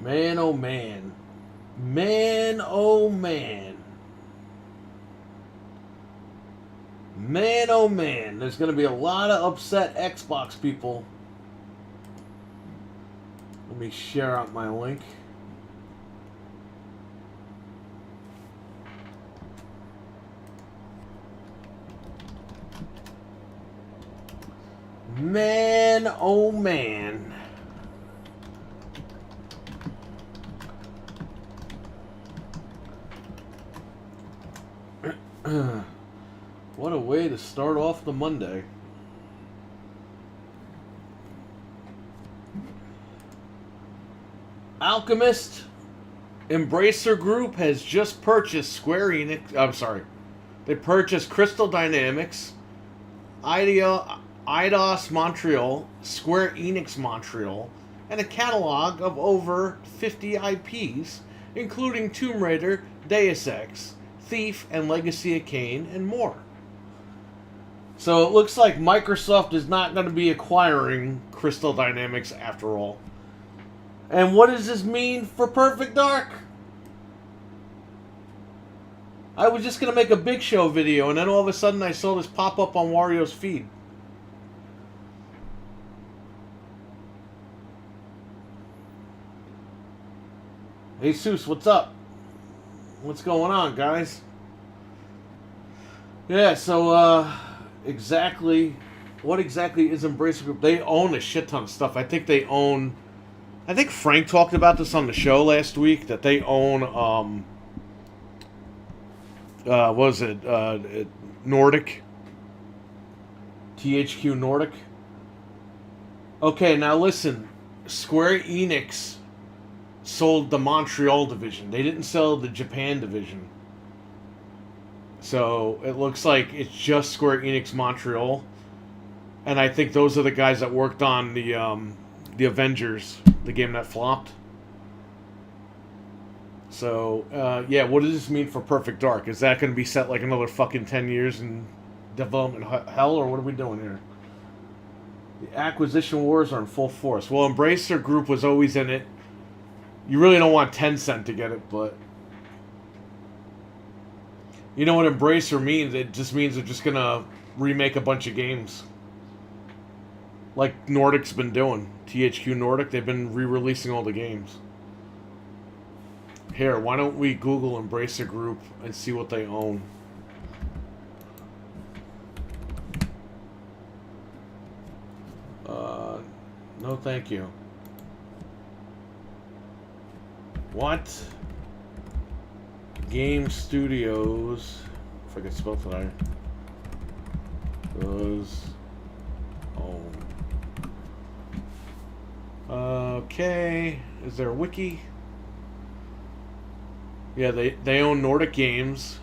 Man, oh man. Man, oh man. Man, oh man. There's going to be a lot of upset Xbox people. Let me share out my link. Man, oh man. What a way to start off the Monday. Alchemist Embracer Group has just purchased Square Enix. I'm sorry. They purchased Crystal Dynamics, Eidos-Montréal, Square Enix Montreal, and a catalog of over 50 IPs, including Tomb Raider, Deus Ex, Thief, and Legacy of Kain, and more. So it looks like Microsoft is not going to be acquiring Crystal Dynamics after all. And what does this mean for Perfect Dark? I was just going to make a Big Show video, and then all of a sudden I saw this pop up on Wario's feed. Hey, Jesus, what's up? What's going on, guys? Yeah, so, what exactly is Embracer Group? They own a shit ton of stuff. I think Frank talked about this on the show last week, that they own, what was it, Nordic? THQ Nordic? Okay, now listen, Square Enix sold the Montreal division. They didn't sell the Japan division. So it looks like it's just Square Enix Montreal. And I think those are the guys that worked on the Avengers, the game that flopped. So, yeah, what does this mean for Perfect Dark? Is that going to be set like another fucking 10 years in development hell, or what are we doing here? The acquisition wars are in full force. Well, Embracer Group was always in it. You really don't want Tencent to get it, but you know what Embracer means? It just means they're just going to remake a bunch of games. Like Nordic's been doing. THQ Nordic, they've been re-releasing all the games. Here, why don't we Google Embracer Group and see what they own? No thank you. What game studios, if I can spell today, does own? Okay, is there a wiki? Yeah, they own Nordic Games.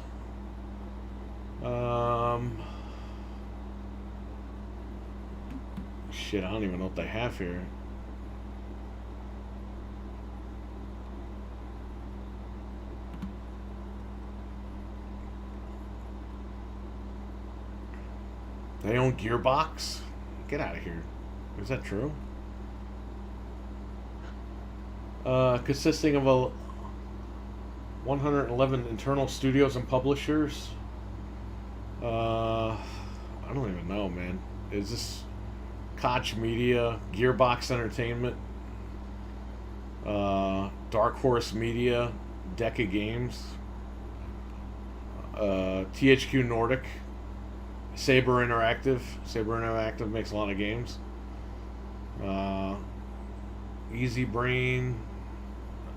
Shit, I don't even know what they have here. They own Gearbox? Get out of here. Is that true? Consisting of 111 internal studios and publishers. I don't even know, man. Is this Koch Media, Gearbox Entertainment, Dark Horse Media, Decca Games, THQ Nordic, Saber Interactive. Saber Interactive makes a lot of games. Easy Brain,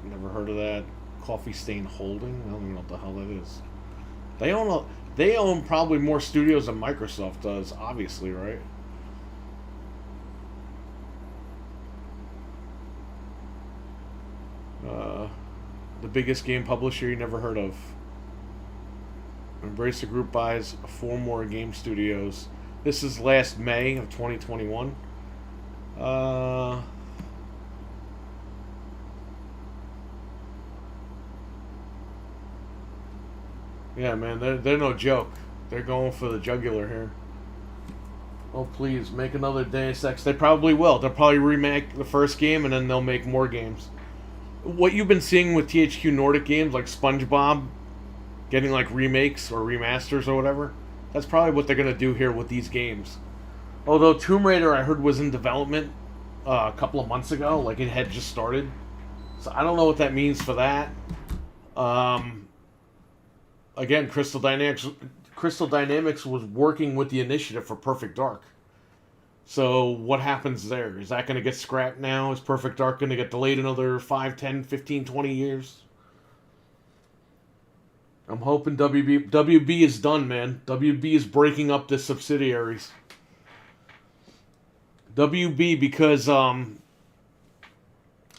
never heard of that. Coffee Stain Holding, I don't even know what the hell that is. They own probably more studios than Microsoft does, obviously, right? The biggest game publisher you never heard of. Embracer Group buys 4 more game studios. This is last May of 2021. Yeah, man, they're no joke. They're going for the jugular here. Oh, please, make another Deus Ex. They probably will. They'll probably remake the first game, and then they'll make more games. What you've been seeing with THQ Nordic games like SpongeBob getting like remakes or remasters or whatever, that's probably what they're gonna do here with these games. Although Tomb Raider, I heard, was in development a couple of months ago, like it had just started. So I don't know what that means for that. Um, Again, Crystal Dynamics was working with the initiative for Perfect Dark. So what happens there? Is that going to get scrapped now? Is Perfect Dark going to get delayed another 5, 10, 15, 20 years? I'm hoping WB is done, man. WB is breaking up the subsidiaries. WB because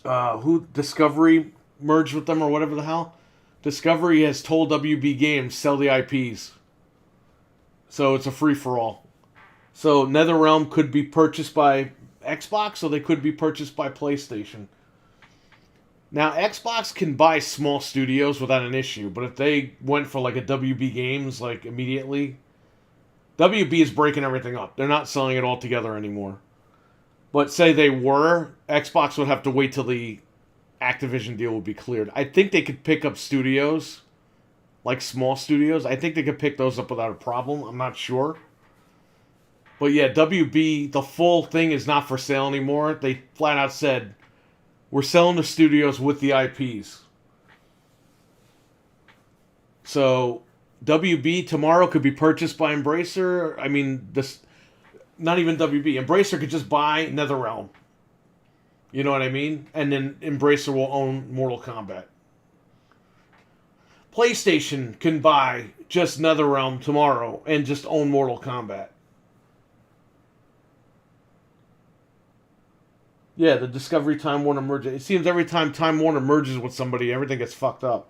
who Discovery merged with them or whatever the hell. Discovery has told WB Games sell the IPs, so it's a free for all. So NetherRealm could be purchased by Xbox, or they could be purchased by PlayStation. Now Xbox can buy small studios without an issue, but if they went for like a WB Games like immediately, WB is breaking everything up. They're not selling it all together anymore. But say they were, Xbox would have to wait till the Activision deal would be cleared. I think they could pick up studios, like small studios. I think they could pick those up without a problem. I'm not sure. But yeah, WB, the full thing is not for sale anymore. They flat out said, we're selling the studios with the IPs. So WB tomorrow could be purchased by Embracer. I mean, this not even WB. Embracer could just buy NetherRealm. You know what I mean? And then Embracer will own Mortal Kombat. PlayStation can buy just NetherRealm tomorrow and just own Mortal Kombat. Yeah, the Discovery Time Warner merger. It seems every time Time Warner merges with somebody, everything gets fucked up.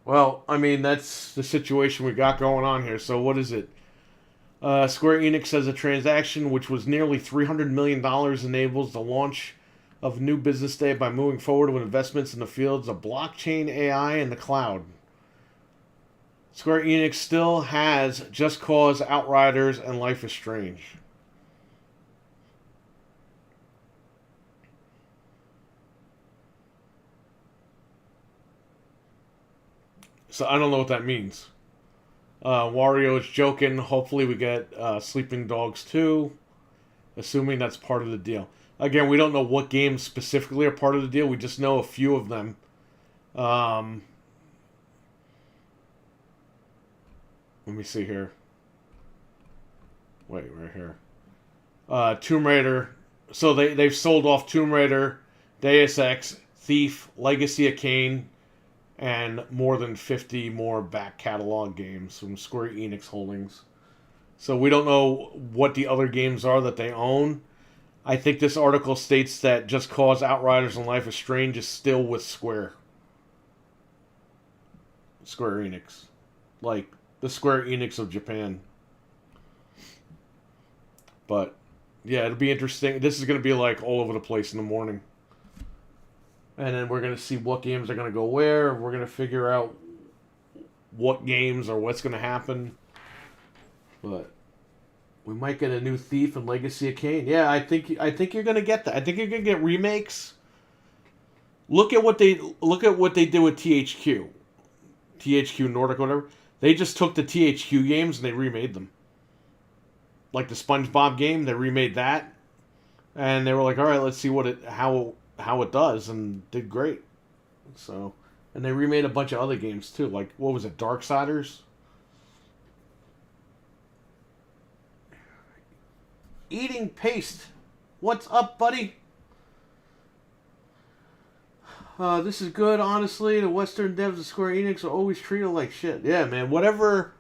Well, I mean, that's the situation we got going on here. So what is it? Square Enix says a transaction which was nearly $300 million enables the launch of a new business day by moving forward with investments in the fields of blockchain, AI, and the cloud. Square Enix still has Just Cause, Outriders, and Life is Strange. So I don't know what that means. Wario is joking. Hopefully we get Sleeping Dogs 2, assuming that's part of the deal. Again, we don't know what games specifically are part of the deal. We just know a few of them. Let me see here. Wait, right here. Tomb Raider. So they've sold off Tomb Raider, Deus Ex, Thief, Legacy of Kain, and more than 50 more back catalog games from Square Enix Holdings. So we don't know what the other games are that they own. I think this article states that Just Cause, Outriders, and Life is Strange is still with Square Enix. Like, the Square Enix of Japan. But, yeah, it'll be interesting. This is going to be, like, all over the place in the morning. And then we're going to see what games are going to go where. We're going to figure out what games or what's going to happen. But we might get a new Thief and Legacy of Kain. Yeah, I think you're going to get that. I think you're going to get remakes. Look at what they did with THQ Nordic, whatever. They just took the THQ games and they remade them. Like the SpongeBob game, they remade that, and they were like, "All right, let's see how it does," and did great. So, and they remade a bunch of other games too. Like, what was it, Darksiders? Eating paste. What's up, buddy? This is good, honestly. The Western devs of Square Enix are always treated like shit. Yeah, man. Whatever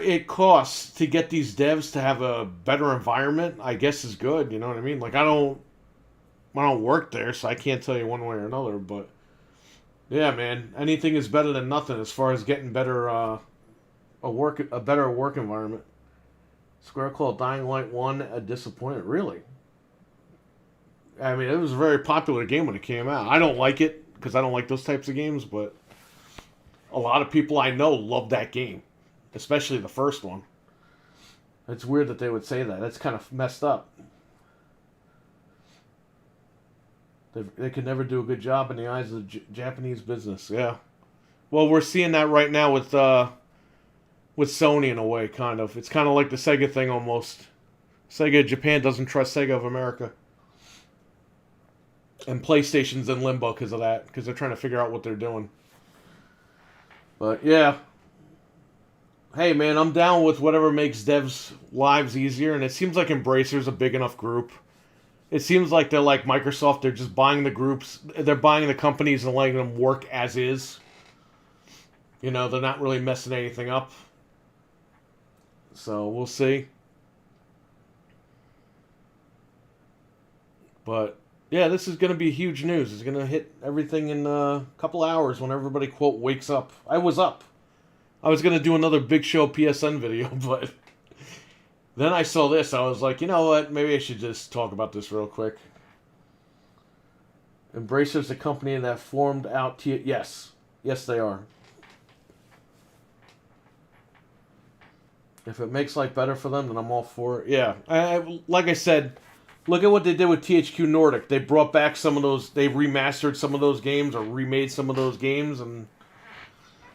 it costs to get these devs to have a better environment, I guess is good. You know what I mean? Like, I don't work there, so I can't tell you one way or another. But yeah, man, anything is better than nothing as far as getting better a better work environment. Square called Dying Light 1 a disappointment. Really? I mean, it was a very popular game when it came out. I don't like it because I don't like those types of games, but a lot of people I know love that game, especially the first one. It's weird that they would say that. That's kind of messed up. They could never do a good job in the eyes of the Japanese business. Yeah. Well, we're seeing that right now with Sony in a way, kind of. It's kind of like the Sega thing almost. Sega Japan doesn't trust Sega of America. And PlayStation's in limbo because of that, because they're trying to figure out what they're doing. But yeah. Hey man, I'm down with whatever makes devs' lives easier, and it seems like Embracer's a big enough group. It seems like they're like Microsoft, they're just buying the groups, they're buying the companies and letting them work as is. You know, they're not really messing anything up. So, we'll see. But, yeah, this is going to be huge news. It's going to hit everything in a couple hours when everybody, quote, wakes up. I was up. I was going to do another Big Show PSN video, but then I saw this. I was like, you know what? Maybe I should just talk about this real quick. Embracer's the company that formed out... Yes. Yes, they are. If it makes life better for them, then I'm all for it. Yeah. Like I said, look at what they did with THQ Nordic. They brought back some of those... They remastered some of those games or remade some of those games, and...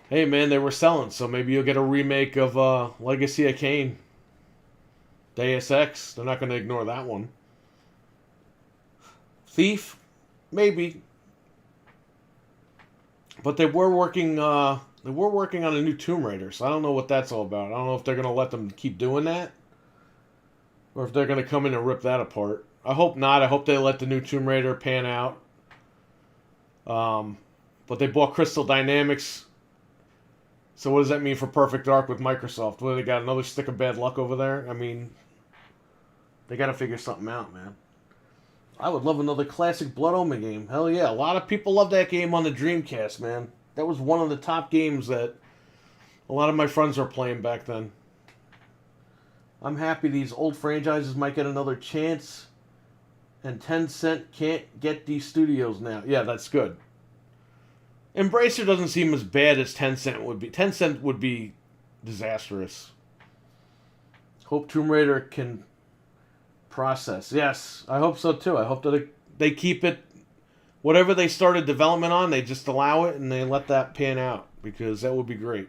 Hey, man, they were selling, so maybe you'll get a remake of Legacy of Kain. Deus Ex, they're not going to ignore that one. Thief, maybe. But they were working on a new Tomb Raider, so I don't know what that's all about. I don't know if they're going to let them keep doing that, or if they're going to come in and rip that apart. I hope not. I hope they let the new Tomb Raider pan out. But they bought Crystal Dynamics. So what does that mean for Perfect Dark with Microsoft? Well, they got another stick of bad luck over there? I mean, they got to figure something out, man. I would love another classic Blood Omen game. Hell yeah. A lot of people love that game on the Dreamcast, man. That was one of the top games that a lot of my friends were playing back then. I'm happy these old franchises might get another chance. And Tencent can't get these studios now. Yeah, that's good. Embracer doesn't seem as bad as Tencent would be. Tencent would be disastrous. Hope Tomb Raider can process. Yes, I hope so too. I hope that they keep it, whatever they started development on, they just allow it and they let that pan out, because that would be great.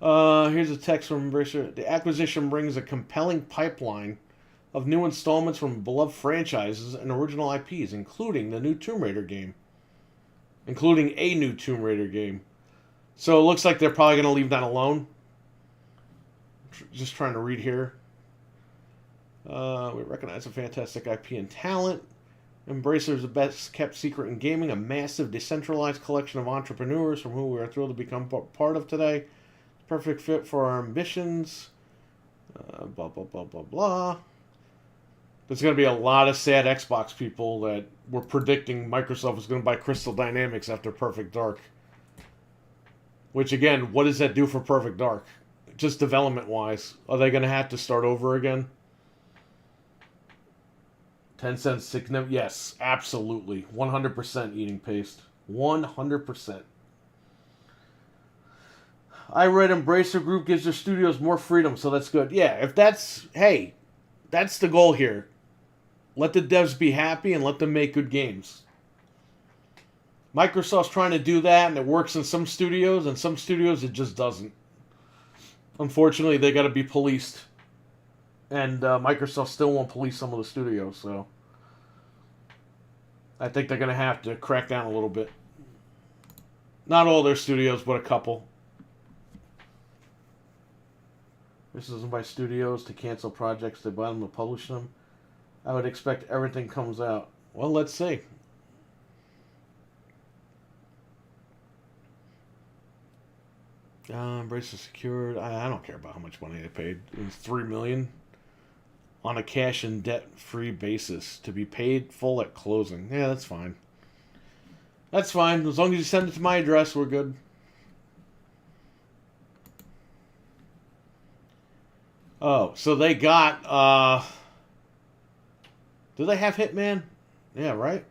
Here's a text from Embracer. The acquisition brings a compelling pipeline of new installments from beloved franchises and original IPs, including the new Tomb Raider game. Including a new Tomb Raider game. So it looks like they're probably going to leave that alone. Just trying to read here. We recognize a fantastic IP and talent. Embracer is the best kept secret in gaming, a massive decentralized collection of entrepreneurs from whom we are thrilled to become part of today. Perfect fit for our ambitions. Blah, blah, blah, blah, blah. There's going to be a lot of sad Xbox people that were predicting Microsoft was going to buy Crystal Dynamics after Perfect Dark. Which, again, what does that do for Perfect Dark? Just development-wise. Are they going to have to start over again? 10 cents, significant. Yes, absolutely. 100% eating paste. 100%. I read Embracer Group gives their studios more freedom, so that's good. Yeah, if that's... Hey, that's the goal here. Let the devs be happy and let them make good games. Microsoft's trying to do that, and it works in some studios, and some studios it just doesn't. Unfortunately, they got to be policed. And Microsoft still won't police some of the studios, so I think they're going to have to crack down a little bit. Not all their studios, but a couple. This isn't by studios to cancel projects, they buy them to publish them. I would expect everything comes out. Well, let's see. Embracer secured. I don't care about how much money they paid. It was $3 million on a cash and debt-free basis to be paid full at closing. Yeah, that's fine. That's fine. As long as you send it to my address, we're good. Oh, so they got, do they have Hitman? Yeah, right?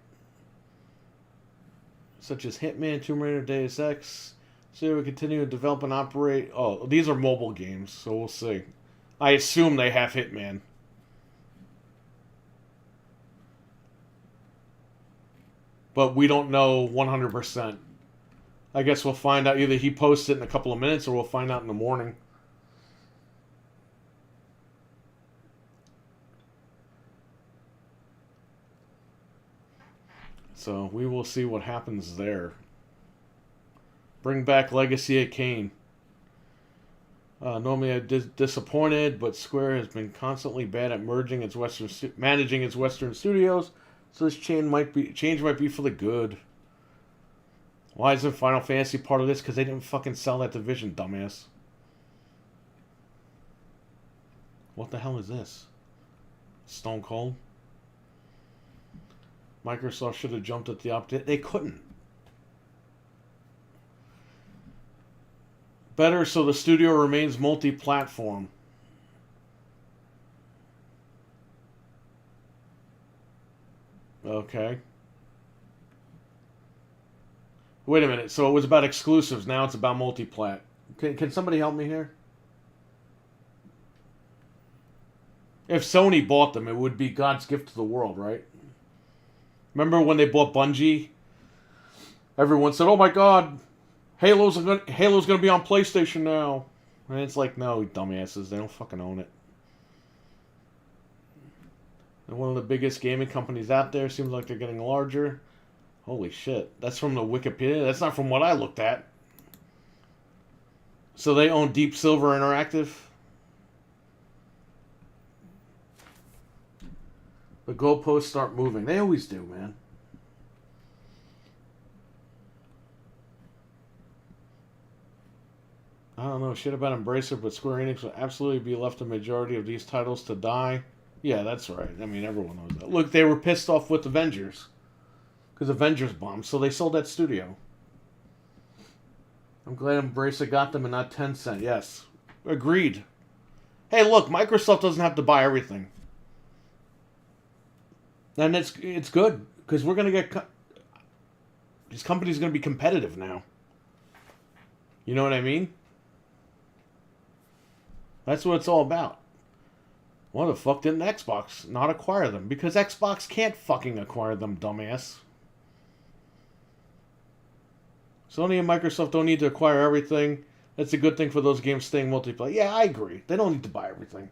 Such as Hitman, Tomb Raider, Deus Ex, So we continue to develop and operate. Oh, these are mobile games, so we'll see. I assume they have Hitman. But we don't know 100%. I guess we'll find out. Either he posts it in a couple of minutes or we'll find out in the morning. So we will see what happens there. Bring back Legacy of Kain. Normally I'm disappointed, but Square has been constantly bad at managing its Western studios, so this change might be for the good. Why isn't Final Fantasy part of this? Because they didn't fucking sell that division, dumbass. What the hell is this? Stone Cold? Microsoft should have jumped at the update. They couldn't. Better so the studio remains multi-platform. Okay. Wait a minute. So it was about exclusives. Now it's about multi-plat. Can somebody help me here? If Sony bought them, it would be God's gift to the world, right? Remember when they bought Bungie? Everyone said, "Oh my God, Halo's gonna be on PlayStation now." And it's like, no, dumbasses, they don't fucking own it. They're one of the biggest gaming companies out there. Seems like they're getting larger. Holy shit. That's from the Wikipedia. That's not from what I looked at. So they own Deep Silver Interactive. The goalposts start moving. They always do, man. I don't know shit about Embracer, but Square Enix will absolutely be left a majority of these titles to die. Yeah, that's right. I mean, everyone knows that. Look, they were pissed off with Avengers. Because Avengers bombed, so they sold that studio. I'm glad Embracer got them and not Tencent. Yes. Agreed. Hey, look, Microsoft doesn't have to buy everything. And it's good, because we're going to get... These companies are going to be competitive now. You know what I mean? That's what it's all about. Why the fuck didn't Xbox not acquire them? Because Xbox can't fucking acquire them, dumbass. Sony and Microsoft don't need to acquire everything. That's a good thing for those games staying multiplayer. Yeah, I agree. They don't need to buy everything.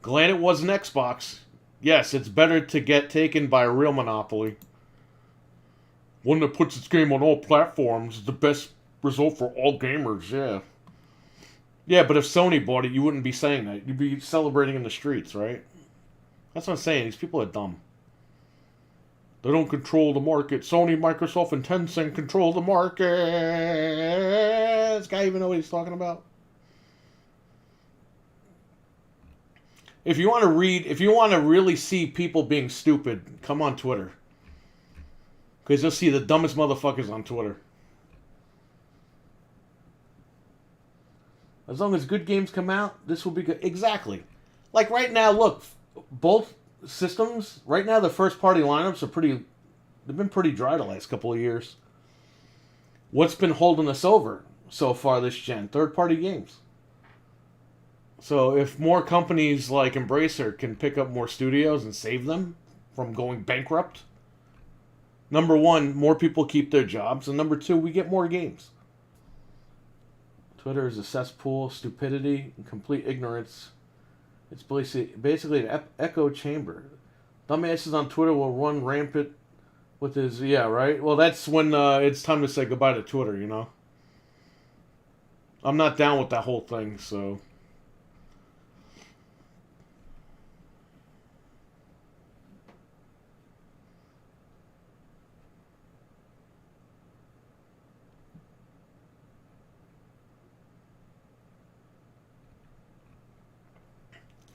Glad it wasn't Xbox. Yes, it's better to get taken by a real monopoly. One that puts its game on all platforms is the best result for all gamers, yeah. Yeah, but if Sony bought it, you wouldn't be saying that. You'd be celebrating in the streets, right? That's what I'm saying. These people are dumb. They don't control the market. Sony, Microsoft, and Tencent control the market. This guy even know what he's talking about? If you want to really see people being stupid, come on Twitter. Because you'll see the dumbest motherfuckers on Twitter. As long as good games come out, this will be good. Exactly. Like right now, look, both systems, right now the first party lineups they've been pretty dry the last couple of years. What's been holding us over so far this gen? Third party games. So if more companies like Embracer can pick up more studios and save them from going bankrupt, number one, more people keep their jobs, and number two, we get more games. Twitter is a cesspool, stupidity, and complete ignorance. It's basically an echo chamber. Dumbasses on Twitter will run rampant with his... Yeah, right? Well, that's when it's time to say goodbye to Twitter, you know? I'm not down with that whole thing, so...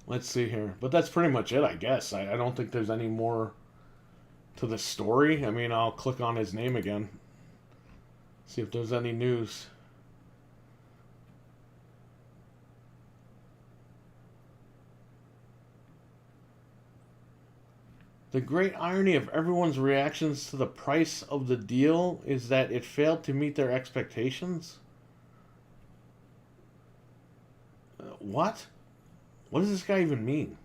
Let's see here. But that's pretty much it, I guess. I don't think there's any more to the story. I mean, I'll click on his name again. See if there's any news. The great irony of everyone's reactions to the price of the deal is that it failed to meet their expectations. What? What does this guy even mean?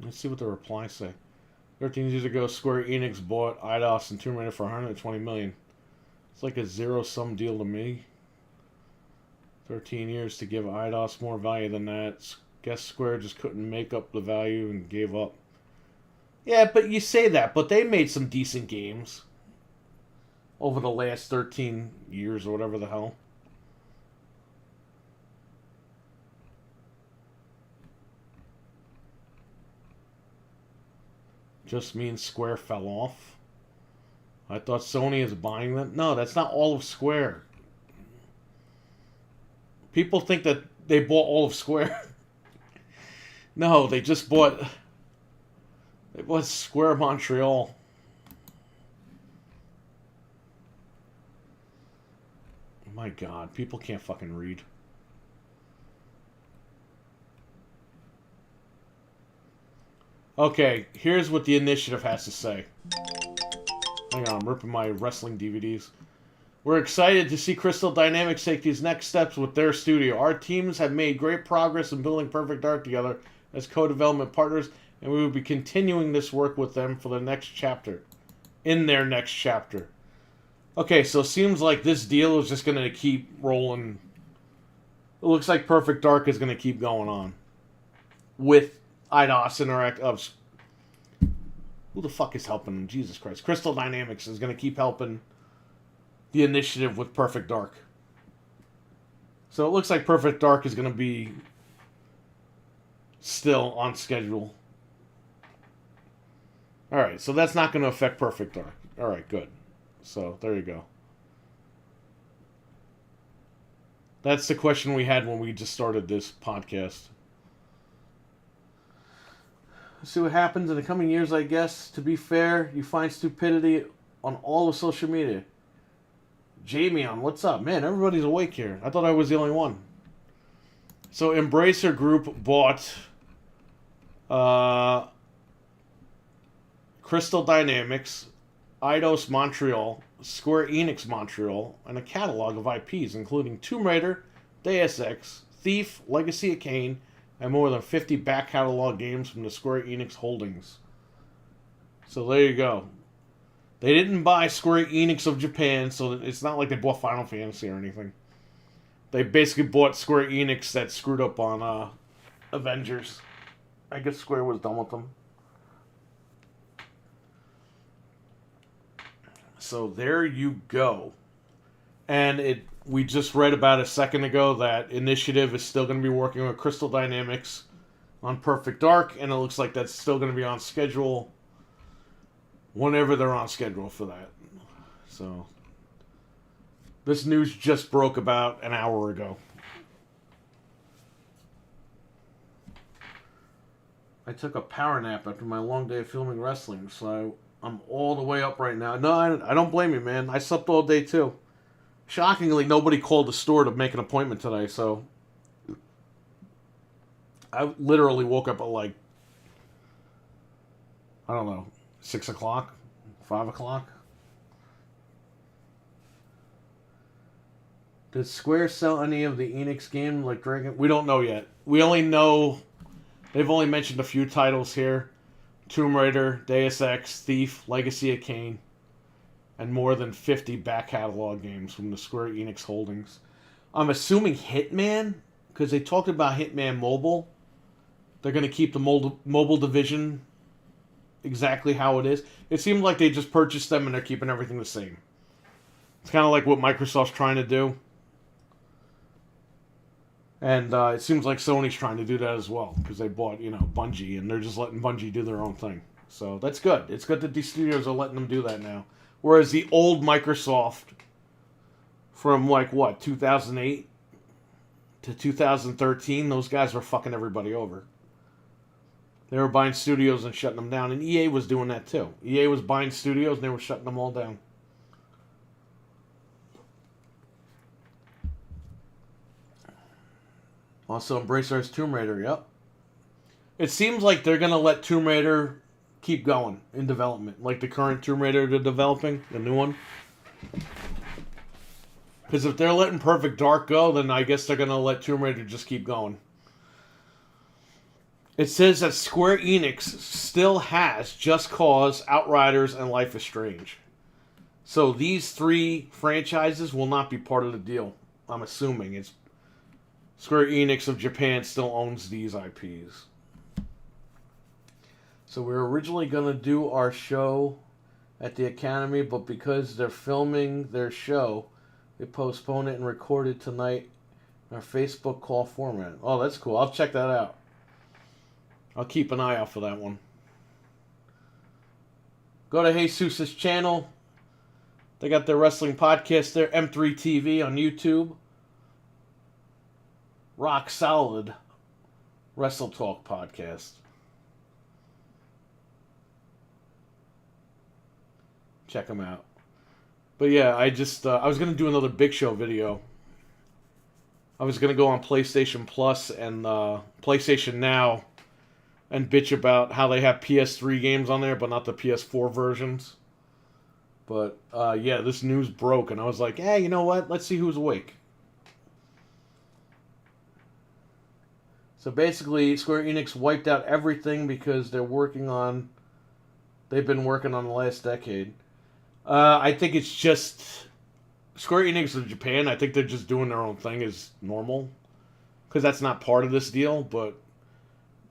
Let's see what the replies say. 13 years ago, Square Enix bought Eidos and Tomb Raider for $120 million. It's like a zero-sum deal to me. 13 years to give Eidos more value than that. Guess Square just couldn't make up the value and gave up. Yeah, but you say that, but they made some decent games over the last 13 years or whatever the hell. Just means Square fell off. I thought Sony is buying them. No, that's not all of Square. People think that they bought all of Square. No, they just bought... It was Square Montreal. My God, people can't fucking read. Okay, here's what the initiative has to say. Hang on, I'm ripping my wrestling DVDs. We're excited to see Crystal Dynamics take these next steps with their studio. Our teams have made great progress in building Perfect Dark together as co-development partners, and we will be continuing this work with them for the next chapter. In their next chapter. Okay, so it seems like this deal is just going to keep rolling. It looks like Perfect Dark is going to keep going on. With Eidos Interact of... Who the fuck is helping them? Jesus Christ. Crystal Dynamics is going to keep helping the initiative with Perfect Dark. So it looks like Perfect Dark is going to be still on schedule. Alright, so that's not going to affect Perfect Dark. Alright, good. So, there you go. That's the question we had when we just started this podcast. Let's see what happens in the coming years, I guess. To be fair, you find stupidity on all of social media. Jamion, what's up? Man, everybody's awake here. I thought I was the only one. So, Embracer Group bought Crystal Dynamics, Eidos-Montréal, Square Enix Montreal, and a catalog of IPs, including Tomb Raider, Deus Ex, Thief, Legacy of Kain, and more than 50 back catalog games from the Square Enix holdings. So there you go. They didn't buy Square Enix of Japan, so it's not like they bought Final Fantasy or anything. They basically bought Square Enix that screwed up on Avengers. I guess Square was done with them. So there you go. And we just read about a second ago that Initiative is still going to be working with Crystal Dynamics on Perfect Dark, and it looks like that's still going to be on schedule whenever they're on schedule for that. So this news just broke about an hour ago. I took a power nap after my long day of filming wrestling, so I'm all the way up right now. No, I don't blame you, man. I slept all day, too. Shockingly, nobody called the store to make an appointment today, so I literally woke up at like, I don't know, 6 o'clock, 5 o'clock. Did Square sell any of the Enix game like Dragon? We don't know yet. We only know they've only mentioned a few titles here. Tomb Raider, Deus Ex, Thief, Legacy of Kain, and more than 50 back catalog games from the Square Enix holdings. I'm assuming Hitman, because they talked about Hitman Mobile. They're going to keep the mobile division exactly how it is. It seems like they just purchased them and they're keeping everything the same. It's kind of like what Microsoft's trying to do. And it seems like Sony's trying to do that as well, because they bought, Bungie, and they're just letting Bungie do their own thing. So that's good. It's good that these studios are letting them do that now. Whereas the old Microsoft, from 2008 to 2013, those guys were fucking everybody over. They were buying studios and shutting them down, and EA was doing that too. EA was buying studios and they were shutting them all down. Also, Embracer has Tomb Raider, yep. It seems like they're gonna let Tomb Raider keep going in development, like the current Tomb Raider they're developing, the new one. Because if they're letting Perfect Dark go, then I guess they're gonna let Tomb Raider just keep going. It says that Square Enix still has Just Cause, Outriders, and Life is Strange. So these 3 franchises will not be part of the deal. I'm assuming it's Square Enix of Japan still owns these IPs. So we were originally going to do our show at the Academy, but because they're filming their show, they postponed it and recorded tonight in our Facebook call format. Oh, that's cool. I'll check that out. I'll keep an eye out for that one. Go to Jesus' channel. They got their wrestling podcast there, M3 TV on YouTube. Rock solid Wrestle Talk podcast. Check them out. But yeah, I was going to do another Big Show video. I was going to go on PlayStation Plus and PlayStation Now and bitch about how they have PS3 games on there, but not the PS4 versions. But, yeah, this news broke, and I was like, hey, you know what? Let's see who's awake. So basically, Square Enix wiped out everything because they've been working on the last decade. I think it's just Square Enix of Japan. I think they're just doing their own thing as normal, because that's not part of this deal. But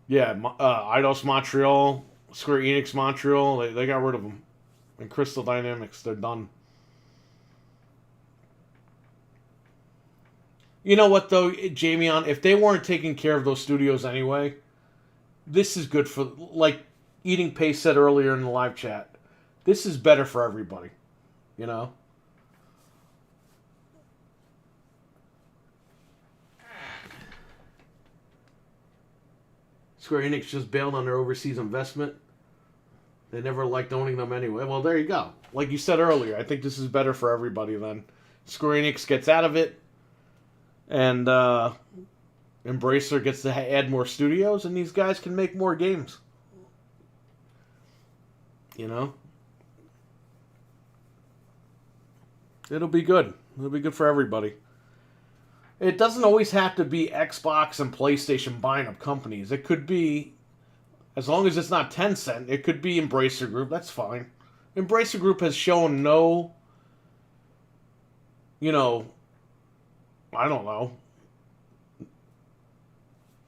yeah, Eidos-Montréal, Square Enix Montreal, they got rid of them. And Crystal Dynamics, they're done. You know what though, Jamion? If they weren't taking care of those studios anyway, this is good for, like Eating Pace said earlier in the live chat, this is better for everybody, you know? Square Enix just bailed on their overseas investment. They never liked owning them anyway. Well, there you go. Like you said earlier, I think this is better for everybody then. Square Enix gets out of it, and Embracer gets to add more studios, and these guys can make more games. You know? It'll be good. It'll be good for everybody. It doesn't always have to be Xbox and PlayStation buying up companies. It could be, as long as it's not Tencent, it could be Embracer Group. That's fine. Embracer Group has shown no, I don't know.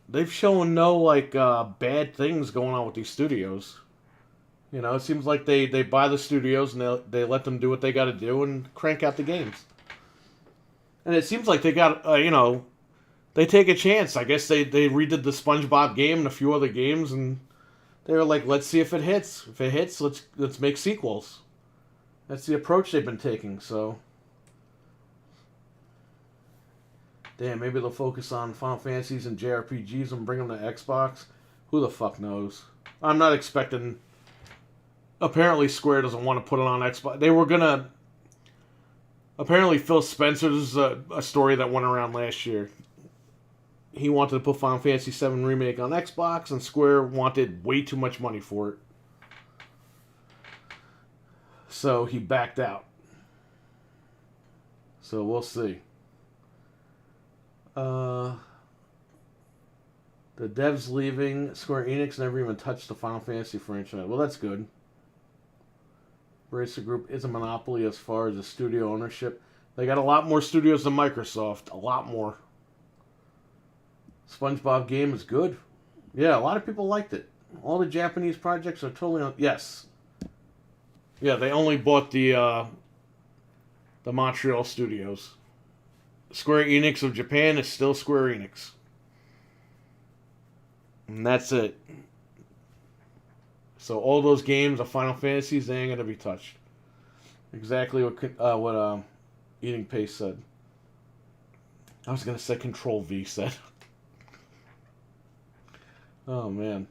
They've shown no, bad things going on with these studios. You know, it seems like they buy the studios and they let them do what they got to do and crank out the games. And it seems like they got, they take a chance. I guess they redid the SpongeBob game and a few other games, and they were like, let's see if it hits. If it hits, let's make sequels. That's the approach they've been taking, so. Damn, maybe they'll focus on Final Fantasies and JRPGs and bring them to Xbox. Who the fuck knows? I'm not expecting. Apparently, Square doesn't want to put it on Xbox. They were gonna. Apparently, Phil Spencer's a story that went around last year. He wanted to put Final Fantasy VII Remake on Xbox, and Square wanted way too much money for it. So he backed out. So we'll see. The devs leaving. Square Enix never even touched the Final Fantasy franchise. Well, that's good. Embracer Group is a monopoly as far as the studio ownership. They got a lot more studios than Microsoft. A lot more. SpongeBob game is good. Yeah, a lot of people liked it. All the Japanese projects are totally yes. Yeah, they only bought the Montreal studios. Square Enix of Japan is still Square Enix. And that's it. So all those games of Final Fantasies, they ain't gonna be touched. Exactly what Eating Pace said. I was gonna say Control V said. Oh man.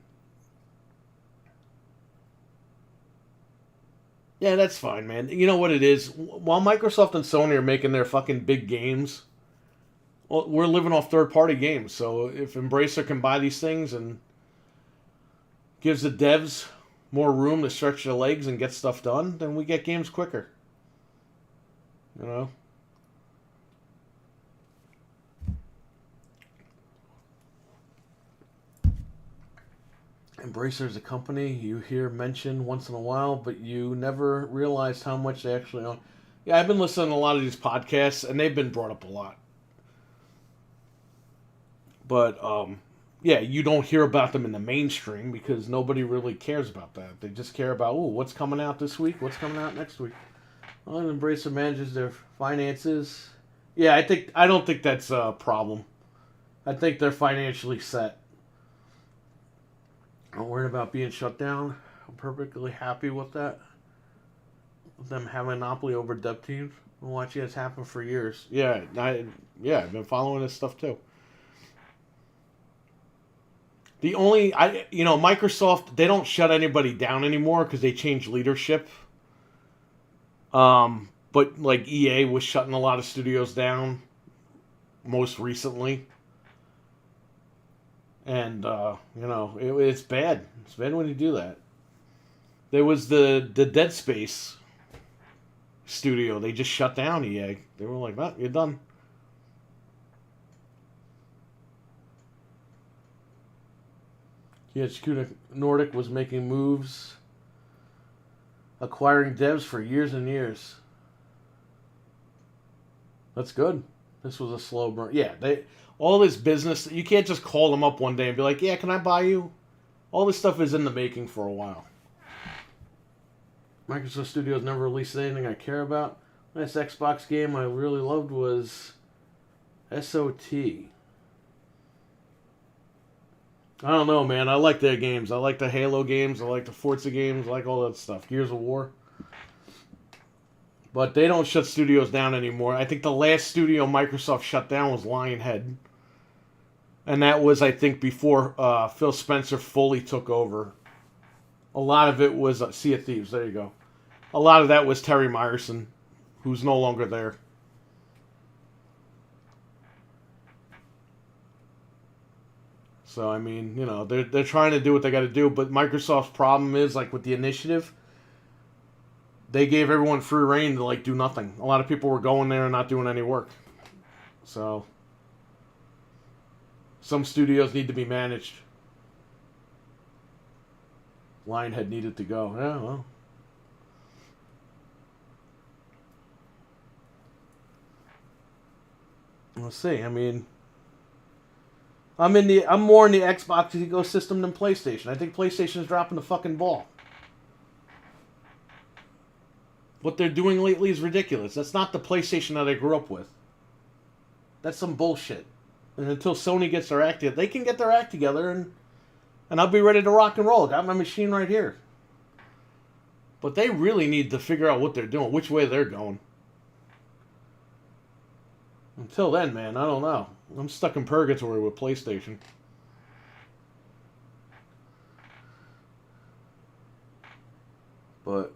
Yeah, that's fine, man. You know what it is? While Microsoft and Sony are making their fucking big games, well, we're living off third-party games. So if Embracer can buy these things and gives the devs more room to stretch their legs and get stuff done, then we get games quicker. You know? Embracer is a company you hear mentioned once in a while, but you never realized how much they actually own. Yeah, I've been listening to a lot of these podcasts, and they've been brought up a lot. But, yeah, you don't hear about them in the mainstream because nobody really cares about that. They just care about, what's coming out this week? What's coming out next week? Well, Embracer manages their finances. Yeah, I don't think that's a problem. I think they're financially set. I'm worried about being shut down. I'm perfectly happy with that. With them having a monopoly over dev teams. I'm watching this happen for years. I've been following this stuff too. Microsoft, they don't shut anybody down anymore because they changed leadership. But like EA was shutting a lot of studios down most recently. And, it's bad. It's bad when you do that. There was the Dead Space studio. They just shut down EA. They were like, you're done. THQ Nordic was making moves, acquiring devs for years and years. That's good. This was a slow burn. Yeah, all this business, you can't just call them up one day and be like, yeah, can I buy you? All this stuff is in the making for a while. Microsoft Studios never released anything I care about. Last Xbox game I really loved was SOT. I don't know, man. I like their games. I like the Halo games. I like the Forza games. I like all that stuff. Gears of War. But they don't shut studios down anymore. I think the last studio Microsoft shut down was Lionhead. And that was, I think, before Phil Spencer fully took over. A lot of it was Sea of Thieves. There you go. A lot of that was Terry Myerson, who's no longer there. So, I mean, they're trying to do what they got to do. But Microsoft's problem is, like, with the initiative, they gave everyone free reign to, like, do nothing. A lot of people were going there and not doing any work. So, some studios need to be managed. Lionhead needed to go. Yeah, well. We'll see. I mean, I'm more in the Xbox ecosystem than PlayStation. I think PlayStation is dropping the fucking ball. What they're doing lately is ridiculous. That's not the PlayStation that I grew up with. That's some bullshit. And until Sony gets their act together, they can get their act together and I'll be ready to rock and roll. Got my machine right here. But they really need to figure out what they're doing, which way they're going. Until then, man, I don't know. I'm stuck in purgatory with PlayStation. But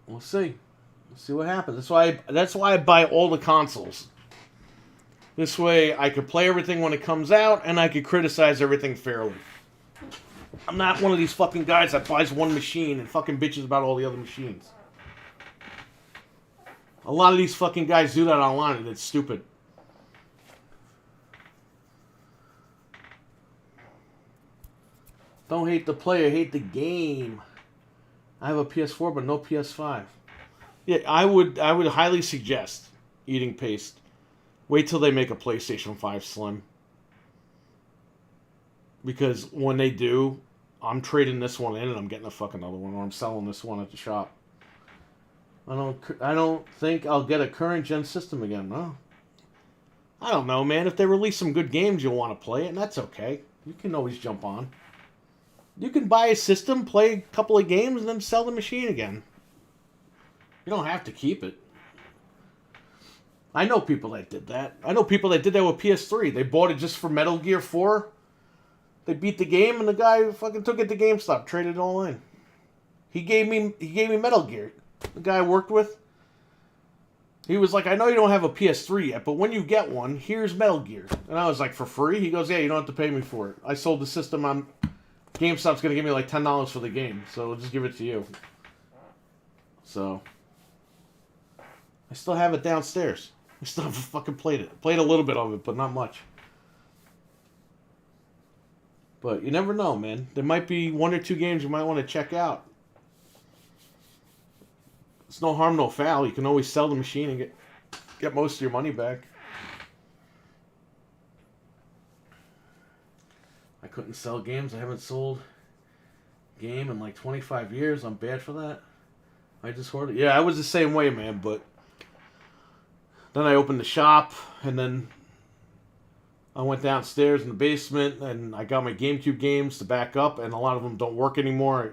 we'll see. We'll see what happens. That's why I buy all the consoles. This way I could play everything when it comes out and I could criticize everything fairly. I'm not one of these fucking guys that buys one machine and fucking bitches about all the other machines. A lot of these fucking guys do that online and it's stupid. Don't hate the player, hate the game. I have a PS4 but no PS5. Yeah, I would highly suggest eating paste. Wait till they make a PlayStation 5 Slim. Because when they do, I'm trading this one in and I'm getting a fucking other one, or I'm selling this one at the shop. I don't think I'll get a current gen system again, no. I don't know, man. If they release some good games, you'll want to play it, and that's okay. You can always jump on. You can buy a system, play a couple of games, and then sell the machine again. You don't have to keep it. I know people that did that. I know people that did that with PS3. They bought it just for Metal Gear 4. They beat the game, and the guy fucking took it to GameStop, traded it all in. He gave me Metal Gear. The guy I worked with, He was like, I know you don't have a PS3 yet, but when you get one, here's Metal Gear. And I was like, for free? He goes, yeah, you don't have to pay me for it. I sold the system on... GameStop's going to give me like $10 for the game, so we'll just give it to you. So... I still have it downstairs. I still haven't fucking played it. Played a little bit of it, but not much. But you never know, man. There might be 1 or 2 games you might want to check out. It's no harm, no foul. You can always sell the machine and get most of your money back. I couldn't sell games. I haven't sold a game in like 25 years. I'm bad for that. I just hoarded. Yeah, I was the same way, man. But then I opened the shop, and then I went downstairs in the basement, and I got my GameCube games to back up, and a lot of them don't work anymore.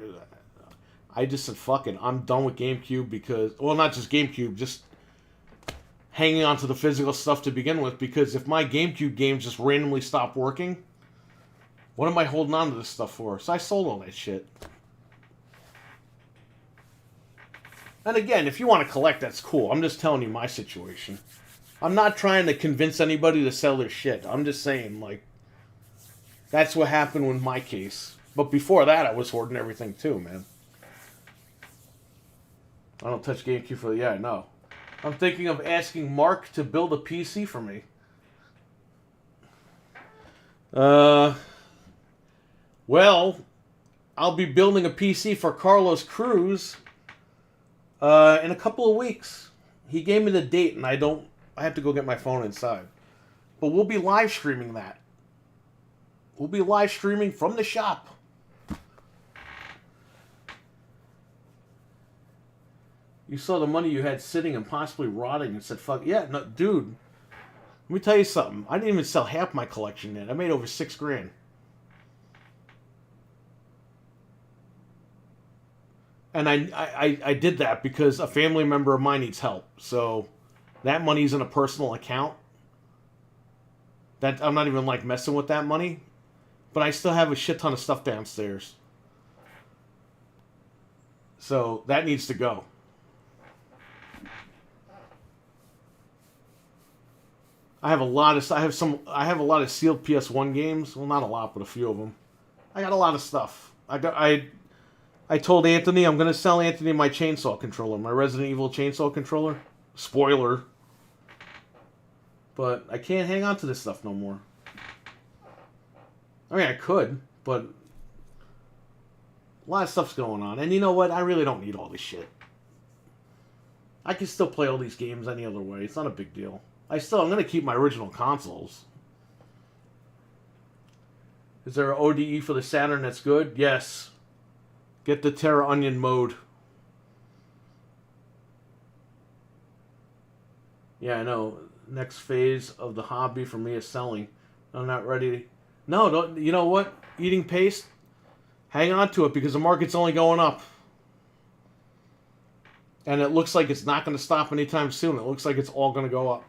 I just said, fuck it, I'm done with GameCube because... Well, not just GameCube, just hanging on to the physical stuff to begin with, because if my GameCube games just randomly stop working, what am I holding on to this stuff for? So I sold all that shit. And again, if you want to collect, that's cool. I'm just telling you my situation. I'm not trying to convince anybody to sell their shit. I'm just saying, like, that's what happened with my case. But before that, I was hoarding everything too, man. I don't touch GameCube for... Yeah, I know. I'm thinking of asking Mark to build a PC for me. Well, I'll be building a PC for Carlos Cruz in a couple of weeks. He gave me the date, and I have to go get my phone inside. But we'll be live streaming that. We'll be live streaming from the shop. You saw the money you had sitting and possibly rotting and said, fuck, yeah, no, dude. Let me tell you something. I didn't even sell half my collection yet. I made over $6,000. And I did that because a family member of mine needs help. So that money's in a personal account. That I'm not even like messing with that money. But I still have a shit ton of stuff downstairs. So that needs to go. I have a lot of sealed PS1 games. Well, not a lot, but a few of them. I got a lot of stuff. I told Anthony I'm going to sell Anthony my chainsaw controller, my Resident Evil chainsaw controller. Spoiler. But I can't hang on to this stuff no more. I mean, I could, but a lot of stuff's going on. And you know what? I really don't need all this shit. I can still play all these games any other way. It's not a big deal. I'm going to keep my original consoles. Is there an ODE for the Saturn that's good? Yes. Get the Terra Onion mode. Yeah, I know. Next phase of the hobby for me is selling. I'm not ready. No, don't. You know what? Eating paste? Hang on to it because the market's only going up. And it looks like it's not going to stop anytime soon. It looks like it's all going to go up.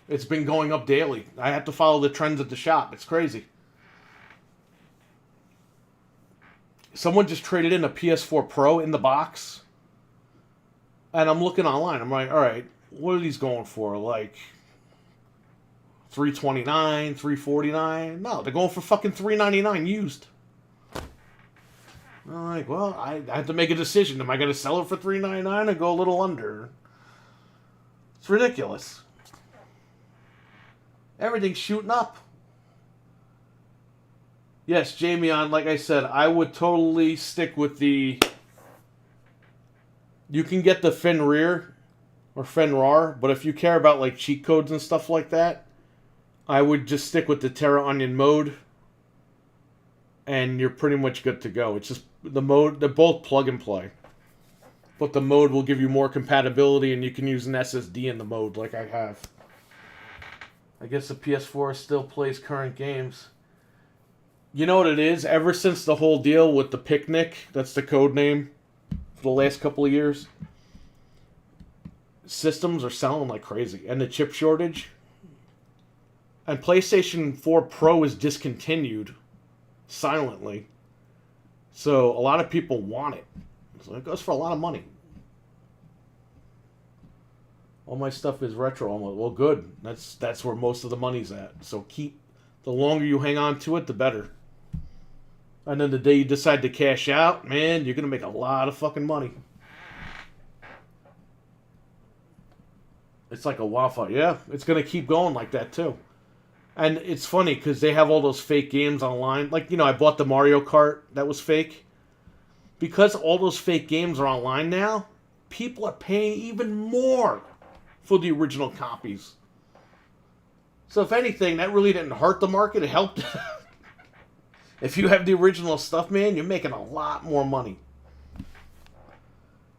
It's been going up daily. I have to follow the trends at the shop. It's crazy. Someone just traded in a PS4 Pro in the box. And I'm looking online. I'm like, all right, what are these going for? Like $329, $349? No, they're going for fucking $399 used. I'm like, well, I have to make a decision. Am I going to sell it for $399 or go a little under? It's ridiculous. Everything's shooting up. Yes, Jamie, like I said, I would totally stick with the... You can get the Fenrir or Fenrir, but if you care about like cheat codes and stuff like that, I would just stick with the Terra Onion mode, and you're pretty much good to go. It's just the mode, they're both plug and play. But the mode will give you more compatibility, and you can use an SSD in the mode like I have. I guess the PS4 still plays current games. You know what it is? Ever since the whole deal with the Picnic, that's the code name for the last couple of years, systems are selling like crazy. And the chip shortage. And PlayStation 4 Pro is discontinued silently. So a lot of people want it. So it goes for a lot of money. A All my stuff is retro. I'm like, well, good. That's where most of the money's at. So the longer you hang on to it, the better. And then the day you decide to cash out, man, you're gonna make a lot of fucking money. It's like a wildfire. Yeah, it's gonna keep going like that too. And it's funny because they have all those fake games online. Like, I bought the Mario Kart that was fake. Because all those fake games are online now, people are paying even more for the original copies. So if anything, that really didn't hurt the market. It helped. If you have the original stuff, man, you're making a lot more money.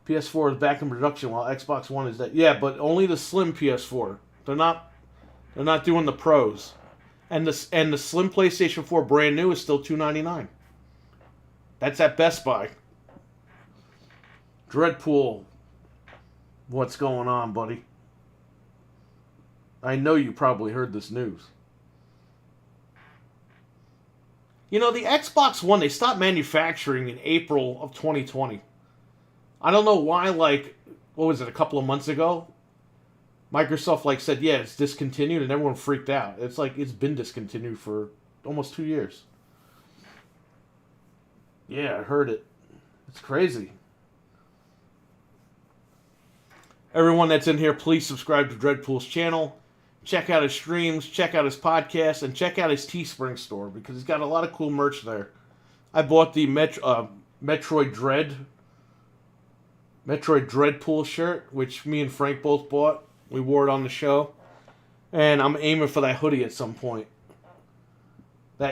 PS4 is back in production while Xbox One is dead. Yeah, but only the slim PS4. They're not doing the pros. And the slim PlayStation 4 brand new is still $299. That's at Best Buy. Dreadpool, what's going on, buddy? I know you probably heard this news. The Xbox One, they stopped manufacturing in April of 2020. I don't know why, what was it, a couple of months ago? Microsoft, said, yeah, it's discontinued, and everyone freaked out. It's it's been discontinued for almost 2 years. Yeah, I heard it. It's crazy. Everyone that's in here, please subscribe to Dreadpool's channel. Check out his streams, check out his podcast, and check out his Teespring store because he's got a lot of cool merch there. I bought the Metroid Dreadpool shirt, which me and Frank both bought. We wore it on the show. And I'm aiming for that hoodie at some point.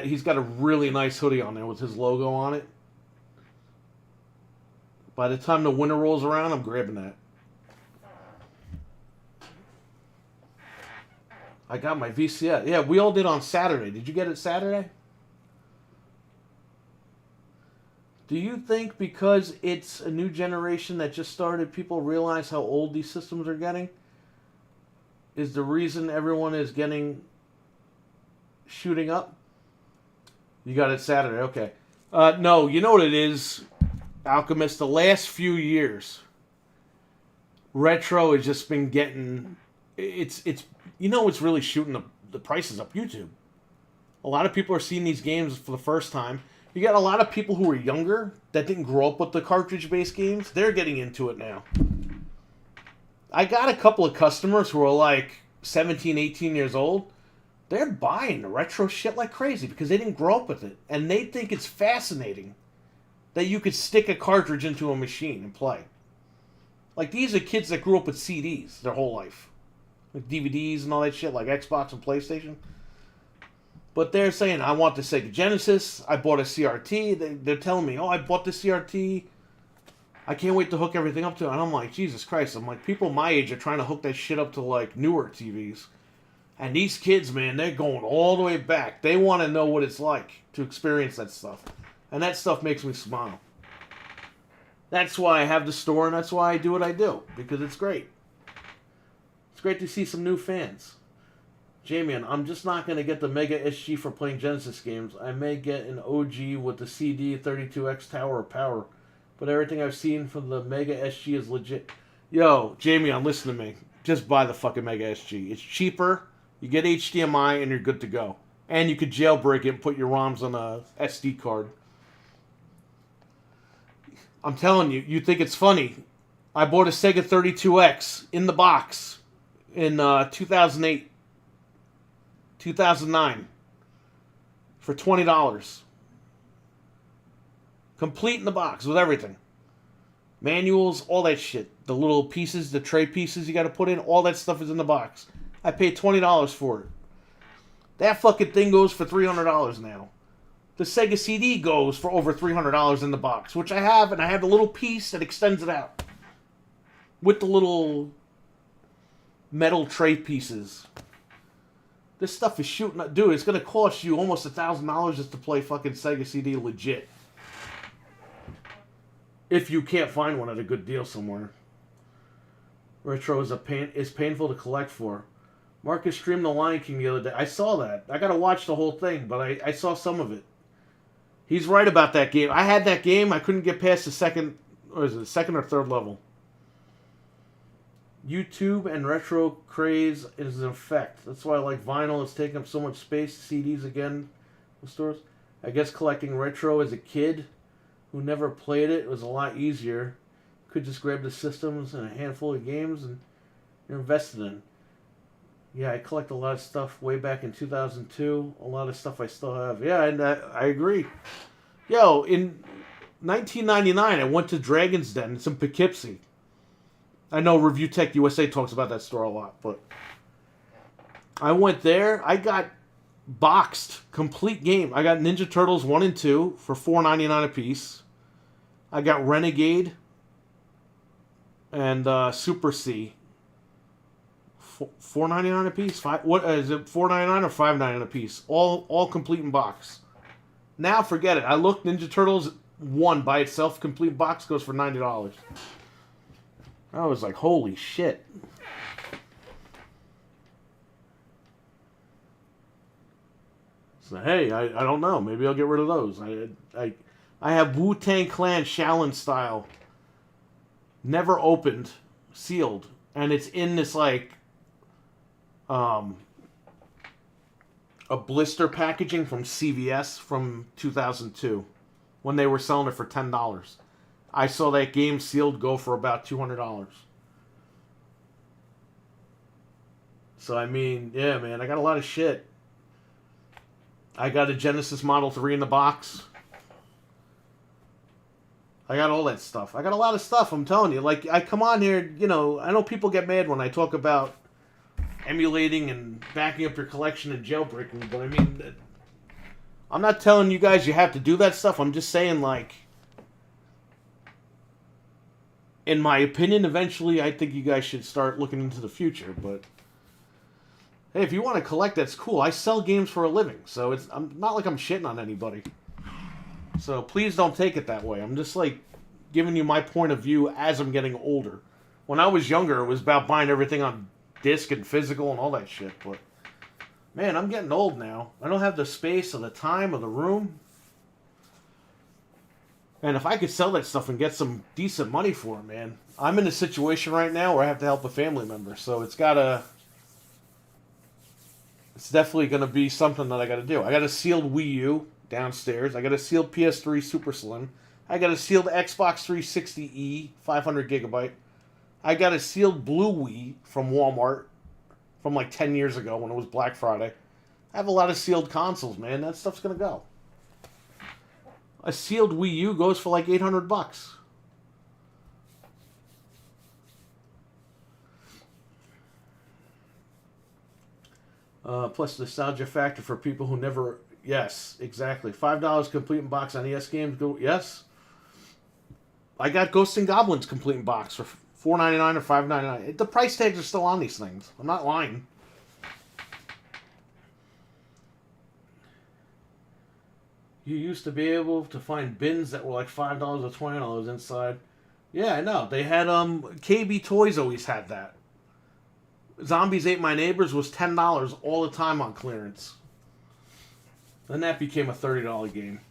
He's got a really nice hoodie on there with his logo on it. By the time the winter rolls around, I'm grabbing that. I got my VCS. Yeah, we all did on Saturday. Did you get it Saturday? Do you think because it's a new generation that just started, people realize how old these systems are getting? Is the reason everyone is shooting up? You got it Saturday, okay. No, you know what it is, Alchemist? The last few years, retro has just been getting... It's what's really shooting the prices up? YouTube. A lot of people are seeing these games for the first time. You got a lot of people who are younger that didn't grow up with the cartridge-based games. They're getting into it now. I got a couple of customers who are 17, 18 years old. They're buying the retro shit like crazy because they didn't grow up with it. And they think it's fascinating that you could stick a cartridge into a machine and play. These are kids that grew up with CDs their whole life. DVDs and all that shit, like Xbox and PlayStation. But they're saying, I want the Sega Genesis. I bought a CRT. They're telling me, I bought the CRT. I can't wait to hook everything up to it. And I'm like, Jesus Christ. I'm like, people my age are trying to hook that shit up to, newer TVs. And these kids, man, they're going all the way back. They want to know what it's like to experience that stuff. And that stuff makes me smile. That's why I have the store, and that's why I do what I do. Because it's great. It's great to see some new fans. Jamian, I'm just not going to get the Mega SG for playing Genesis games. I may get an OG with the CD 32X Tower of Power. But everything I've seen from the Mega SG is legit. Yo, Jamian, listen to me. Just buy the fucking Mega SG. It's cheaper. You get HDMI and you're good to go. And you could jailbreak it and put your ROMs on a SD card. I'm telling you, you think it's funny. I bought a Sega 32X in the box in 2008, 2009 for $20. Complete in the box with everything. Manuals, all that shit. The little pieces, the tray pieces you got to put in, all that stuff is in the box. I paid $20 for it. That fucking thing goes for $300 now. The Sega CD goes for over $300 in the box, which I have, and I have a little piece that extends it out. With the little metal tray pieces. This stuff is shooting up. Dude, it's going to cost you almost $1,000 just to play fucking Sega CD legit. If you can't find one at a good deal somewhere. Retro is painful to collect for. Marcus streamed The Lion King the other day. I saw that. I got to watch the whole thing, but I saw some of it. He's right about that game. I had that game. I couldn't get past the second or third level. YouTube and retro craze is in effect. That's why I like vinyl. It's taking up so much space. CDs again in stores. I guess collecting retro as a kid who never played it was a lot easier. Could just grab the systems and a handful of games and you're invested in. Yeah, I collect a lot of stuff way back in 2002. A lot of stuff I still have. Yeah, and I agree. Yo, in 1999, I went to Dragon's Den. It's in Poughkeepsie. I know Review Tech USA talks about that store a lot, but I went there. I got boxed, complete game. I got Ninja Turtles 1 and 2 for $4.99 a piece. I got Renegade and Super C. $4.99 a piece. What is it? $4.99 or $5.99 a piece? All complete in box. Now forget it. I looked. Ninja Turtles 1 by itself, complete box, goes for $90. I was like, holy shit. So hey, I don't know. Maybe I'll get rid of those. I have Wu-Tang Clan Shaolin style. Never opened, sealed, and it's in this like a blister packaging from CVS from 2002 when they were selling it for $10. I saw that game sealed go for about $200. So I mean, yeah, man, I got a lot of shit. I got a Genesis Model 3 in the box. I got all that stuff. I got a lot of stuff, I'm telling you. Like, I come on here, you know, I know people get mad when I talk about emulating and backing up your collection and jailbreaking, but I mean, I'm not telling you guys you have to do that stuff. I'm just saying, like, in my opinion, eventually I think you guys should start looking into the future, but hey, if you want to collect, that's cool. I sell games for a living, so I'm not like I'm shitting on anybody. So please don't take it that way. I'm just like giving you my point of view as I'm getting older. When I was younger, it was about buying everything on disc and physical and all that shit, but man, I'm getting old now. I don't have the space or the time or the room. And if I could sell that stuff and get some decent money for it, man. I'm in a situation right now where I have to help a family member, so it's definitely going to be something that I got to do. I got a sealed Wii U downstairs. I got a sealed PS3 Super Slim. I got a sealed Xbox 360e 500 gigabyte. I got a sealed Blue Wii from Walmart from like 10 years ago when it was Black Friday. I have a lot of sealed consoles, man. That stuff's going to go. A sealed Wii U goes for like $800. Plus nostalgia factor for people who never... Yes, exactly. $5 complete in box on ES games. Go. Yes. I got Ghosts and Goblins complete in box for $4.99 or $5.99. The price tags are still on these things. I'm not lying. You used to be able to find bins that were like $5 or $20 inside. Yeah, I know. They had KB Toys always had that. Zombies Ate My Neighbors was $10 all the time on clearance. Then that became a $30 game.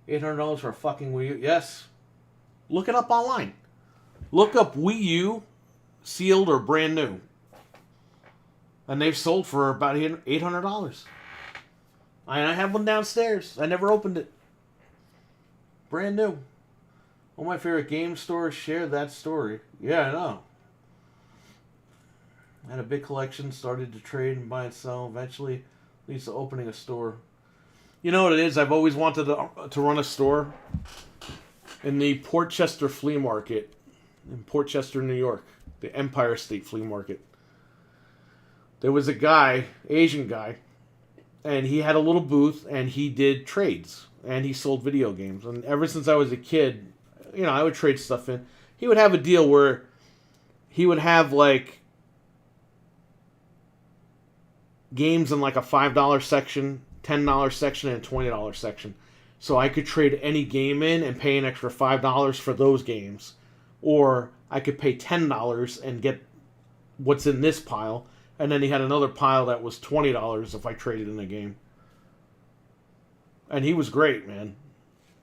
$800 for a fucking Wii U. Yes. Look it up online. Look up Wii U sealed or brand new. And they've sold for about $800. I have one downstairs. I never opened it. Brand new. All my favorite game stores share that story. Yeah, I know. I had a big collection, started to trade and buy and sell. Eventually leads to opening a store. You know what it is? I've always wanted to run a store in the Portchester Flea Market in Portchester, New York. The Empire State Flea Market. There was a guy, Asian guy, and he had a little booth, and he did trades, and he sold video games. And ever since I was a kid, you know, I would trade stuff in. He would have a deal where he would have, like, games in, like, a $5 section, $10 section, and a $20 section. So I could trade any game in and pay an extra $5 for those games. Or I could pay $10 and get what's in this pile. And then he had another pile that was $20 if I traded in a game. And he was great, man.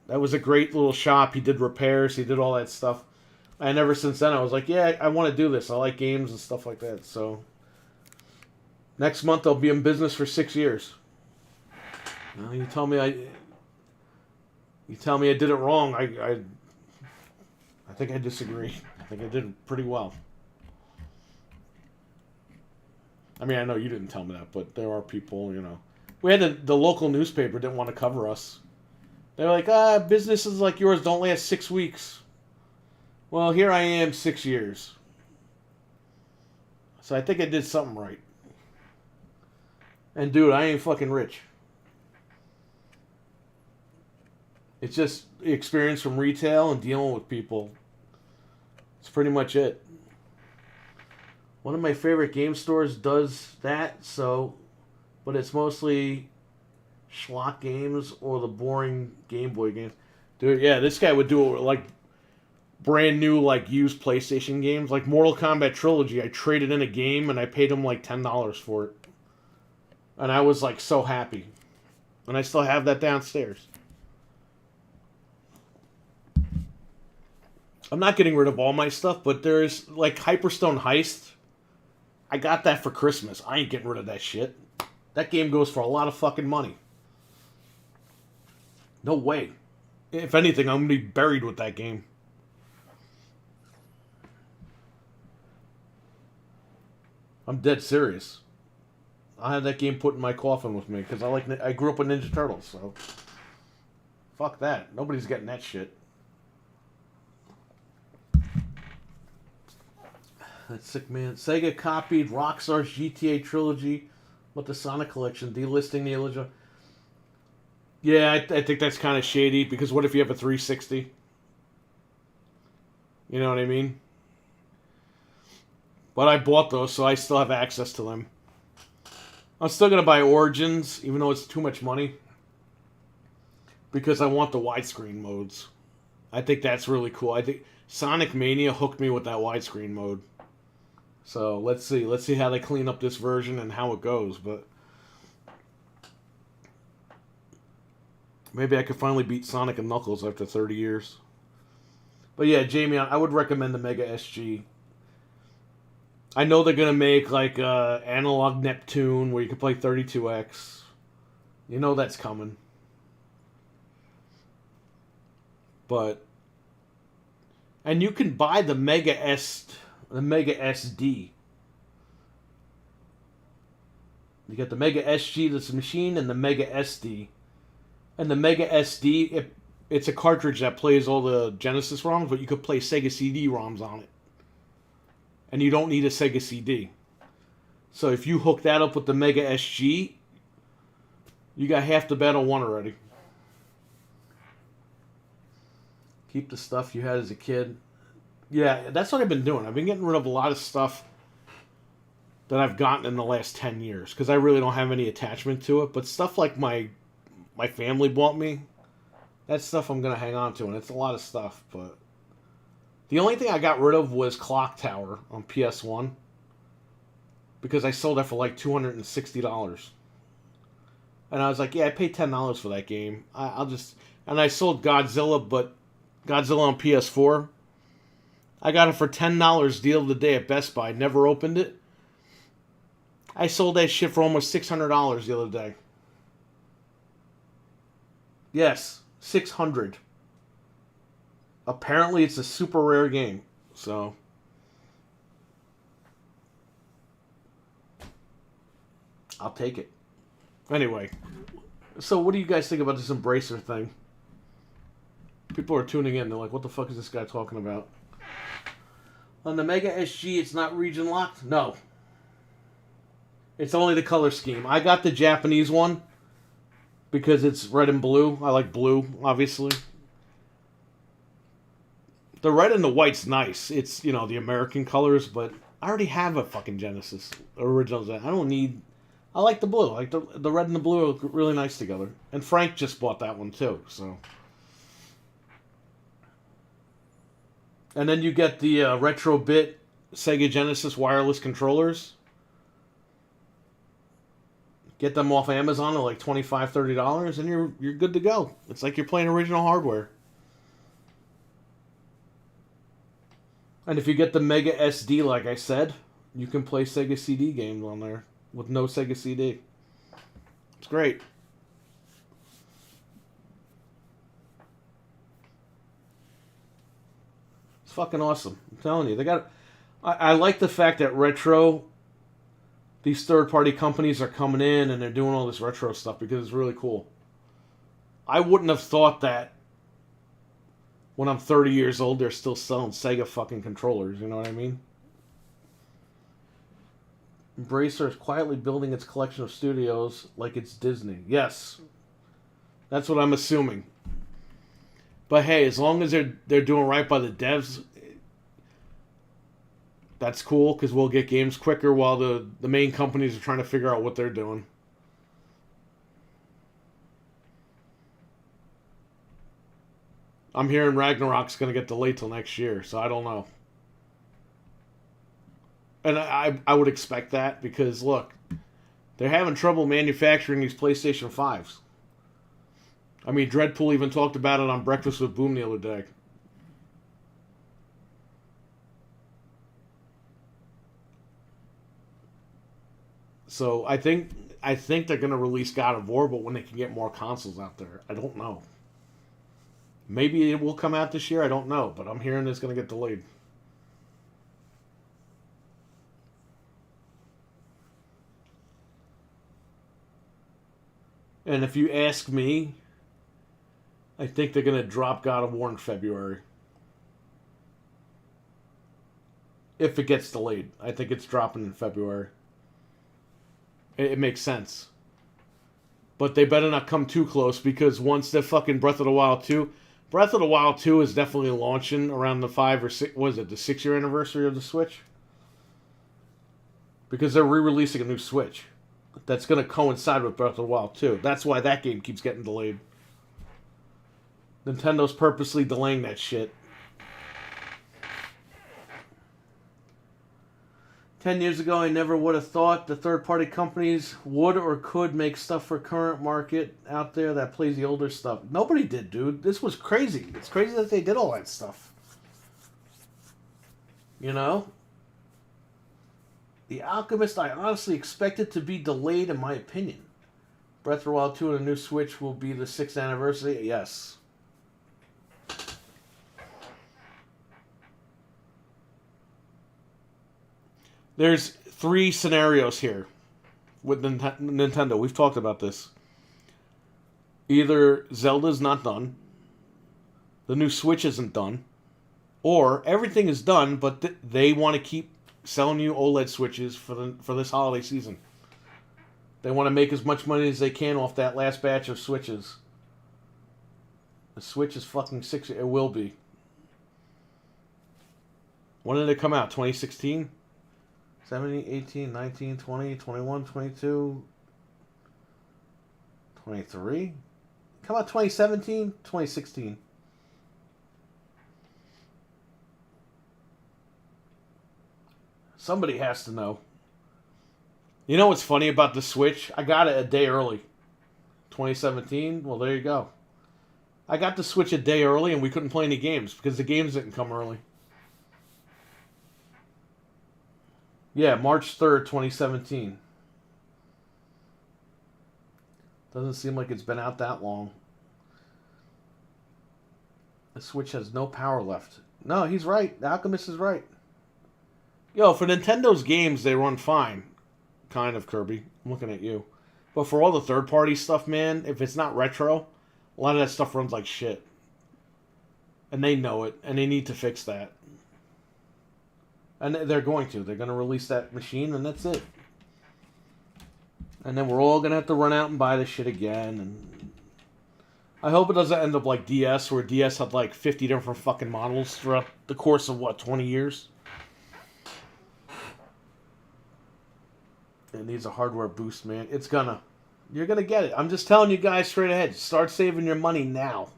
That was a great little shop. He did repairs. He did all that stuff. And ever since then, I was like, yeah, I want to do this. I like games and stuff like that. So next month, I'll be in business for 6 years. Well, you tell me I did it wrong. I think I disagree. I think I did pretty well. I mean, I know you didn't tell me that, but there are people, We had the local newspaper didn't want to cover us. They were like, businesses like yours don't last 6 weeks. Well, here I am 6 years. So I think I did something right. And dude, I ain't fucking rich. It's just experience from retail and dealing with people. That's pretty much it. One of my favorite game stores does that, but it's mostly schlock games or the boring Game Boy games. Dude, yeah, this guy would do like brand new, like used PlayStation games, like Mortal Kombat Trilogy. I traded in a game and I paid him like $10 for it, and I was like so happy. And I still have that downstairs. I'm not getting rid of all my stuff, but there's like Hyperstone Heist. I got that for Christmas. I ain't getting rid of that shit. That game goes for a lot of fucking money. No way. If anything, I'm going to be buried with that game. I'm dead serious. I had that game put in my coffin with me because I grew up with Ninja Turtles, so fuck that. Nobody's getting that shit. That's sick, man. Sega copied Rockstar's GTA trilogy with the Sonic collection, delisting the original. Yeah, I think that's kind of shady, because what if you have a 360? You know what I mean? But I bought those, so I still have access to them. I'm still going to buy Origins, even though it's too much money, because I want the widescreen modes. I think that's really cool. I think Sonic Mania hooked me with that widescreen mode. So let's see. Let's see how they clean up this version and how it goes. But maybe I could finally beat Sonic and Knuckles after 30 years. But yeah, Jamie, I would recommend the Mega SG. I know they're going to make like Analog Neptune where you can play 32X. You know that's coming. And you can buy the Mega SD. You got the Mega SG, that's a machine, and the Mega SD. And the Mega SD, it's a cartridge that plays all the Genesis ROMs, but you could play Sega CD ROMs on it. And you don't need a Sega CD. So if you hook that up with the Mega SG, you got half the battle won already. Keep the stuff you had as a kid. Yeah, that's what I've been doing. I've been getting rid of a lot of stuff that I've gotten in the last 10 years, because I really don't have any attachment to it. But stuff like my family bought me, that stuff I'm going to hang on to, and it's a lot of stuff. But the only thing I got rid of was Clock Tower on PS1, because I sold that for like $260. And I was like, yeah, I paid $10 for that game. And I sold Godzilla, but Godzilla on PS4. I got it for $10 deal of the day at Best Buy. Never opened it. I sold that shit for almost $600 the other day. Yes, $600. Apparently it's a super rare game. So I'll take it. Anyway, so what do you guys think about this Embracer thing? People are tuning in. They're like, what the fuck is this guy talking about? On the Mega SG, it's not region locked? No. It's only the color scheme. I got the Japanese one because it's red and blue. I like blue, obviously. The red and the white's nice. It's, the American colors, but I already have a fucking Genesis original. I don't need... I like the blue. Like the red and the blue look really nice together. And Frank just bought that one too, so... And then you get the Retro-Bit Sega Genesis wireless controllers. Get them off Amazon at like $25, $30, and you're good to go. It's like you're playing original hardware. And if you get the Mega SD, like I said, you can play Sega CD games on there with no Sega CD. It's great. It's fucking awesome. I'm telling you, they got. I like the fact that retro. These third-party companies are coming in and they're doing all this retro stuff because it's really cool. I wouldn't have thought that when I'm 30 years old, they're still selling Sega fucking controllers. You know what I mean? Embracer is quietly building its collection of studios like it's Disney. Yes. That's what I'm assuming. But hey, as long as they're doing right by the devs, that's cool because we'll get games quicker while the main companies are trying to figure out what they're doing. I'm hearing Ragnarok's going to get delayed till next year, so I don't know. And I would expect that because, look, they're having trouble manufacturing these PlayStation 5s. I mean, Dreadpool even talked about it on Breakfast with Boom the other day. So I think they're going to release God of War, but when they can get more consoles out there, I don't know. Maybe it will come out this year, I don't know, but I'm hearing it's going to get delayed. And if you ask me, I think they're going to drop God of War in February. If it gets delayed, I think it's dropping in February. It makes sense. But they better not come too close because once the fucking Breath of the Wild 2... Breath of the Wild 2 is definitely launching around the 5 or 6... What is it? The 6-year anniversary of the Switch? Because they're re-releasing a new Switch. That's going to coincide with Breath of the Wild 2. That's why that game keeps getting delayed. Nintendo's purposely delaying that shit. 10 years ago, I never would have thought the third-party companies would or could make stuff for current market out there that plays the older stuff. Nobody did, dude. This was crazy. It's crazy that they did all that stuff. You know? The Alchemist, I honestly expect it to be delayed, in my opinion. Breath of the Wild 2 and a new Switch will be the 6th anniversary? Yes. There's 3 scenarios here with Nintendo. We've talked about this. Either Zelda's not done, the new Switch isn't done, or everything is done, but they want to keep selling you OLED Switches for this holiday season. They want to make as much money as they can off that last batch of Switches. The Switch is fucking 6. It will be. When did it come out? 2016? 17, 18, 19, 20, 21, 22, 23? Come out 2017, 2016. Somebody has to know. You know what's funny about the Switch? I got it a day early. 2017? Well, there you go. I got the Switch a day early and we couldn't play any games because the games didn't come early. Yeah, March 3rd, 2017. Doesn't seem like it's been out that long. The Switch has no power left. No, he's right. The Alchemist is right. Yo, for Nintendo's games, they run fine. Kind of, Kirby. I'm looking at you. But for all the third-party stuff, man, if it's not retro, a lot of that stuff runs like shit. And they know it, and they need to fix that. And they're going to. They're going to release that machine, and that's it. And then we're all going to have to run out and buy this shit again. And I hope it doesn't end up like DS, where DS had like 50 different fucking models throughout the course of, 20 years? It needs a hardware boost, man. It's gonna. You're gonna get it. I'm just telling you guys straight ahead. Start saving your money now.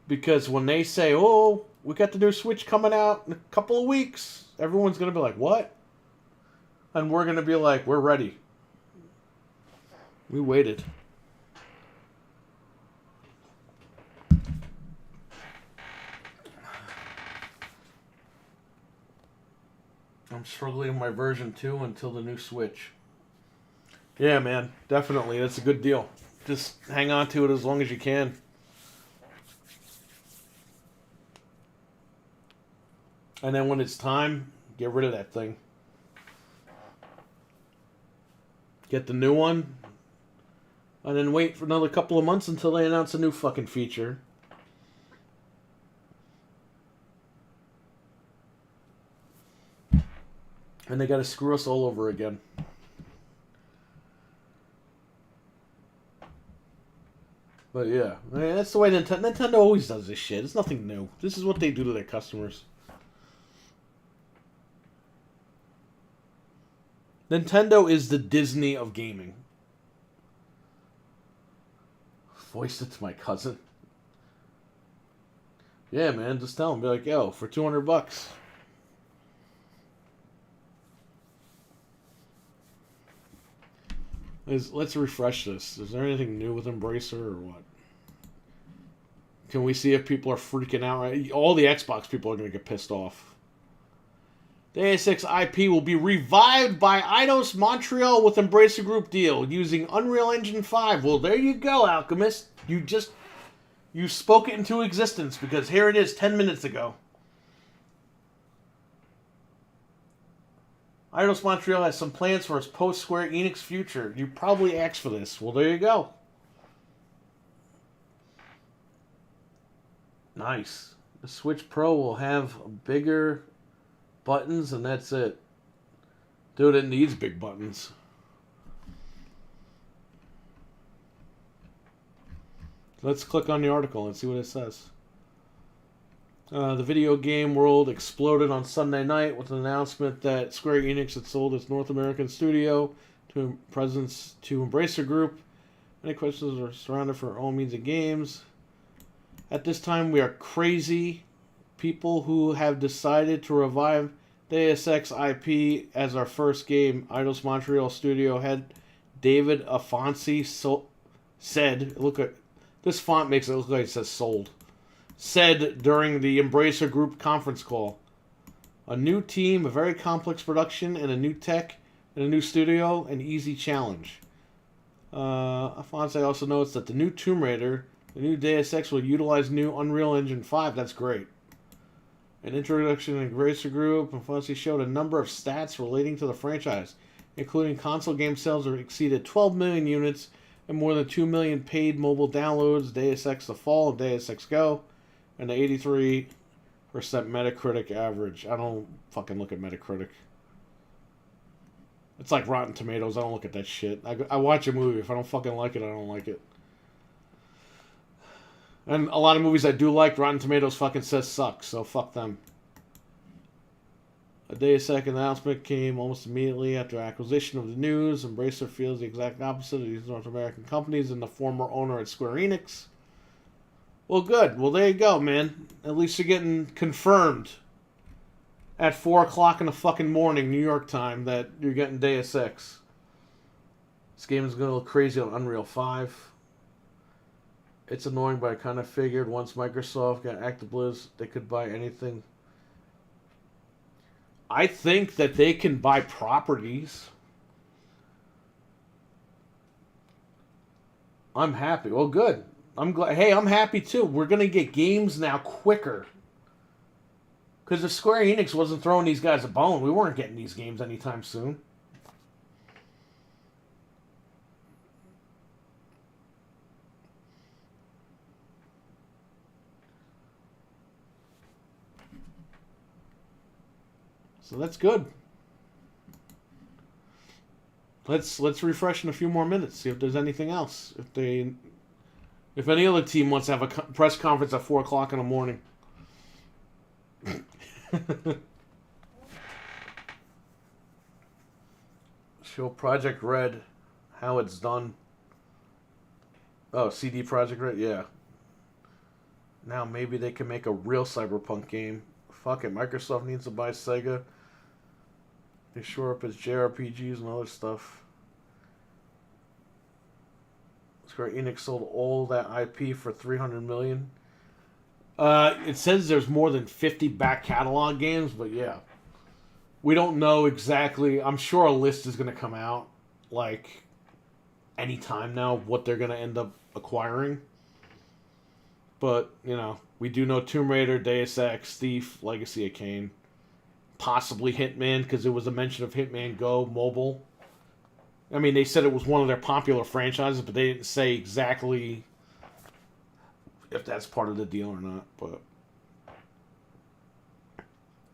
Because when they say, oh, we got the new Switch coming out in a couple of weeks, everyone's going to be like, what? And we're going to be like, we're ready. We waited. I'm struggling in my version 2 until the new Switch. Yeah, man, definitely. That's a good deal. Just hang on to it as long as you can. And then when it's time, get rid of that thing. Get the new one. And then wait for another couple of months until they announce a new fucking feature. And they gotta screw us all over again. But yeah, that's the way Nintendo always does this shit. It's nothing new. This is what they do to their customers. Nintendo is the Disney of gaming. Voiced it to my cousin. Yeah, man, just tell him. Be like, yo, for $200. Let's refresh this. Is there anything new with Embracer or what? Can we see if people are freaking out? Right? All the Xbox people are going to get pissed off. The ASX IP will be revived by Eidos-Montréal with Embracer Group deal using Unreal Engine 5. Well, there you go, Alchemist. You spoke it into existence because here it is 10 minutes ago. Eidos-Montréal has some plans for its post-Square Enix future. You probably asked for this. Well, there you go. Nice. The Switch Pro will have bigger buttons, and that's it. Dude, it needs big buttons. Let's click on the article and see what it says. The video game world exploded on Sunday night with an announcement that Square Enix had sold its North American studio to Embracer Group. Many questions are surrounded for all means of games. At this time, we are crazy people who have decided to revive Deus Ex IP as our first game. Eidos-Montréal studio head David Afonso said, "Look at this font makes it look like it says sold." Said during the Embracer Group conference call. A new team, a very complex production, and a new tech, and a new studio, an easy challenge. Afonso also notes that the new Tomb Raider, the new Deus Ex will utilize new Unreal Engine 5. That's great. An introduction to Embracer Group, Afonso showed a number of stats relating to the franchise, including console game sales that exceeded 12 million units and more than 2 million paid mobile downloads, Deus Ex The Fall and Deus Ex Go, and the 83% Metacritic average. I don't fucking look at Metacritic. It's like Rotten Tomatoes. I don't look at that shit. I watch a movie. If I don't fucking like it, I don't like it. And a lot of movies I do like, Rotten Tomatoes fucking says suck, so fuck them. A Deus Ex announcement came almost immediately after acquisition of the news. Embracer feels the exact opposite of these North American companies and the former owner at Square Enix. Well, good. Well, there you go, man. At least you're getting confirmed at 4 o'clock in the fucking morning, New York time, that you're getting Deus Ex. This game is going to look crazy on Unreal 5. It's annoying, but I kind of figured once Microsoft got ActiBliz, they could buy anything. I think that they can buy properties. I'm happy. Well, good. I'm glad. Hey, I'm happy too. We're going to get games now quicker. Because if Square Enix wasn't throwing these guys a bone, we weren't getting these games anytime soon. So that's good. Let's refresh in a few more minutes. See if there's anything else. If any other team wants to have a press conference at 4 o'clock in the morning. Show Project Red, how it's done. Oh, CD Project Red, yeah. Now maybe they can make a real Cyberpunk game. Fuck it, Microsoft needs to buy Sega. They shore up its JRPGs and other stuff. Square Enix sold all that IP for $300 million. It says there's more than 50 back catalog games, but yeah. We don't know exactly. I'm sure a list is going to come out like anytime now of what they're going to end up acquiring. But, you know, we do know Tomb Raider, Deus Ex, Thief, Legacy of Kain. Possibly Hitman, because there was a mention of Hitman Go mobile. I mean, they said it was one of their popular franchises, but they didn't say exactly if that's part of the deal or not. But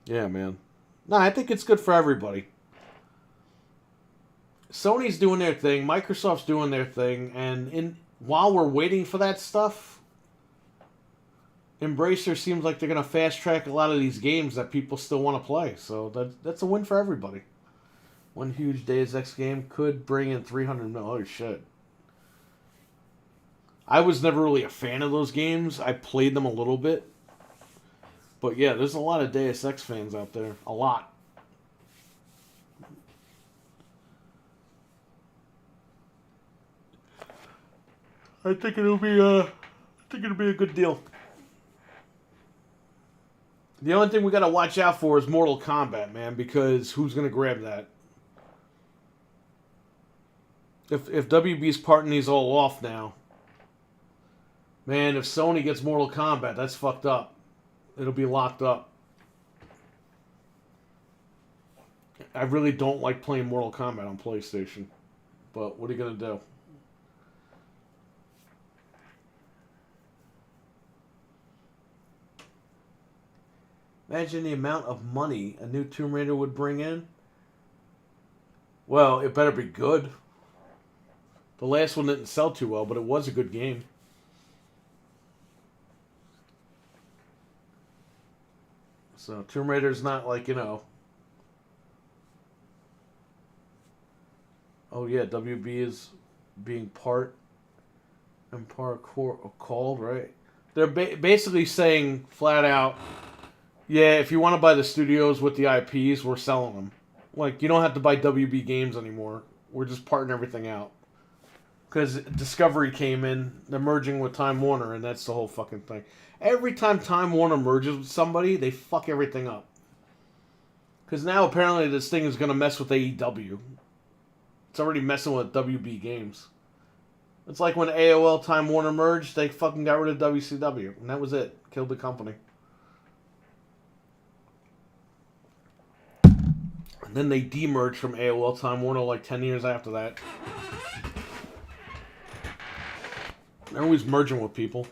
yeah, man. No, I think it's good for everybody. Sony's doing their thing, Microsoft's doing their thing, and while we're waiting for that stuff, Embracer seems like they're going to fast track a lot of these games that people still want to play. So that's a win for everybody. One huge Deus Ex game could bring in 300 mil. Oh, shit. I was never really a fan of those games. I played them a little bit. But yeah, there's a lot of Deus Ex fans out there. A lot. I think it'll be a good deal. The only thing we gotta watch out for is Mortal Kombat, man, because who's gonna grab that? If WB's parting these all off now, man, if Sony gets Mortal Kombat, that's fucked up. It'll be locked up. I really don't like playing Mortal Kombat on PlayStation, but what are you gonna do? Imagine the amount of money a new Tomb Raider would bring in. Well, it better be good. The last one didn't sell too well, but it was a good game. So Tomb Raider's not like, you know. Oh yeah, WB is being part and parkour called, right? They're basically saying flat out, yeah, if you want to buy the studios with the IPs, we're selling them. Like, you don't have to buy WB games anymore. We're just parting everything out. Because Discovery came in, they're merging with Time Warner, and that's the whole fucking thing. Every time Time Warner merges with somebody, they fuck everything up. Because now apparently this thing is going to mess with AEW. It's already messing with WB games. It's like when AOL Time Warner merged, they fucking got rid of WCW. And that was it. Killed the company. And then they demerged from AOL Time Warner like 10 years after that. They're always merging with people.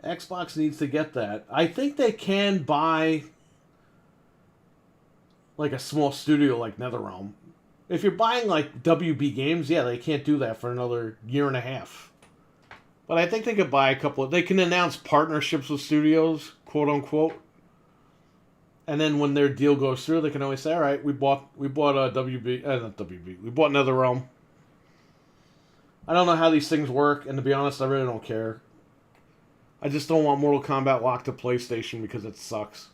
Xbox needs to get that. I think they can buy like a small studio like NetherRealm. If you're buying like WB games, yeah, they can't do that for another year and a half. But I think they could buy a couple of... They can announce partnerships with studios, quote unquote. And then when their deal goes through, they can always say, all right, we bought WB... not WB. We bought NetherRealm. I don't know how these things work, and to be honest, I really don't care. I just don't want Mortal Kombat locked to PlayStation because it sucks.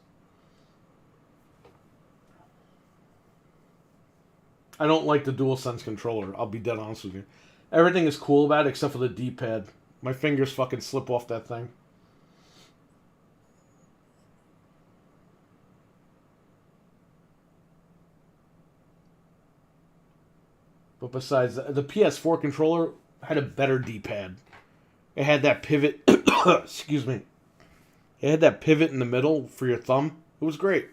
I don't like the DualSense controller, I'll be dead honest with you. Everything is cool about it except for the D-pad. My fingers fucking slip off that thing. But besides, the PS4 controller had a better D-pad. It had that pivot... excuse me. It had that pivot in the middle for your thumb. It was great.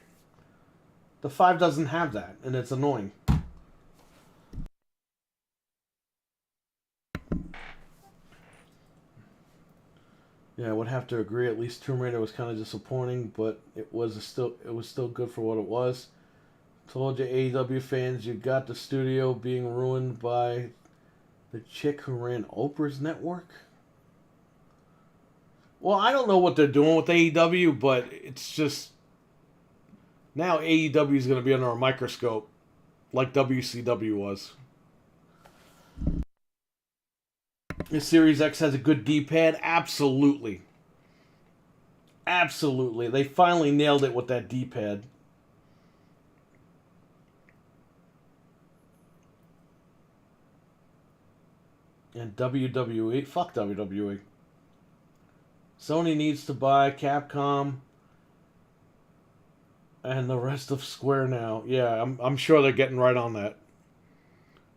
The 5 doesn't have that, and it's annoying. Yeah, I would have to agree. At least Tomb Raider was kind of disappointing, but it was still good for what it was. Told you, AEW fans, you got the studio being ruined by the chick who ran Oprah's network. Well, I don't know what they're doing with AEW, but it's just now AEW is going to be under a microscope, like WCW was. The Series X has a good D-pad? Absolutely. Absolutely. They finally nailed it with that D-pad. And WWE? Fuck WWE. Sony needs to buy Capcom And the rest of Square now. Yeah, I'm sure they're getting right on that.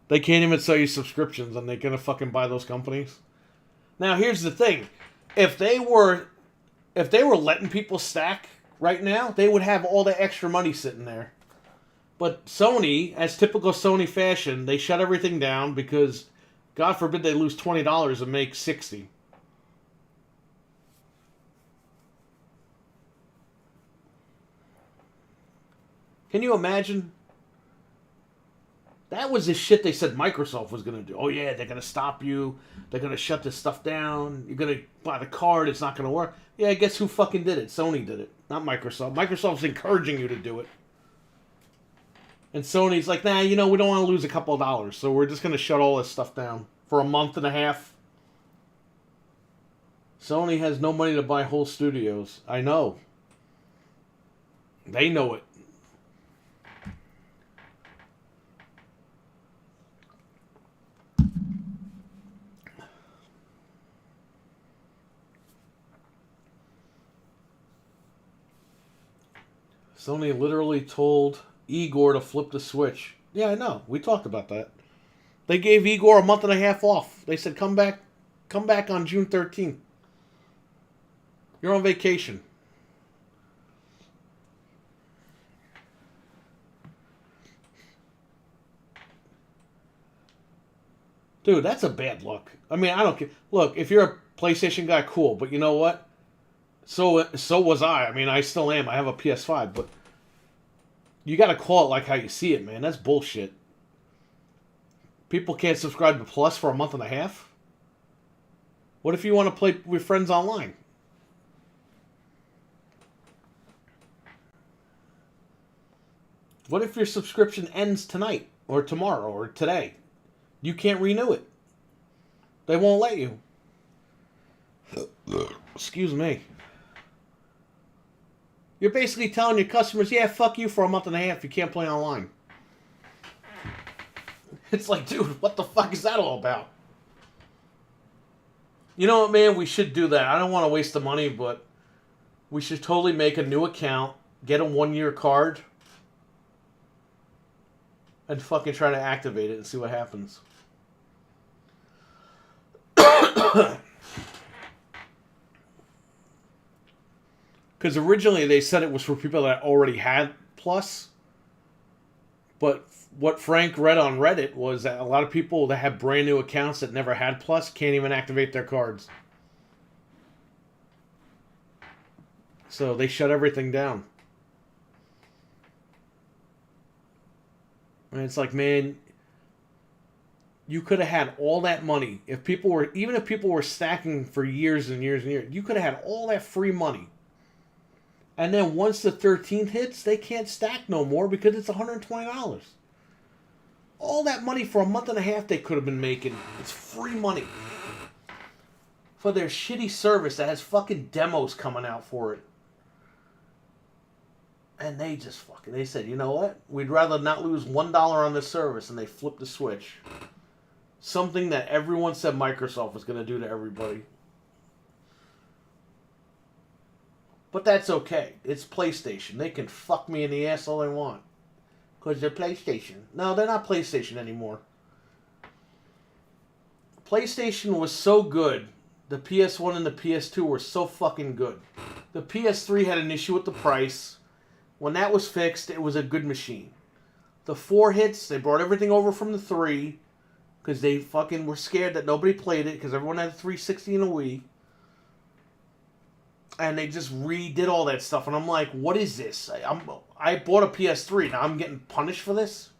They can't even sell you subscriptions, and they're gonna fucking buy those companies. Now, here's the thing: if they were letting people stack right now, they would have all the extra money sitting there. But Sony, as typical Sony fashion, they shut everything down because, God forbid, they lose $20 and make 60. Can you imagine? That was the shit they said Microsoft was going to do. Oh, yeah, they're going to stop you. They're going to shut this stuff down. You're going to buy the card. It's not going to work. Yeah, guess who fucking did it? Sony did it, not Microsoft. Microsoft's encouraging you to do it. And Sony's like, nah, we don't want to lose a couple of dollars, so we're just going to shut all this stuff down for a month and a half. Sony has no money to buy whole studios. I know. They know it. Sony literally told Igor to flip the switch. Yeah, I know. We talked about that. They gave Igor a month and a half off. They said, come back on June 13th. You're on vacation. Dude, that's a bad look. I mean, I don't care. Look, if you're a PlayStation guy, cool. But you know what? So was I. I mean, I still am. I have a PS5, but you got to call it like how you see it, man. That's bullshit. People can't subscribe to Plus for a month and a half? What if you want to play with friends online? What if your subscription ends tonight or tomorrow or today? You can't renew it. They won't let you. Excuse me. You're basically telling your customers, yeah, fuck you for a month and a half. You can't play online. It's like, dude, what the fuck is that all about? You know what, man? We should do that. I don't want to waste the money, but we should totally make a new account, get a 1-year card, and fucking try to activate it and see what happens. Because originally they said it was for people that already had Plus. But what Frank read on Reddit was that a lot of people that have brand new accounts that never had Plus can't even activate their cards. So they shut everything down. And it's like, man, you could have had all that money. If people were stacking for years and years and years, you could have had all that free money. And then once the 13th hits, they can't stack no more because it's $120. All that money for a month and a half they could have been making. It's free money. For their shitty service that has fucking demos coming out for it. And they said, you know what? We'd rather not lose $1 on this service, and they flipped the switch. Something that everyone said Microsoft was going to do to everybody. But that's okay. It's PlayStation. They can fuck me in the ass all they want. Because they're PlayStation. No, they're not PlayStation anymore. PlayStation was so good. The PS1 and the PS2 were so fucking good. The PS3 had an issue with the price. When that was fixed, it was a good machine. The 4 hits, they brought everything over from the 3. Because they fucking were scared that nobody played it. Because everyone had a 360 and a Wii. And they just redid all that stuff. And I'm like, what is this? I bought a PS3. Now I'm getting punished for this?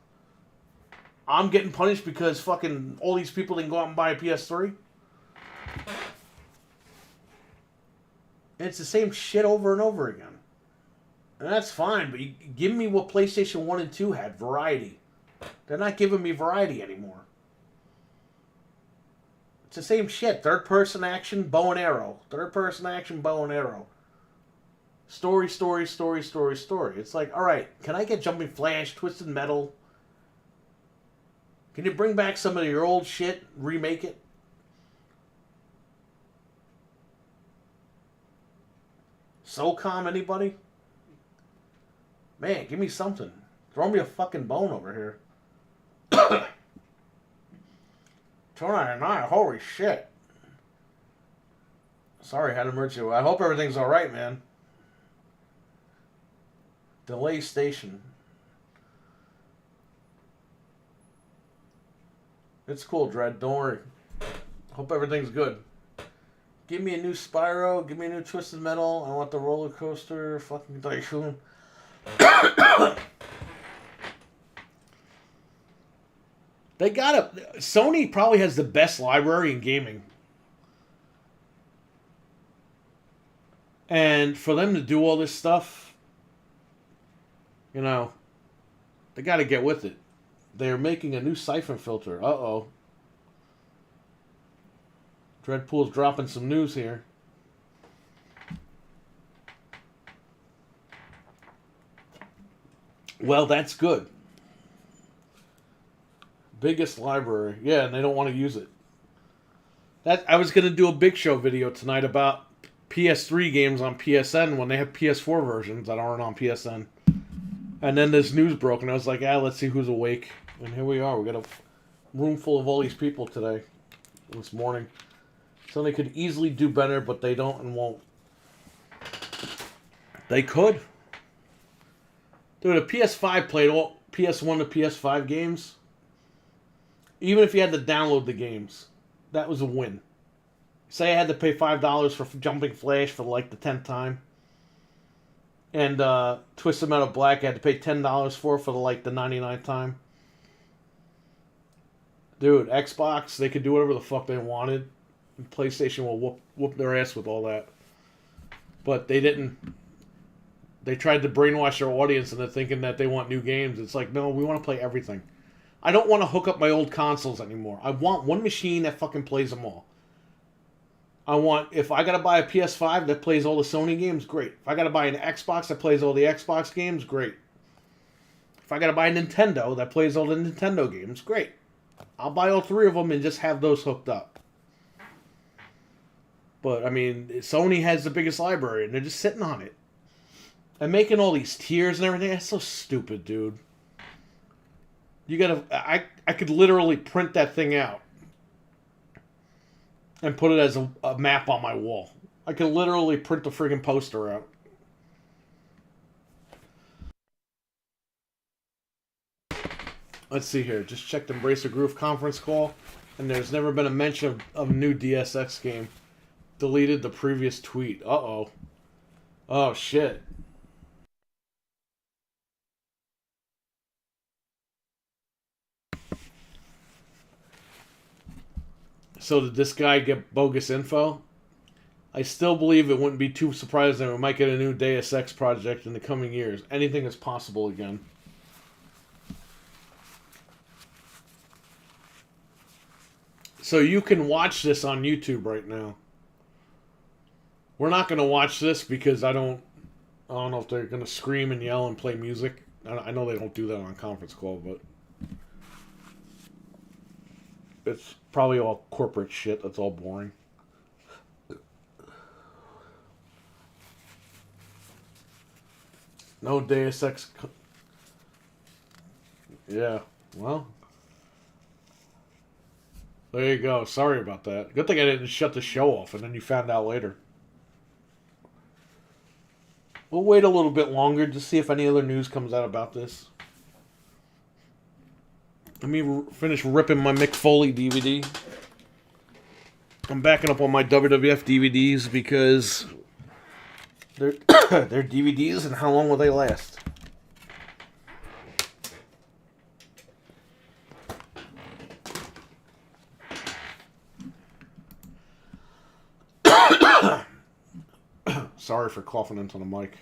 I'm getting punished because fucking all these people didn't go out and buy a PS3? And it's the same shit over and over again. And that's fine, but you give me what PlayStation 1 and 2 had. Variety. They're not giving me variety anymore. It's the same shit. Third-person action, bow and arrow. Third-person action, bow and arrow. Story, story, story, story, story. It's like, alright, can I get Jumping Flash, Twisted Metal? Can you bring back some of your old shit? Remake it? SOCOM, anybody? Man, give me something. Throw me a fucking bone over here. 299, holy shit. Sorry, had to merge you. I hope everything's alright, man. Delay station. It's cool, Dread. Don't worry. Hope everything's good. Give me a new Spyro. Give me a new Twisted Metal. I want the roller coaster. Fucking Tycoon. They got Sony probably has the best library in gaming. And for them to do all this stuff, you know, they got to get with it. They're making a new siphon filter. Uh-oh. Dreadpool's dropping some news here. Well, that's good. Biggest library. Yeah, and they don't want to use it. I was going to do a Big Show video tonight about PS3 games on PSN when they have PS4 versions that aren't on PSN. And then this news broke, and I was like, let's see who's awake. And here we are. We got a room full of all these people today, this morning. So they could easily do better, but they don't and won't. They could. Dude, a PS5 played all PS1 to PS5 games. Even if you had to download the games, that was a win. Say I had to pay $5 for Jumping Flash for like the 10th time. And Twisted Metal Black I had to pay $10 for like the 99th time. Dude, Xbox, they could do whatever the fuck they wanted. And PlayStation will whoop their ass with all that. But they didn't. They tried to brainwash their audience into thinking that they want new games. It's like, no, we want to play everything. I don't want to hook up my old consoles anymore. I want one machine that fucking plays them all. If I gotta buy a PS5 that plays all the Sony games, great. If I gotta buy an Xbox that plays all the Xbox games, great. If I gotta buy a Nintendo that plays all the Nintendo games, great. I'll buy all three of them and just have those hooked up. But, I mean, Sony has the biggest library, and they're just sitting on it. And making all these tiers and everything, that's so stupid, dude. You gotta... I could literally print that thing out and put it as a map on my wall. I could literally print the friggin' poster out. Let's see here. Just checked Embrace the Groove conference call, and there's never been a mention of a new DSX game. Deleted the previous tweet. Uh-oh. Oh, shit. So did this guy get bogus info? I still believe it wouldn't be too surprising if we might get a new Deus Ex project in the coming years. Anything is possible again. So you can watch this on YouTube right now. We're not going to watch this because I don't know if they're going to scream and yell and play music. I know they don't do that on conference call, but it's probably all corporate shit. That's all boring. No Deus Ex. Yeah, well, there you go. Sorry about that. Good thing I didn't shut the show off and then you found out later. We'll wait a little bit longer to see if any other news comes out about this. Let me finish ripping my Mick Foley DVD. I'm backing up on my WWF DVDs because they're they're DVDs, and how long will they last? Sorry for coughing into the mic.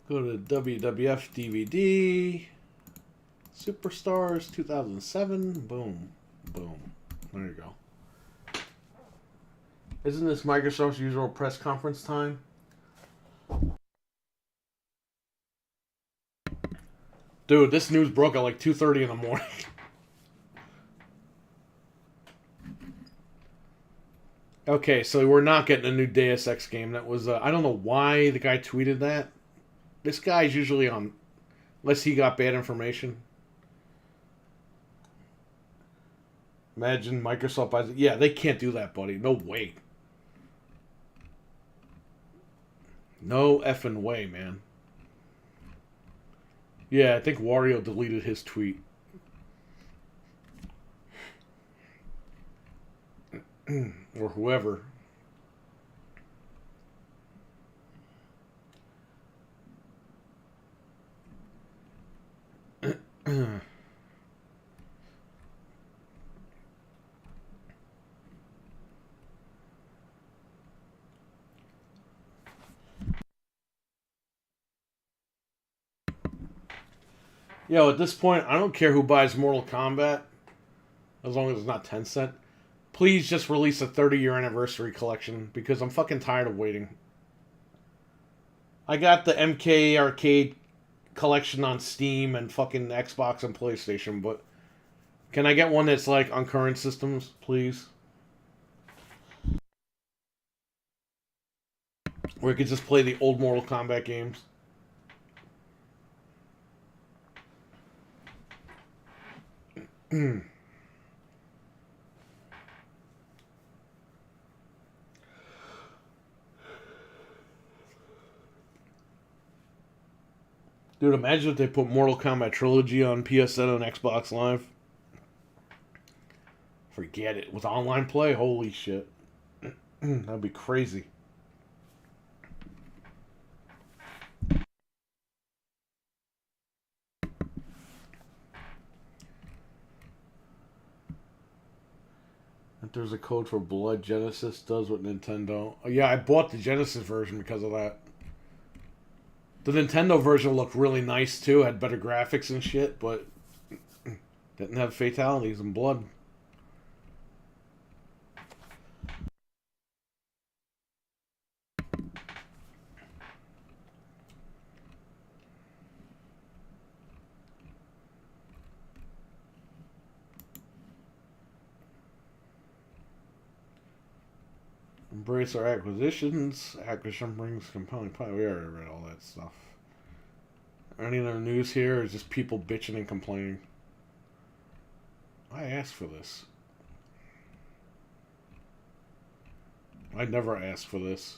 Go to WWF DVD. Superstars 2007. Boom. Boom. There you go. Isn't this Microsoft's usual press conference time? Dude, this news broke at like 2:30 in the morning. Okay, so we're not getting a new Deus Ex game. That was I don't know why the guy tweeted that. This guy's usually on, unless he got bad information. Imagine Microsoft buys it. Yeah, they can't do that, buddy. No way. No effing way, man. Yeah, I think Wario deleted his tweet. Or whoever. Yo, at this point, I don't care who buys Mortal Kombat, as long as it's not Tencent. Please just release a 30-year anniversary collection, because I'm fucking tired of waiting. I got the MK Arcade collection on Steam and fucking Xbox and PlayStation, but can I get one that's like on current systems, please? Where I could just play the old Mortal Kombat games. Dude, imagine if they put Mortal Kombat Trilogy on PSN and Xbox Live. Forget it. With online play, holy shit. That'd be crazy. If there's a code for Blood, Genesis does what Nintendo. Oh, yeah, I bought the Genesis version because of that. The Nintendo version looked really nice too, had better graphics and shit, but didn't have fatalities and blood. Embrace our acquisitions. Acquisition brings compelling plan. We already read all that stuff. Any other news here, or is just people bitching and complaining? I asked for this. I never asked for this.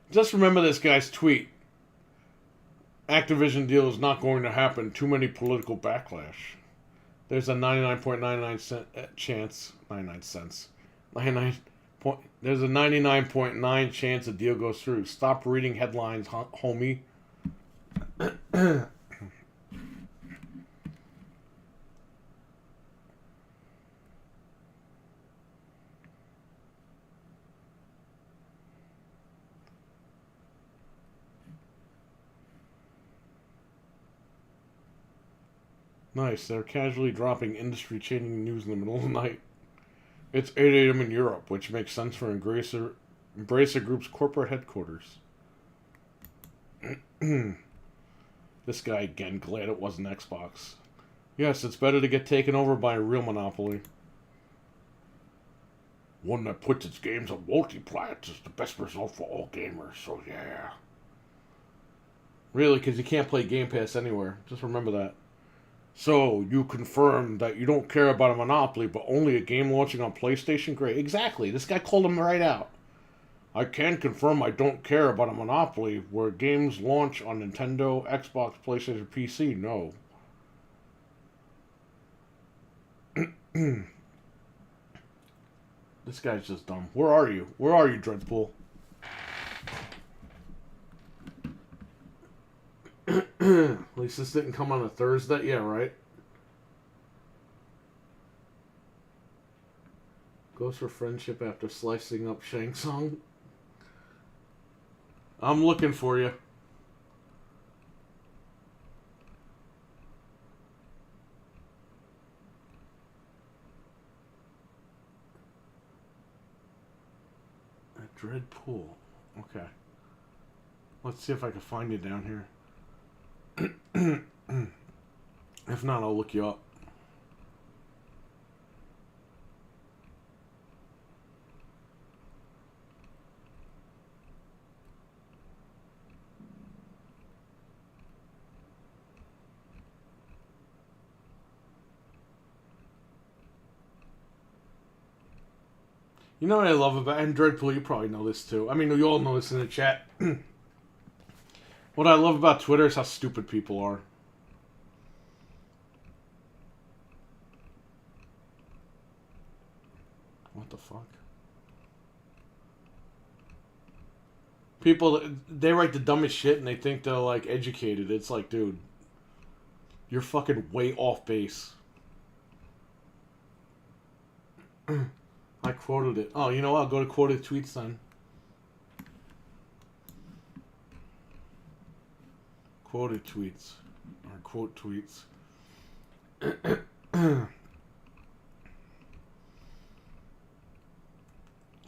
Just remember this guy's tweet. Activision deal is not going to happen. Too many political backlash. There's a 99.99% chance. 99 cents. 99 point. There's a 99.9 chance the deal goes through. Stop reading headlines, homie. Nice. They're casually dropping industry-changing news in the middle of the night. It's 8 a.m. in Europe, which makes sense for Embracer Group's corporate headquarters. This guy again, glad it wasn't Xbox. Yes, it's better to get taken over by a real monopoly. One that puts its games on multiplats is the best result for all gamers, so yeah. Really, because you can't play Game Pass anywhere. Just remember that. So, you confirm that you don't care about a monopoly, but only a game launching on PlayStation? Great. Exactly. This guy called him right out. I can confirm I don't care about a monopoly where games launch on Nintendo, Xbox, PlayStation, PC. No. This guy's just dumb. Where are you? Where are you, Dreadpool? At least this didn't come on a Thursday. Yeah, right. Goes for friendship after slicing up Shang Tsung. I'm looking for you. A Dread Pool. Okay. Let's see if I can find you down here. If not, I'll look you up. You know what I love about, and Dreadpool, you probably know this too. I mean, you all know this in the chat. What I love about Twitter is how stupid people are. What the fuck? People, they write the dumbest shit and they think they're, like, educated. It's like, dude, you're fucking way off base. I quoted it. Oh, you know what? I'll go to quoted tweets then. Quoted tweets. Or quote tweets.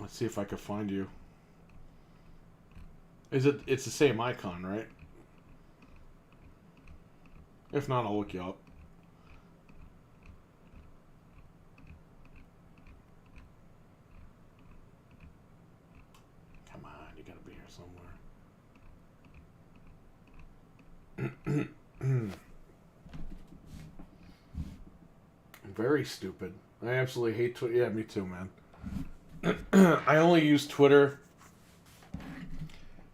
Let's see if I can find you. It's the same icon, right? If not, I'll look you up. Come on, you gotta be here somewhere. Very stupid. I absolutely hate Twitter. Yeah, me too, man. I only use Twitter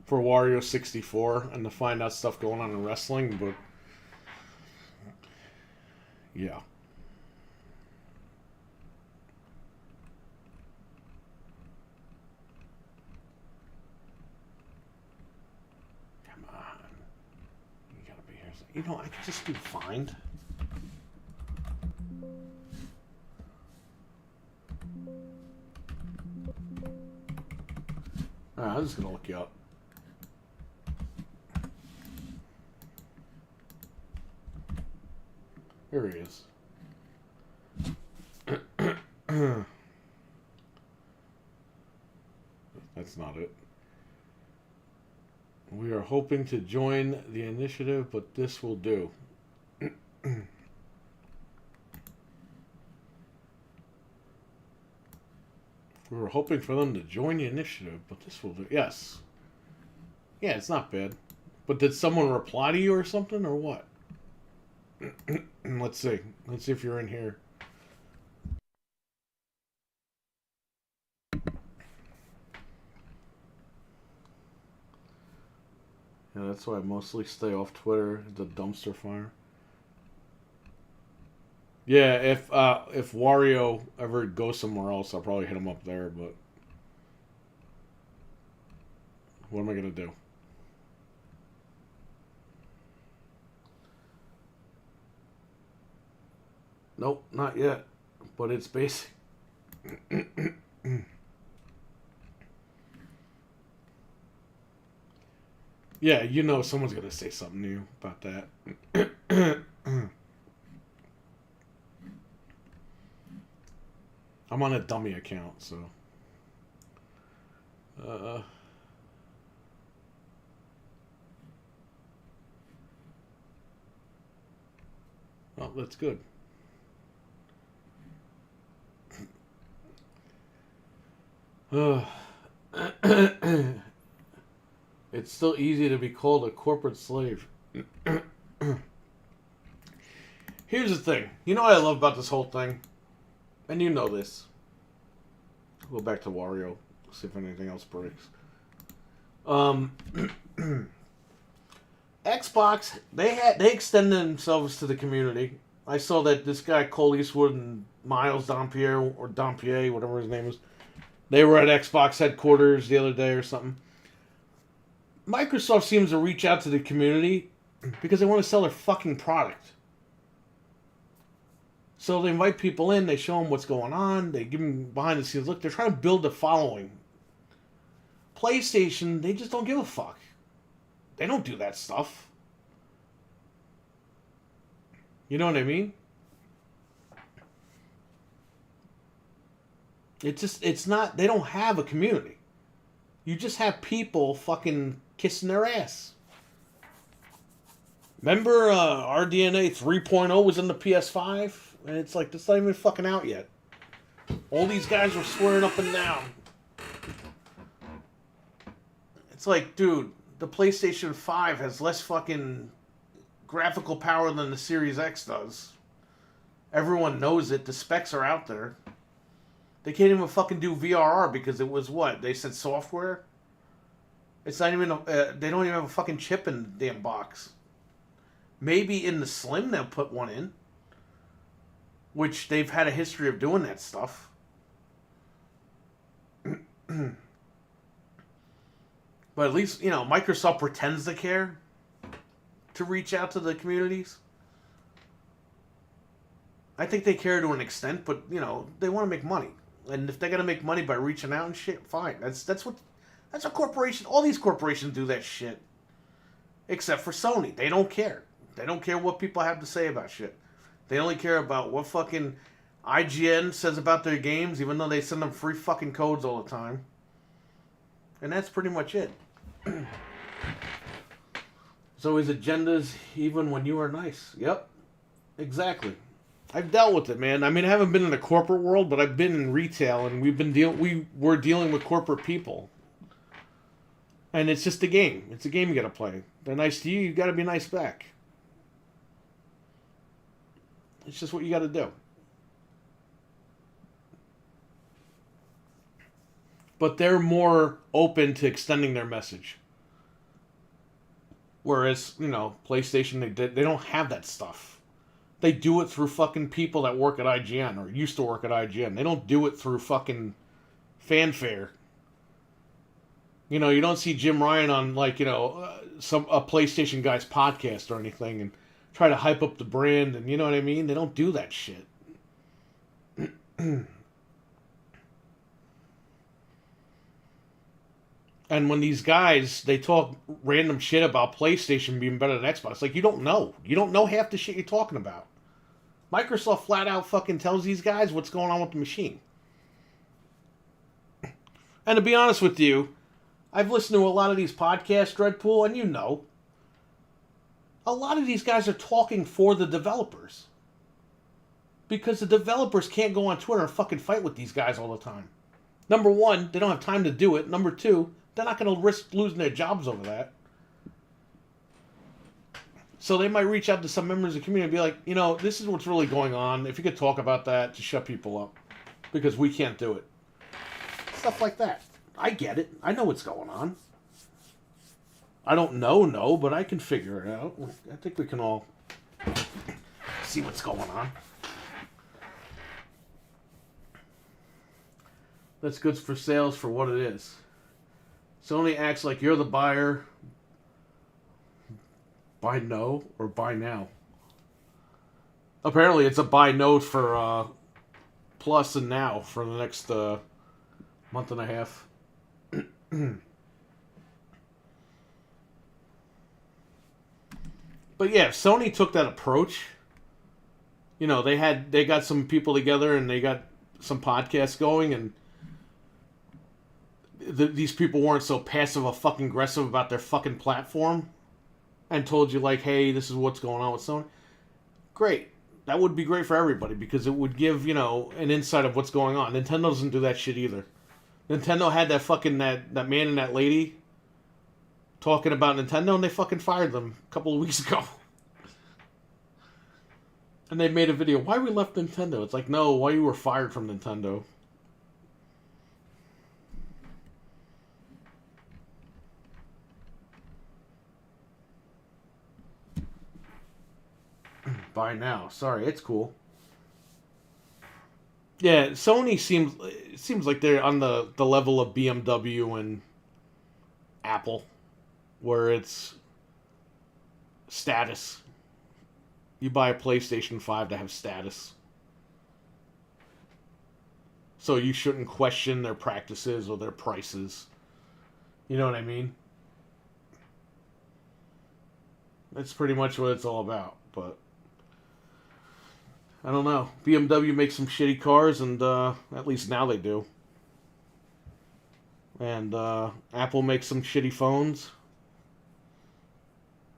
for Wario 64 and to find out stuff going on in wrestling, but yeah. Come on. You gotta be here. You know, I could just do find. Alright, I'm just gonna look you up. Here he is. That's not it. We are hoping to join the initiative, but this will do. We were hoping for them to join the initiative, but this will do. Yes. Yeah, it's not bad. But did someone reply to you or something, or what? Let's see. Let's see if you're in here. Yeah, that's why I mostly stay off Twitter. The dumpster fire. Yeah, if Wario ever goes somewhere else, I'll probably hit him up there, but what am I gonna do? Nope, not yet. But it's basic. Yeah, you know someone's gonna say something to you about that. I'm on a dummy account, so. Oh, that's good. It's still easy to be called a corporate slave. Here's the thing. You know what I love about this whole thing? And you know this. Go back to Wario. See if anything else breaks. Xbox, they extended themselves to the community. I saw that this guy Cole Eastwood and Miles Dompier, or Dompier, whatever his name is, they were at Xbox headquarters the other day or something. Microsoft seems to reach out to the community because they want to sell their fucking product. So they invite people in, they show them what's going on, they give them behind the scenes look. They're trying to build a following. PlayStation, they just don't give a fuck. They don't do that stuff. You know what I mean? It's not, they don't have a community. You just have people fucking kissing their ass. Remember RDNA 3.0 was in the PS5? And it's like, it's not even fucking out yet. All these guys were swearing up and down. It's like, dude, the PlayStation 5 has less fucking graphical power than the Series X does. Everyone knows it. The specs are out there. They can't even fucking do VRR because it was what? They said software? It's not even, they don't even have a fucking chip in the damn box. Maybe in the Slim they'll put one in. Which they've had a history of doing that stuff. But at least, you know, Microsoft pretends to care to reach out to the communities. I think they care to an extent, but, you know, they want to make money. And if they're going to make money by reaching out and shit, fine. That's a corporation. All these corporations do that shit. Except for Sony. They don't care. They don't care what people have to say about shit. They only care about what fucking IGN says about their games, even though they send them free fucking codes all the time. And that's pretty much it. So his agendas, even when you are nice. Yep. Exactly. I've dealt with it, man. I mean, I haven't been in the corporate world, but I've been in retail, and we're dealing with corporate people. And it's just a game. It's a game you gotta play. They're nice to you, you gotta be nice back. It's just what you gotta do. But they're more open to extending their message. Whereas, you know, PlayStation, they don't have that stuff. They do it through fucking people that work at IGN or used to work at IGN. They don't do it through fucking fanfare. You know, you don't see Jim Ryan on, like, you know, a PlayStation guy's podcast or anything and try to hype up the brand, and you know what I mean? They don't do that shit. And when these guys, they talk random shit about PlayStation being better than Xbox, like, you don't know. You don't know half the shit you're talking about. Microsoft flat out fucking tells these guys what's going on with the machine. And to be honest with you, I've listened to a lot of these podcasts, Dreadpool, and you know, a lot of these guys are talking for the developers. Because the developers can't go on Twitter and fucking fight with these guys all the time. Number one, they don't have time to do it. Number two, they're not going to risk losing their jobs over that. So they might reach out to some members of the community and be like, you know, this is what's really going on. If you could talk about that to shut people up. Because we can't do it. Stuff like that. I get it. I know what's going on. I don't know, but I can figure it out. I think we can all see what's going on. That's goods for sales for what it is. Sony acts like you're the buyer. Buy no or buy now. Apparently it's a buy no for Plus and Now for the next month and a half. But yeah, Sony took that approach. You know, they got some people together and they got some podcasts going, and these people weren't so passive or fucking aggressive about their fucking platform and told you, like, hey, this is what's going on with Sony. Great. That would be great for everybody because it would give, you know, an insight of what's going on. Nintendo doesn't do that shit either. Nintendo had that fucking, that man and that lady talking about Nintendo, and they fucking fired them a couple of weeks ago. And they made a video, why we left Nintendo? It's like, no, why you were fired from Nintendo. Buy now. Sorry, it's cool. Yeah, Sony seems like they're on the level of BMW and Apple, where it's status. You buy a PlayStation 5 to have status. So you shouldn't question their practices or their prices. You know what I mean? That's pretty much what it's all about. But I don't know. BMW makes some shitty cars, and at least now they do. And Apple makes some shitty phones.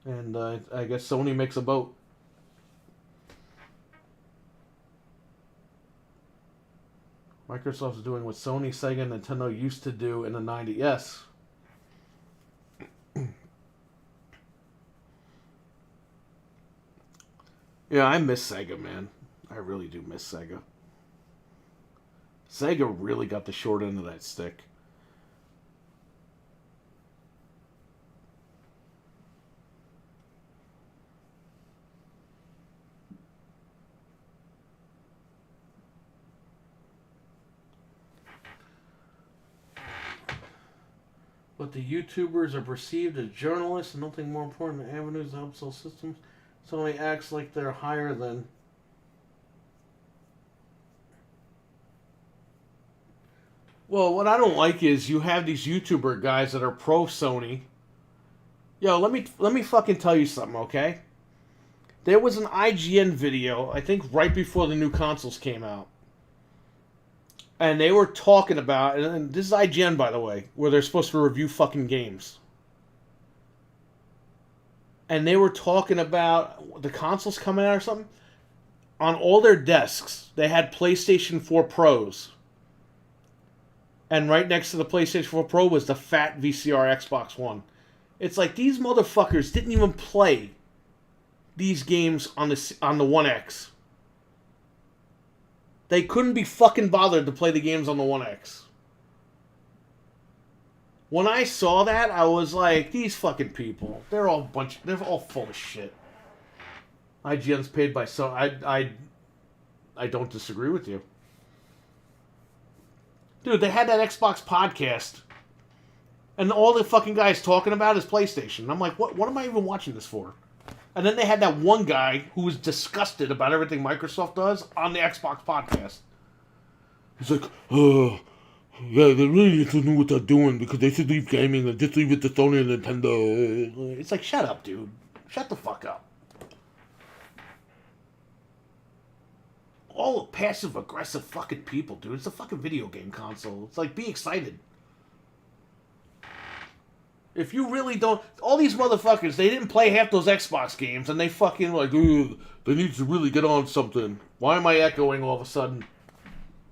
And I guess Sony makes a boat. Microsoft's doing what Sony, Sega, and Nintendo used to do in the 90s. Yes. Yeah, I miss Sega, man. I really do miss Sega. Sega really got the short end of that stick. But the YouTubers are perceived as journalists and nothing more important than avenues to help sell systems. Sony acts like they're higher than. Well, what I don't like is you have these YouTuber guys that are pro Sony. Yo, let me fucking tell you something, okay? There was an IGN video, I think right before the new consoles came out. And they were talking about, and this is IGN, by the way, where they're supposed to review fucking games. And they were talking about the consoles coming out or something. On all their desks, they had PlayStation 4 Pros. And right next to the PlayStation 4 Pro was the fat VCR Xbox One. It's like these motherfuckers didn't even play these games on the One X. They couldn't be fucking bothered to play the games on the One X. When I saw that, I was like, these fucking people, they're all full of shit. IGN's paid by I don't disagree with you. Dude, they had that Xbox podcast, and all the fucking guys talking about is PlayStation. And I'm like, what am I even watching this for? And then they had that one guy who was disgusted about everything Microsoft does on the Xbox podcast. He's like, yeah, they really need to know what they're doing because they should leave gaming and just leave it to Sony and Nintendo. It's like, shut up, dude. Shut the fuck up. All passive-aggressive fucking people, dude. It's a fucking video game console. It's like, be excited. If you really don't... All these motherfuckers, they didn't play half those Xbox games, and they fucking like, ooh, they need to really get on something. Why am I echoing all of a sudden?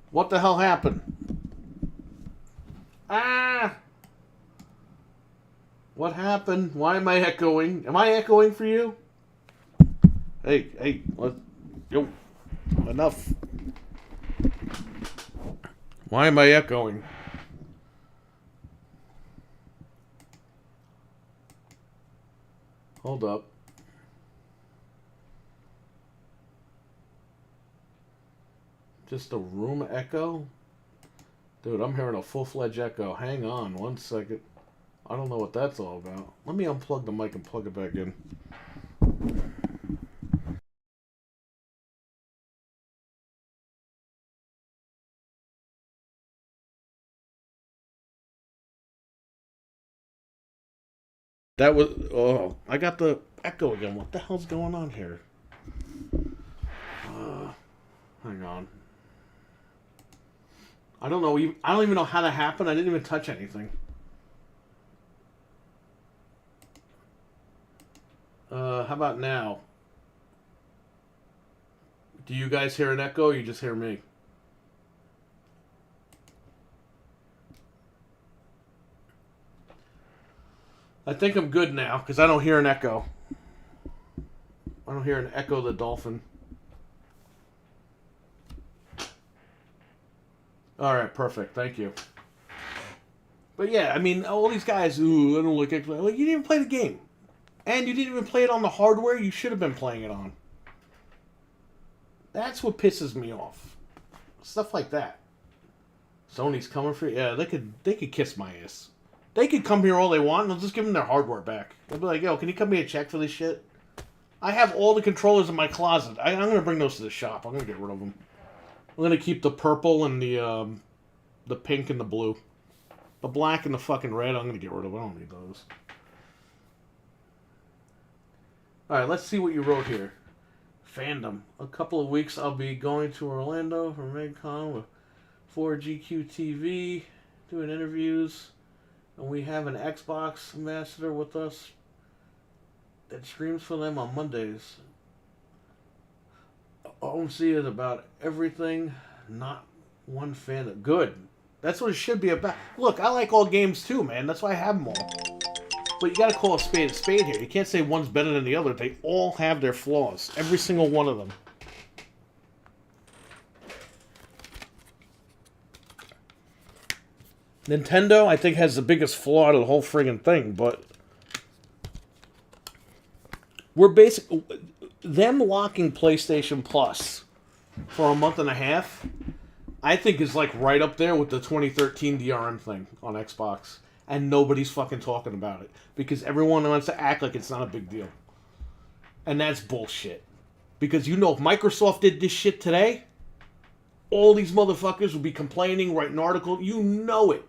What the hell happened? Ah! What happened? Why am I echoing? Am I echoing for you? Hey, yo, enough. Why am I echoing? Hold up. Just a room echo? Dude, I'm hearing a full-fledged echo. Hang on 1 second. I don't know what that's all about. Let me unplug the mic and plug it back in. That was... Oh, I got the echo again. What the hell's going on here? Hang on. I don't know. I don't even know how that happened. I didn't even touch anything. How about now? Do you guys hear an echo or you just hear me? I think I'm good now because I don't hear an echo. I don't hear an echo of the dolphin. Alright, perfect. Thank you. But yeah, I mean, all these guys, ooh, I don't like it. Like, you didn't even play the game. And you didn't even play it on the hardware you should have been playing it on. That's what pisses me off. Stuff like that. Sony's coming for you. Yeah, they could kiss my ass. They could come here all they want and I'll just give them their hardware back. They'll be like, yo, can you cut me a check for this shit? I have all the controllers in my closet. I'm going to bring those to the shop. I'm going to get rid of them. I'm gonna keep the purple and the pink and the blue. The black and the fucking red, I'm gonna get rid of. I don't need those. Alright, let's see what you wrote here. Fandom. A couple of weeks I'll be going to Orlando for MegCon with 4GQ TV, doing interviews, and we have an Xbox ambassador with us that streams for them on Mondays. OMC is about everything, not one fan. Good. That's what it should be about. Look, I like all games too, man. That's why I have them all. But you gotta call a spade here. You can't say one's better than the other. They all have their flaws. Every single one of them. Nintendo, I think, has the biggest flaw of the whole friggin' thing, but we're basically them locking PlayStation Plus for a month and a half, I think is like right up there with the 2013 DRM thing on Xbox. And nobody's fucking talking about it. Because everyone wants to act like it's not a big deal. And that's bullshit. Because you know, if Microsoft did this shit today, all these motherfuckers would be complaining, writing articles. You know it.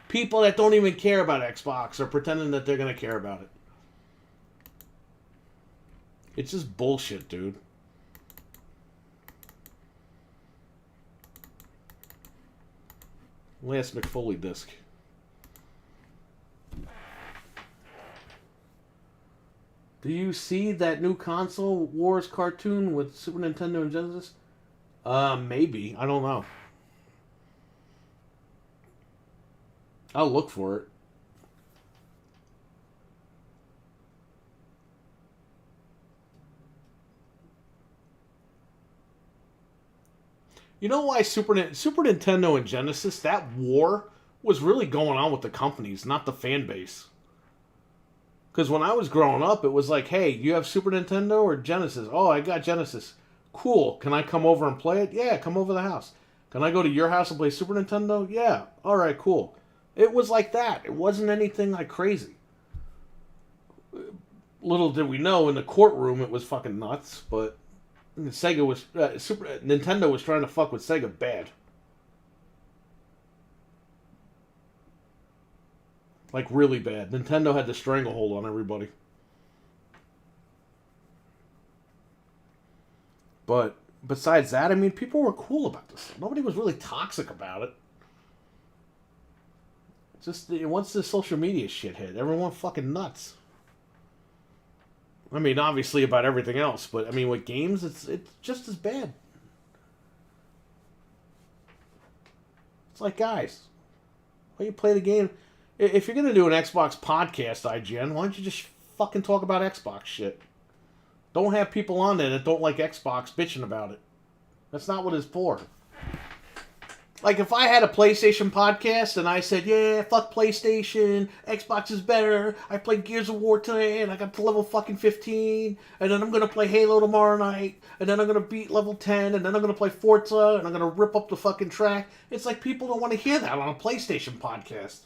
People that don't even care about Xbox are pretending that they're going to care about it. It's just bullshit, dude. Last McFoley disc. Do you see that new console wars cartoon with Super Nintendo and Genesis? Maybe. I don't know. I'll look for it. You know why Super Nintendo and Genesis, that war was really going on with the companies, not the fan base. Because when I was growing up, it was like, hey, you have Super Nintendo or Genesis? Oh, I got Genesis. Cool. Can I come over and play it? Yeah, come over to the house. Can I go to your house and play Super Nintendo? Yeah. All right, cool. It was like that. It wasn't anything like crazy. Little did we know, in the courtroom it was fucking nuts, but Sega was Nintendo was trying to fuck with Sega bad. Like, really bad. Nintendo had the stranglehold on everybody. But besides that, I mean, people were cool about this. Nobody was really toxic about it. Just once the social media shit hit, everyone fucking nuts. I mean, obviously about everything else, but I mean, with games, it's just as bad. It's like, guys, why don't you play the game? If you're gonna do an Xbox podcast, IGN, why don't you just fucking talk about Xbox shit? Don't have people on there that don't like Xbox bitching about it. That's not what it's for. Like, if I had a PlayStation podcast and I said, yeah, fuck PlayStation, Xbox is better, I played Gears of War today and I got to level fucking 15, and then I'm going to play Halo tomorrow night, and then I'm going to beat level 10, and then I'm going to play Forza, and I'm going to rip up the fucking track. It's like people don't want to hear that on a PlayStation podcast.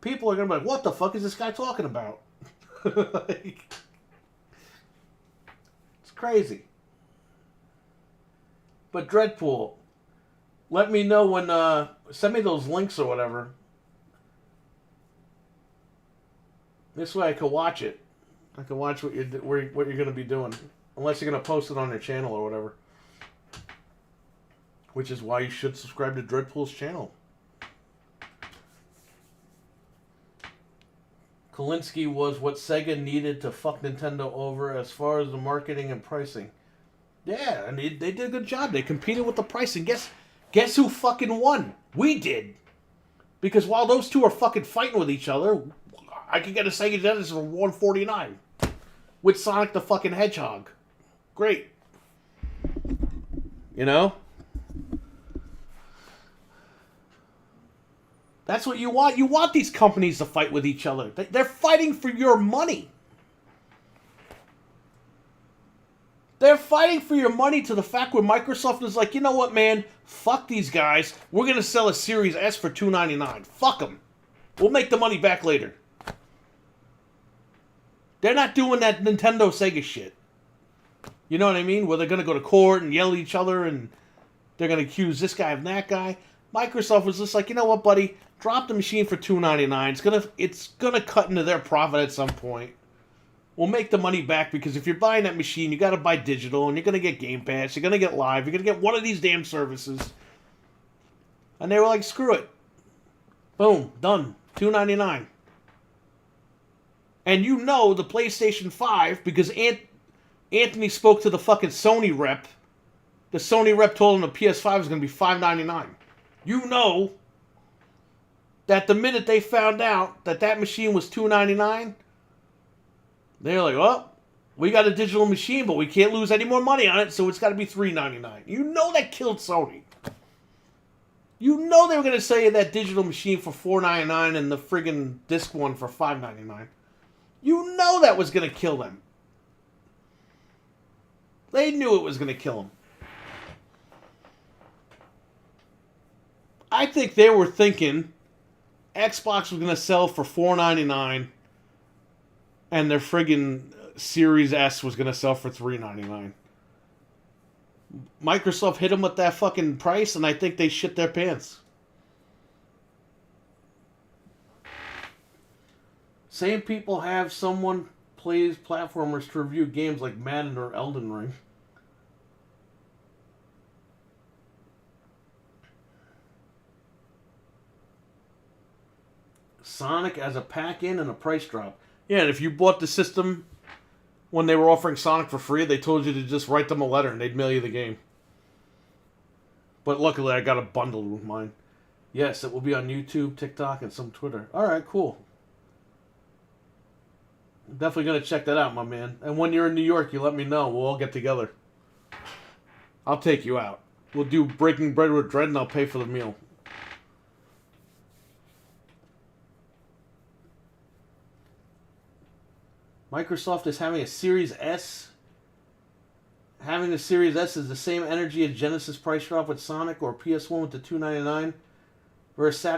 People are going to be like, what the fuck is this guy talking about? Like, it's crazy. But Dreadpool, let me know when, send me those links or whatever. This way I can watch it. I can watch what you're going to be doing. Unless you're going to post it on your channel or whatever. Which is why you should subscribe to Dreadpool's channel. Kolinsky was what Sega needed to fuck Nintendo over as far as the marketing and pricing. Yeah, and they did a good job. They competed with the pricing. Guess who fucking won? We did. Because while those two are fucking fighting with each other, I could get a Sega Genesis for $149 with Sonic the fucking Hedgehog. Great. You know? That's what you want. You want these companies to fight with each other. They're fighting for your money. They're fighting for your money to the fact where Microsoft is like, you know what, man? Fuck these guys. We're going to sell a Series S for $299. Fuck them. We'll make the money back later. They're not doing that Nintendo Sega shit. You know what I mean? Where they're going to go to court and yell at each other and They're going to accuse this guy of that guy. Microsoft was just like, you know what, buddy? Drop the machine for $299. It's gonna cut into their profit at some point. We'll make the money back because if you're buying that machine, you got to buy digital, and you're gonna get Game Pass, you're gonna get Live, you're gonna get one of these damn services. And they were like, screw it. Boom, done. $299. And you know the PlayStation 5, because Anthony spoke to the fucking Sony rep. The Sony rep told him the PS5 was going to be $599. You know that the minute they found out that that machine was $299, they're like, well, we got a digital machine, but we can't lose any more money on it, so it's got to be $399. You know that killed Sony. You know they were going to sell you that digital machine for $499 and the friggin' disc one for $599. You know that was going to kill them. They knew it was going to kill them. I think they were thinking Xbox was going to sell for $499 and their friggin' Series S was going to sell for $399. Microsoft hit them with that fucking price, and I think they shit their pants. Same people have someone plays platformers to review games like Madden or Elden Ring. Sonic as a pack-in and a price drop. Yeah, and if you bought the system when they were offering Sonic for free, they told you to just write them a letter and they'd mail you the game. But luckily I got a bundle with mine. Yes, it will be on YouTube, TikTok, and some Twitter. Alright, cool. I'm definitely going to check that out, my man. And when you're in New York, you let me know. We'll all get together. I'll take you out. We'll do Breaking Bread with Dread and I'll pay for the meal. Microsoft is having a Series S. Having the Series S is the same energy as Genesis price drop with Sonic or PS1 with the $299.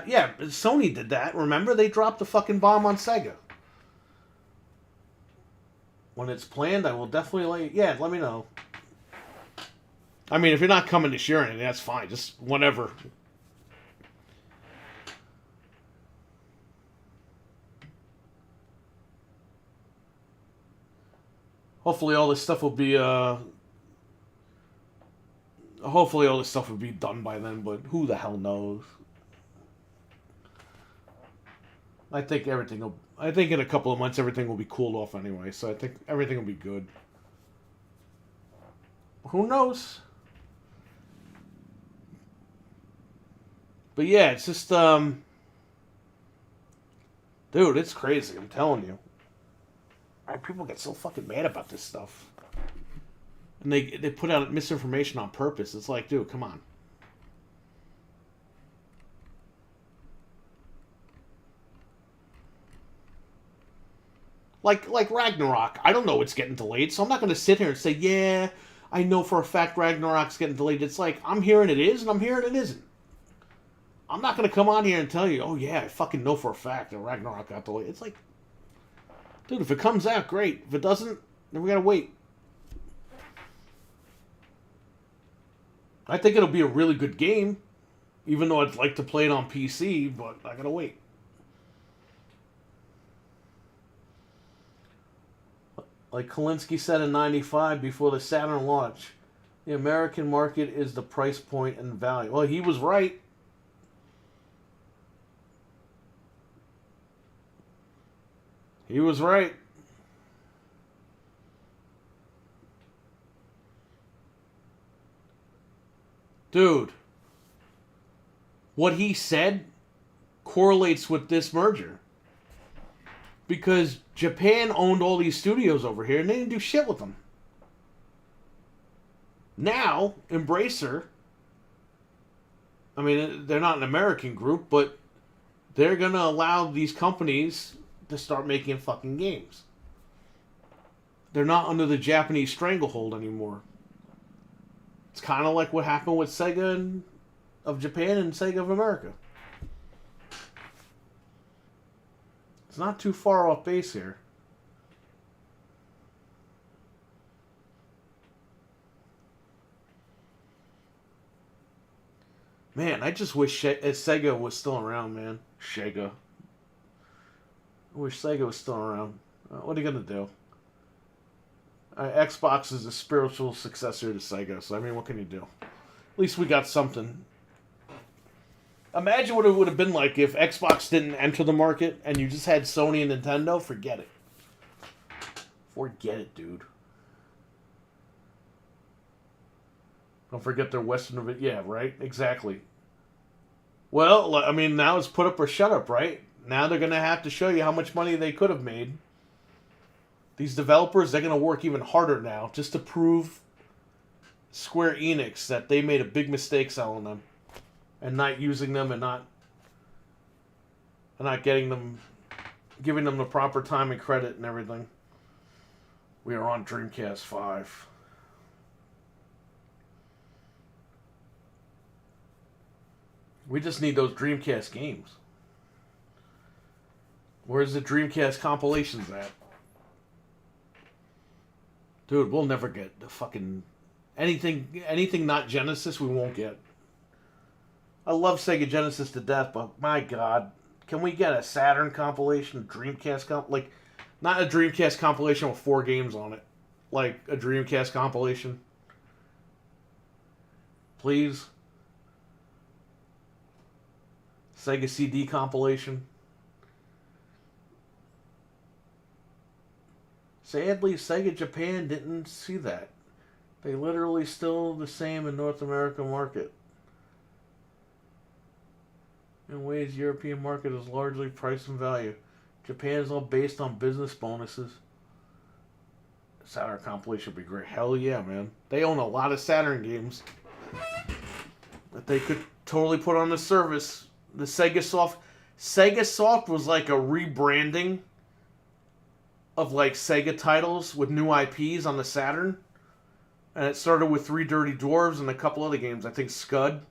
Yeah, Sony did that. Remember? They dropped the fucking bomb on Sega. When it's planned, I will definitely let me know. I mean, if you're not coming this year or anything, that's fine. Just whenever. Hopefully all this stuff will be done by then, but who the hell knows? I think in a couple of months everything will be cooled off anyway, so I think everything will be good. Who knows? But yeah, it's just dude, it's crazy, I'm telling you. People get so fucking mad about this stuff. And they put out misinformation on purpose. It's like, dude, come on. Like Ragnarok. I don't know it's getting delayed, so I'm not going to sit here and say, yeah, I know for a fact Ragnarok's getting delayed. It's like, I'm hearing it is, and I'm hearing it isn't. I'm not going to come on here and tell you, oh yeah, I fucking know for a fact that Ragnarok got delayed. It's like, dude, if it comes out, great. If it doesn't, then we gotta wait. I think it'll be a really good game, even though I'd like to play it on PC, but I gotta wait. Like Kalinsky said in '95 before the Saturn launch, the American market is the price point and value. Well, he was right. He was right. Dude, what he said correlates with this merger. Because Japan owned all these studios over here and they didn't do shit with them. Now, Embracer, I mean, they're not an American group, but they're going to allow these companies to start making fucking games. They're not under the Japanese stranglehold anymore. It's kind of like what happened with Sega of Japan and Sega of America. It's not too far off base here. Man, I just wish Sega was still around, man. Sega. I wish Sega was still around. What are you gonna do? Xbox is a spiritual successor to Sega, so I mean, what can you do? At least we got something. Imagine what it would have been like if Xbox didn't enter the market and you just had Sony and Nintendo. Forget it. Forget it, dude. Don't forget their Western of it. Yeah, right? Exactly. Well, I mean, now it's put up or shut up, right? Now they're going to have to show you how much money they could have made. These developers, they're going to work even harder now just to prove Square Enix that they made a big mistake selling them and not using them and not getting them, giving them the proper time and credit and everything. We are on Dreamcast 5. We just need those Dreamcast games. Where's the Dreamcast compilations at? Dude, we'll never get the fucking anything not Genesis we won't get. I love Sega Genesis to death, but my god, can we get a Saturn compilation, Dreamcast like not a Dreamcast compilation with 4 games on it, like a Dreamcast compilation? Please. Sega CD compilation. Sadly, Sega Japan didn't see that. They literally still the same in North American market. In ways, European market is largely price and value. Japan is all based on business bonuses. Saturn compilation would be great. Hell yeah, man. They own a lot of Saturn games that they could totally put on the service. The Sega Soft was like a rebranding of like Sega titles with new IPs on the Saturn. And it started with 3 Dirty Dwarves and a couple other games. I think Scud.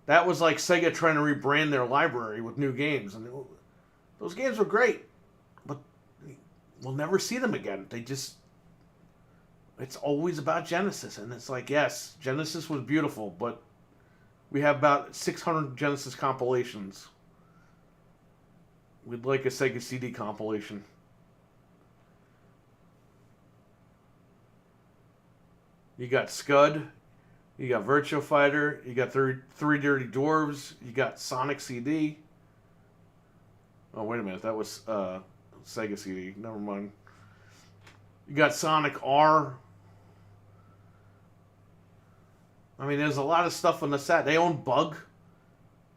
That was like Sega trying to rebrand their library with new games. And those games were great. But we'll never see them again. It's always about Genesis. And it's like, yes, Genesis was beautiful, but we have about 600 Genesis compilations. We'd like a Sega CD compilation. You got Scud, you got Virtua Fighter, you got 3 Dirty Dwarves, you got Sonic CD. Oh, wait a minute, that was Sega CD. Never mind. You got Sonic R. I mean, there's a lot of stuff on the set. They own Bug.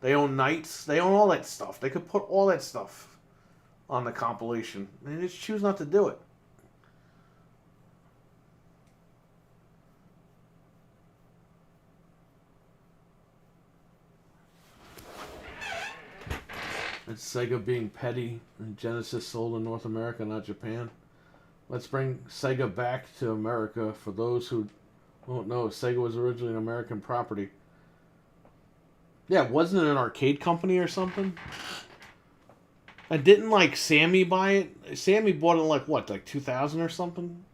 They own Knights. They own all that stuff. They could put all that stuff on the compilation. They just choose not to do it. It's Sega being petty and Genesis sold in North America, not Japan. Let's bring Sega back to America. For those who don't know, Sega was originally an American property. Yeah, wasn't it an arcade company or something? And didn't like Sammy buy it? Sammy bought it like what, like 2000 or something?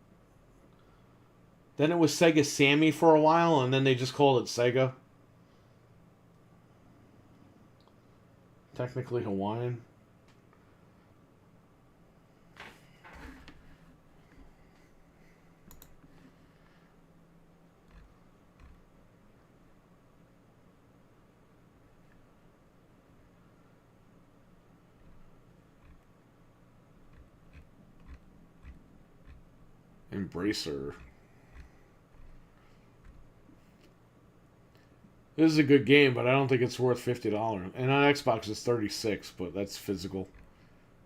Then it was Sega Sammy for a while, and then they just called it Sega. Technically Hawaiian. Embracer. This is a good game, but I don't think it's worth $50. And on Xbox it's $36, but that's physical.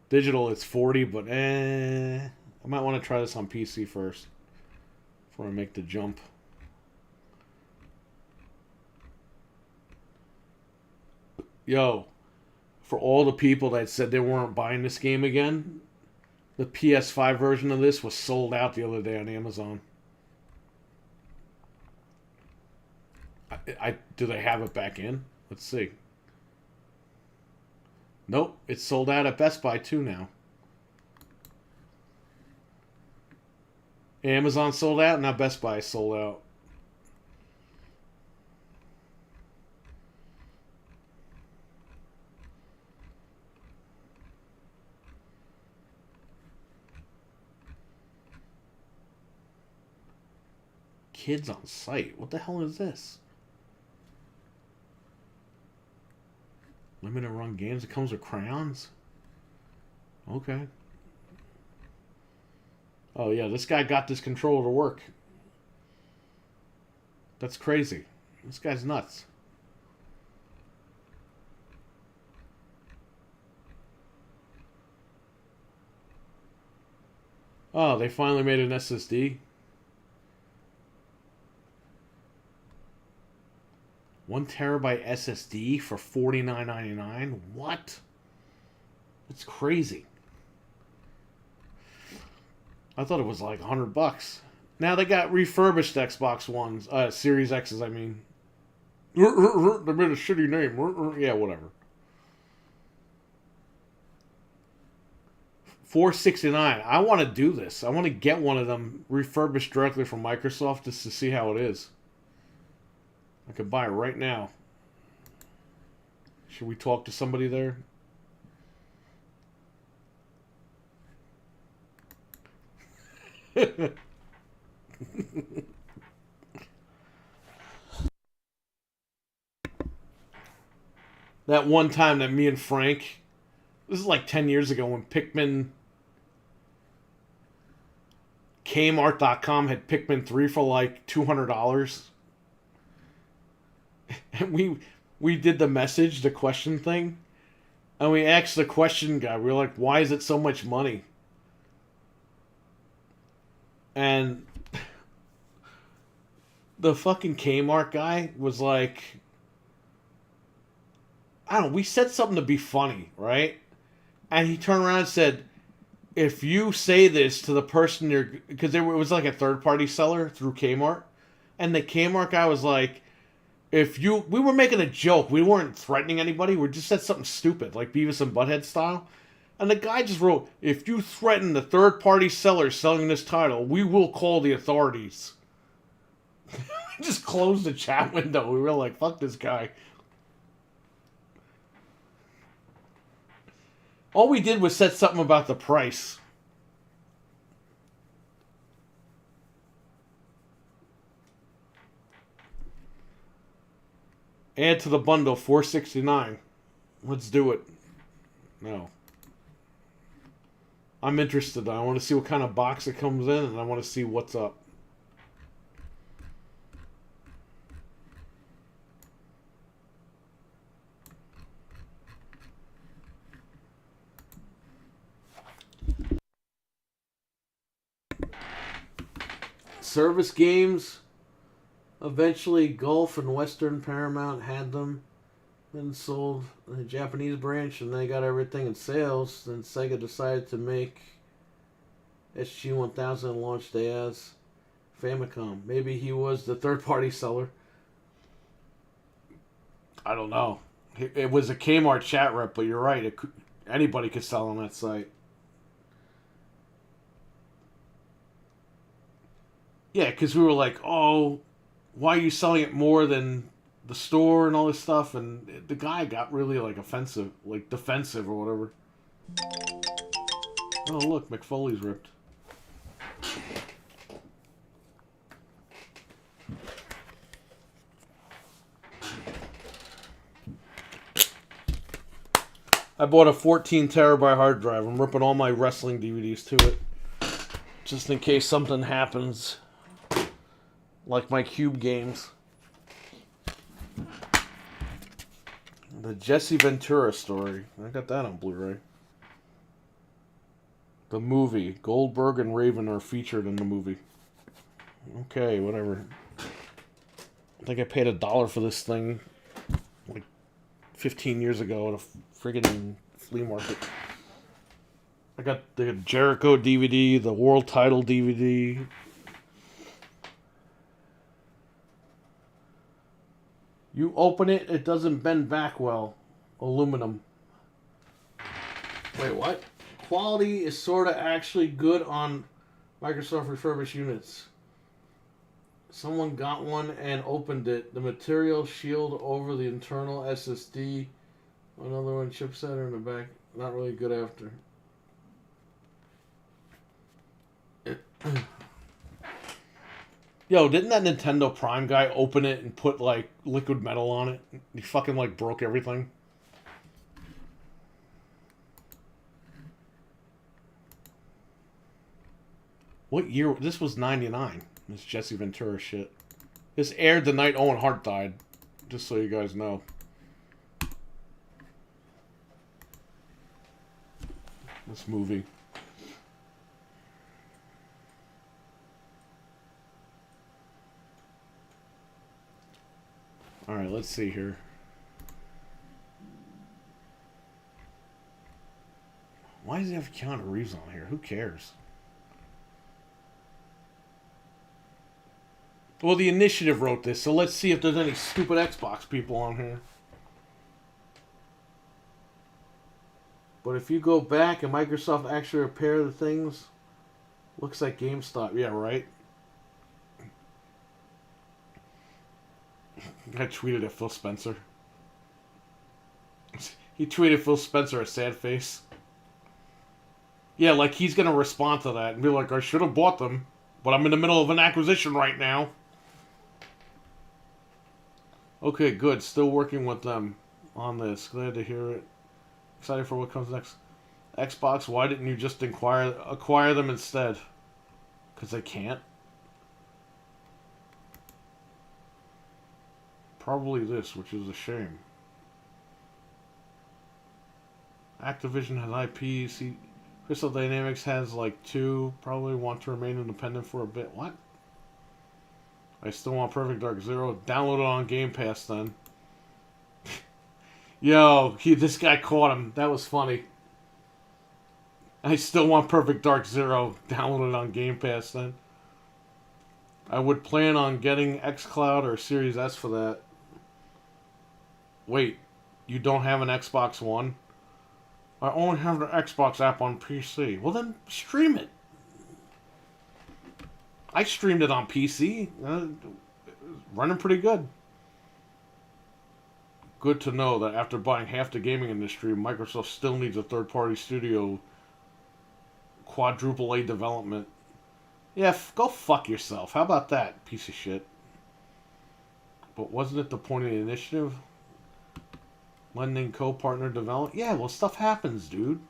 Digital it's $40, but I might want to try this on PC first before I make the jump. Yo, for all the people that said they weren't buying this game again, the PS5 version of this was sold out the other day on Amazon. Do they have it back in? Let's see. Nope, it's sold out at Best Buy too now. Amazon sold out, now Best Buy is sold out. kids on site. What the hell is this? Limited run games. It comes with crayons. Okay. Oh yeah, this guy got this controller to work. That's crazy. This guy's nuts. Oh, they finally made an SSD. 1 terabyte SSD for $49.99? What? That's crazy. I thought it was like $100. Now they got refurbished Xbox Ones, Series X's, I mean. They made a shitty name. Yeah, whatever. $469. I want to do this. I want to get one of them refurbished directly from Microsoft just to see how it is. I could buy it right now. Should we talk to somebody there? That one time that me and Frank, this is like 10 years ago when Pikmin, Kmart.com had Pikmin 3 for like $200. And we did the message, the question thing, and we asked the question guy, we were like, why is it so much money? And the fucking Kmart guy was like, I don't know, we said something to be funny, right? And he turned around and said, if you say this to the person you're, because it was like a third-party seller through Kmart, and the Kmart guy was like, we were making a joke, we weren't threatening anybody, we just said something stupid, like Beavis and Butthead style, and the guy just wrote, if you threaten the third-party seller selling this title, we will call the authorities. We just closed the chat window, we were like, fuck this guy. All we did was said something about the price. Add to the bundle, $469. Let's do it. No. I'm interested. I want to see what kind of box it comes in, and I want to see what's up. Service games. Eventually, Gulf and Western Paramount had them. Then sold the Japanese branch, and they got everything in sales. Then Sega decided to make SG-1000 and launched as Famicom. Maybe he was the third-party seller. I don't know. It was a Kmart chat rep, but you're right. Anybody could sell on that site. Yeah, because we were like, oh, why are you selling it more than the store and all this stuff? And the guy got really, like, offensive, like, defensive or whatever. Oh, look, McFoley's ripped. I bought a 14 terabyte hard drive. I'm ripping all my wrestling DVDs to it. Just in case something happens. Like my Cube games. The Jesse Ventura story. I got that on Blu-ray. The movie. Goldberg and Raven are featured in the movie. Okay, whatever. I think I paid $1 for this thing like 15 years ago at a friggin' flea market. I got the Jericho DVD, the World Title DVD. You open it, it doesn't bend back well. Aluminum. Wait, what? Quality is sort of actually good on Microsoft refurbished units. Someone got one and opened it. The material shield over the internal SSD. Another one chipset in the back. Not really good after. Yo, didn't that Nintendo Prime guy open it and put, like, liquid metal on it? He fucking, like, broke everything. What year? This was 99. This Jesse Ventura shit. This aired the night Owen Hart died. Just so you guys know. This movie. Alright, let's see here. Why does he have Keanu Reeves on here? Who cares? Well, the Initiative wrote this, so let's see if there's any stupid Xbox people on here. But if you go back and Microsoft actually repair the things, looks like GameStop. Yeah, right? I tweeted at Phil Spencer. He tweeted Phil Spencer a sad face. Yeah, like he's going to respond to that and be like, I should have bought them, but I'm in the middle of an acquisition right now. Okay, good. Still working with them on this. Glad to hear it. Excited for what comes next. Xbox, why didn't you just acquire them instead? Because they can't. Probably this, which is a shame. Activision has IPs. Crystal Dynamics has like 2. Probably want to remain independent for a bit. What? I still want Perfect Dark Zero. Download it on Game Pass then. Yo, this guy caught him. That was funny. I still want Perfect Dark Zero. Download it on Game Pass then. I would plan on getting xCloud or Series S for that. Wait, you don't have an Xbox One? I only have the Xbox app on PC. Well then, stream it. I streamed it on PC. Running pretty good. Good to know that after buying half the gaming industry, Microsoft still needs a third-party studio quadruple A development. Yeah, go fuck yourself. How about that, piece of shit? But wasn't it the point of the initiative? Lending co-partner development? Yeah, well, stuff happens, dude.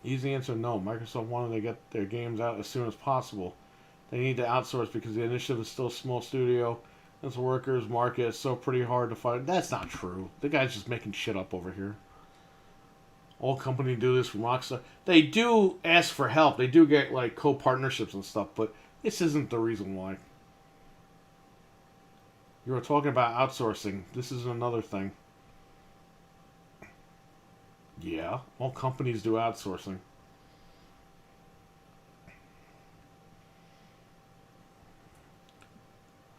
Easy answer, no. Microsoft wanted to get their games out as soon as possible. They need to outsource because the initiative is still a small studio. Its workers market is so pretty hard to find. That's not true. The guy's just making shit up over here. All companies do this from Rockstar. They do ask for help. They do get like co-partnerships and stuff, but this isn't the reason why. You were talking about outsourcing. This is another thing. Yeah, all companies do outsourcing.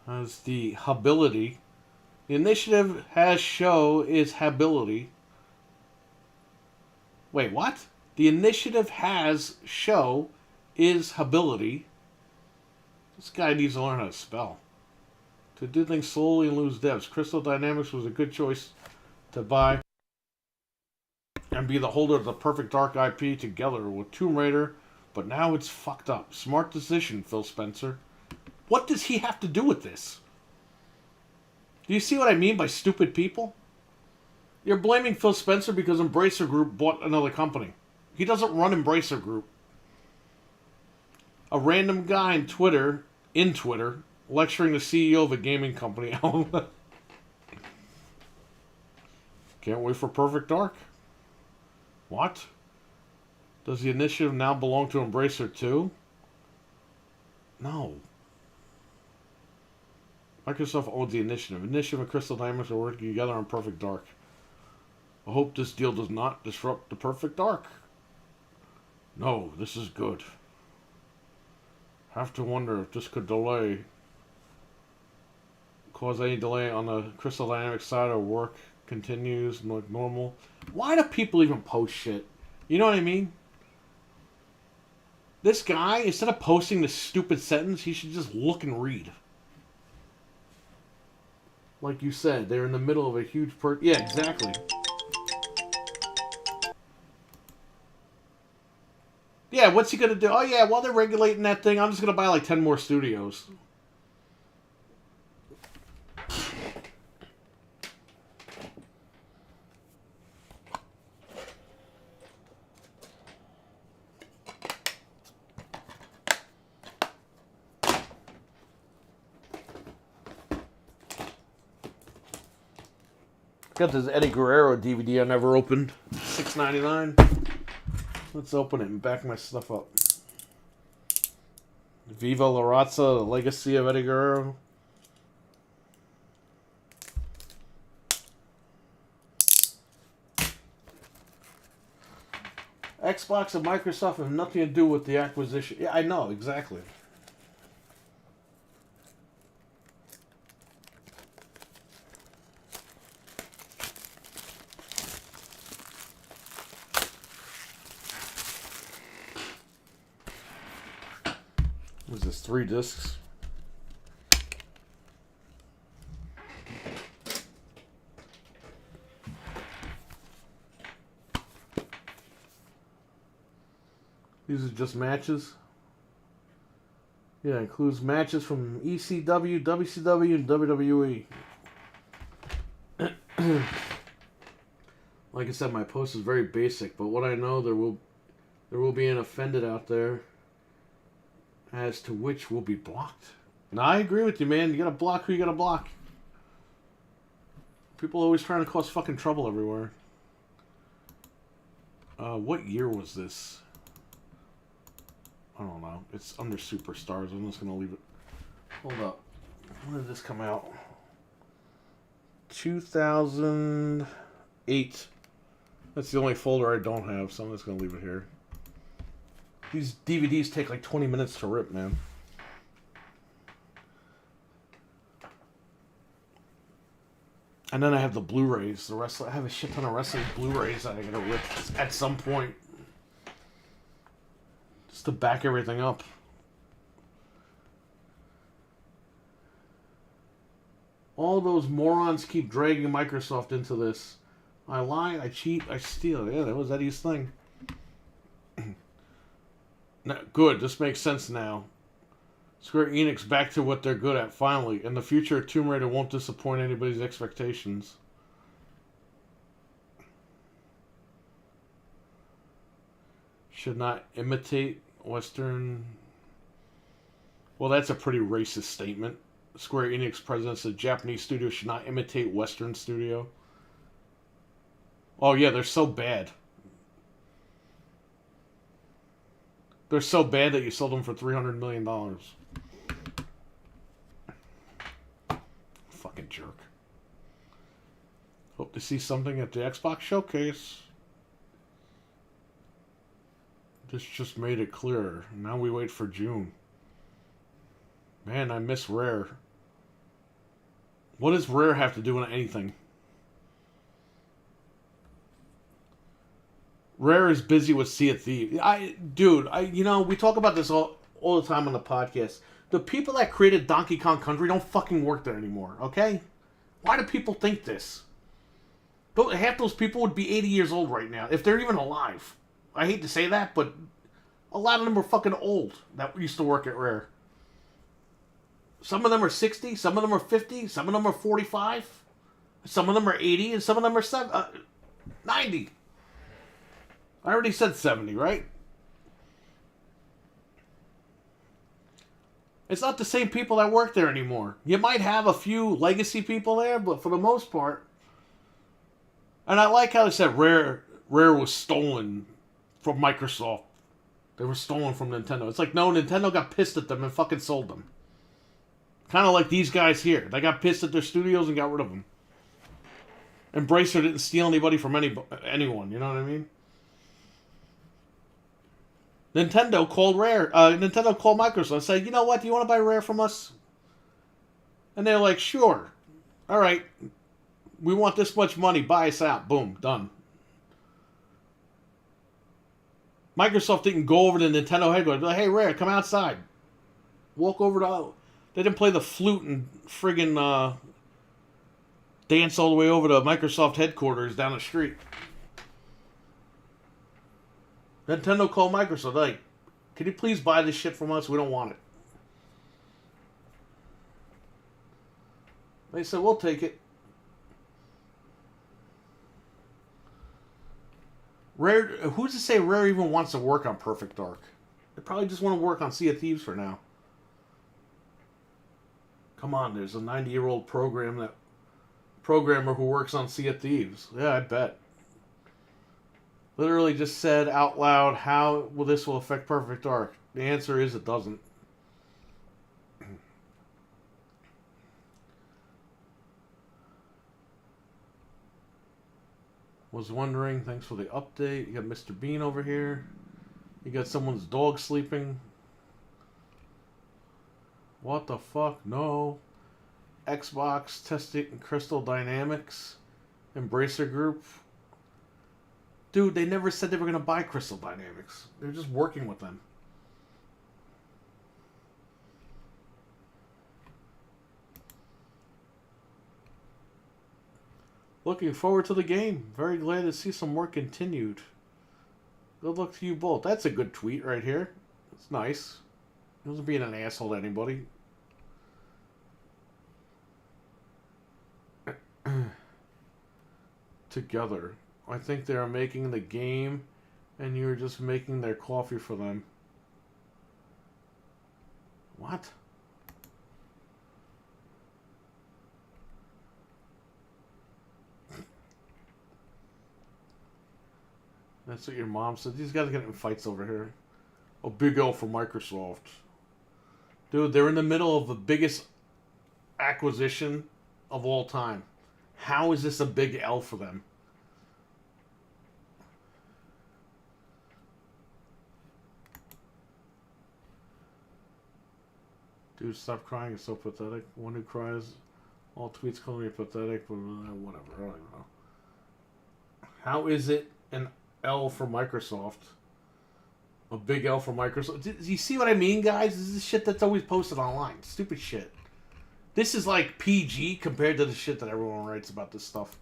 Has the hability. The initiative has show is hability. Wait, what? The initiative has show is hability. This guy needs to learn how to spell. To do things slowly and lose depths. Crystal Dynamics was a good choice to buy and be the holder of the Perfect Dark IP together with Tomb Raider, but now it's fucked up. Smart decision, Phil Spencer. What does he have to do with this? Do you see what I mean by stupid people? You're blaming Phil Spencer because Embracer Group bought another company. He doesn't run Embracer Group. A random guy in Twitter, lecturing the CEO of a gaming company. Can't wait for Perfect Dark. What? Does the initiative now belong to Embracer too? No. Microsoft owns the initiative. Initiative and Crystal Dynamics are working together on Perfect Dark. I hope this deal does not disrupt the Perfect Dark. No, this is good. Have to wonder if this could cause any delay on the Crystal Dynamics side or work continues like normal. Why do people even post shit? You know what I mean? This guy, instead of posting this stupid sentence, he should just look and read. Like you said, they're in the middle of a huge yeah, exactly. Yeah, what's he gonna do? Oh yeah, while they're regulating that thing, I'm just gonna buy like 10 more studios. Got this Eddie Guerrero DVD I never opened. $6.99. Let's open it and back my stuff up. Viva La Raza, The Legacy of Eddie Guerrero. Xbox and Microsoft have nothing to do with the acquisition. Yeah, I know, exactly. What is this, 3 discs? These are just matches. Yeah, includes matches from ECW, WCW, and WWE. Like I said, my post is very basic, but what I know, there will be an offended out there as to which will be blocked. And I agree with you, man. You gotta block who you gotta block. People are always trying to cause fucking trouble everywhere. What year was this? I don't know. It's under Superstars. I'm just gonna leave it. Hold up. When did this come out? 2008. That's the only folder I don't have, so I'm just gonna leave it here. These DVDs take like 20 minutes to rip, man. And then I have the Blu-rays. I have a shit ton of wrestling Blu-rays that I gotta rip at some point. Just to back everything up. All those morons keep dragging Microsoft into this. I lie, I cheat, I steal. Yeah, that was Eddie's thing. Now, good, this makes sense now. Square Enix back to what they're good at, finally. In the future, Tomb Raider won't disappoint anybody's expectations. Should not imitate Western... Well, that's a pretty racist statement. Square Enix president said Japanese studio should not imitate Western studio. Oh yeah, they're so bad. They're so bad that you sold them for $300 million. Fucking jerk. Hope to see something at the Xbox showcase. This just made it clearer. Now we wait for June. Man, I miss Rare. What does Rare have to do with anything? Rare is busy with Sea of Thieves. You know, we talk about this all the time on the podcast. The people that created Donkey Kong Country don't fucking work there anymore, okay? Why do people think this? Half those people would be 80 years old right now, if they're even alive. I hate to say that, but a lot of them are fucking old that used to work at Rare. Some of them are 60, some of them are 50, some of them are 45, some of them are 80, and some of them are 90. I already said 70, right? It's not the same people that work there anymore. You might have a few legacy people there, but for the most part... And I like how they said Rare was stolen from Microsoft. They were stolen from Nintendo. It's like, no, Nintendo got pissed at them and fucking sold them. Kind of like these guys here. They got pissed at their studios and got rid of them. Embracer didn't steal anybody from anyone, you know what I mean? Nintendo called Microsoft and said, you know what, do you want to buy Rare from us? And they're like, sure. Alright. We want this much money, buy us out. Boom, done. Microsoft didn't go over to Nintendo headquarters. Be like, hey, Rare, come outside. Walk over to... They didn't play the flute and friggin' dance all the way over to Microsoft headquarters down the street. Nintendo called Microsoft, like, can you please buy this shit from us? We don't want it. They said, we'll take it. Rare, who's to say Rare even wants to work on Perfect Dark? They probably just want to work on Sea of Thieves for now. Come on, there's a 90-year-old programmer who works on Sea of Thieves. Yeah, I bet. Literally just said out loud, how will this will affect Perfect Dark? The answer is it doesn't. Was wondering, thanks for the update. You got Mr. Bean over here. You got someone's dog sleeping. What the fuck? No. Xbox testing Crystal Dynamics. Embracer Group. Dude, they never said they were going to buy Crystal Dynamics. They're just working with them. Looking forward to the game. Very glad to see some work continued. Good luck to you both. That's a good tweet right here. It's nice. He wasn't being an asshole to anybody. Together. I think they are making the game and you're just making their coffee for them. What? That's what your mom said. These guys are getting in fights over here. A big L for Microsoft. Dude, they're in the middle of the biggest acquisition of all time. How is this a big L for them? Dude, stop crying. It's so pathetic. One who cries, all tweets call me pathetic, but whatever. I don't even know. How is it an L for Microsoft? A big L for Microsoft. Do you see what I mean, guys? This is shit that's always posted online. Stupid shit. This is like PG compared to the shit that everyone writes about this stuff.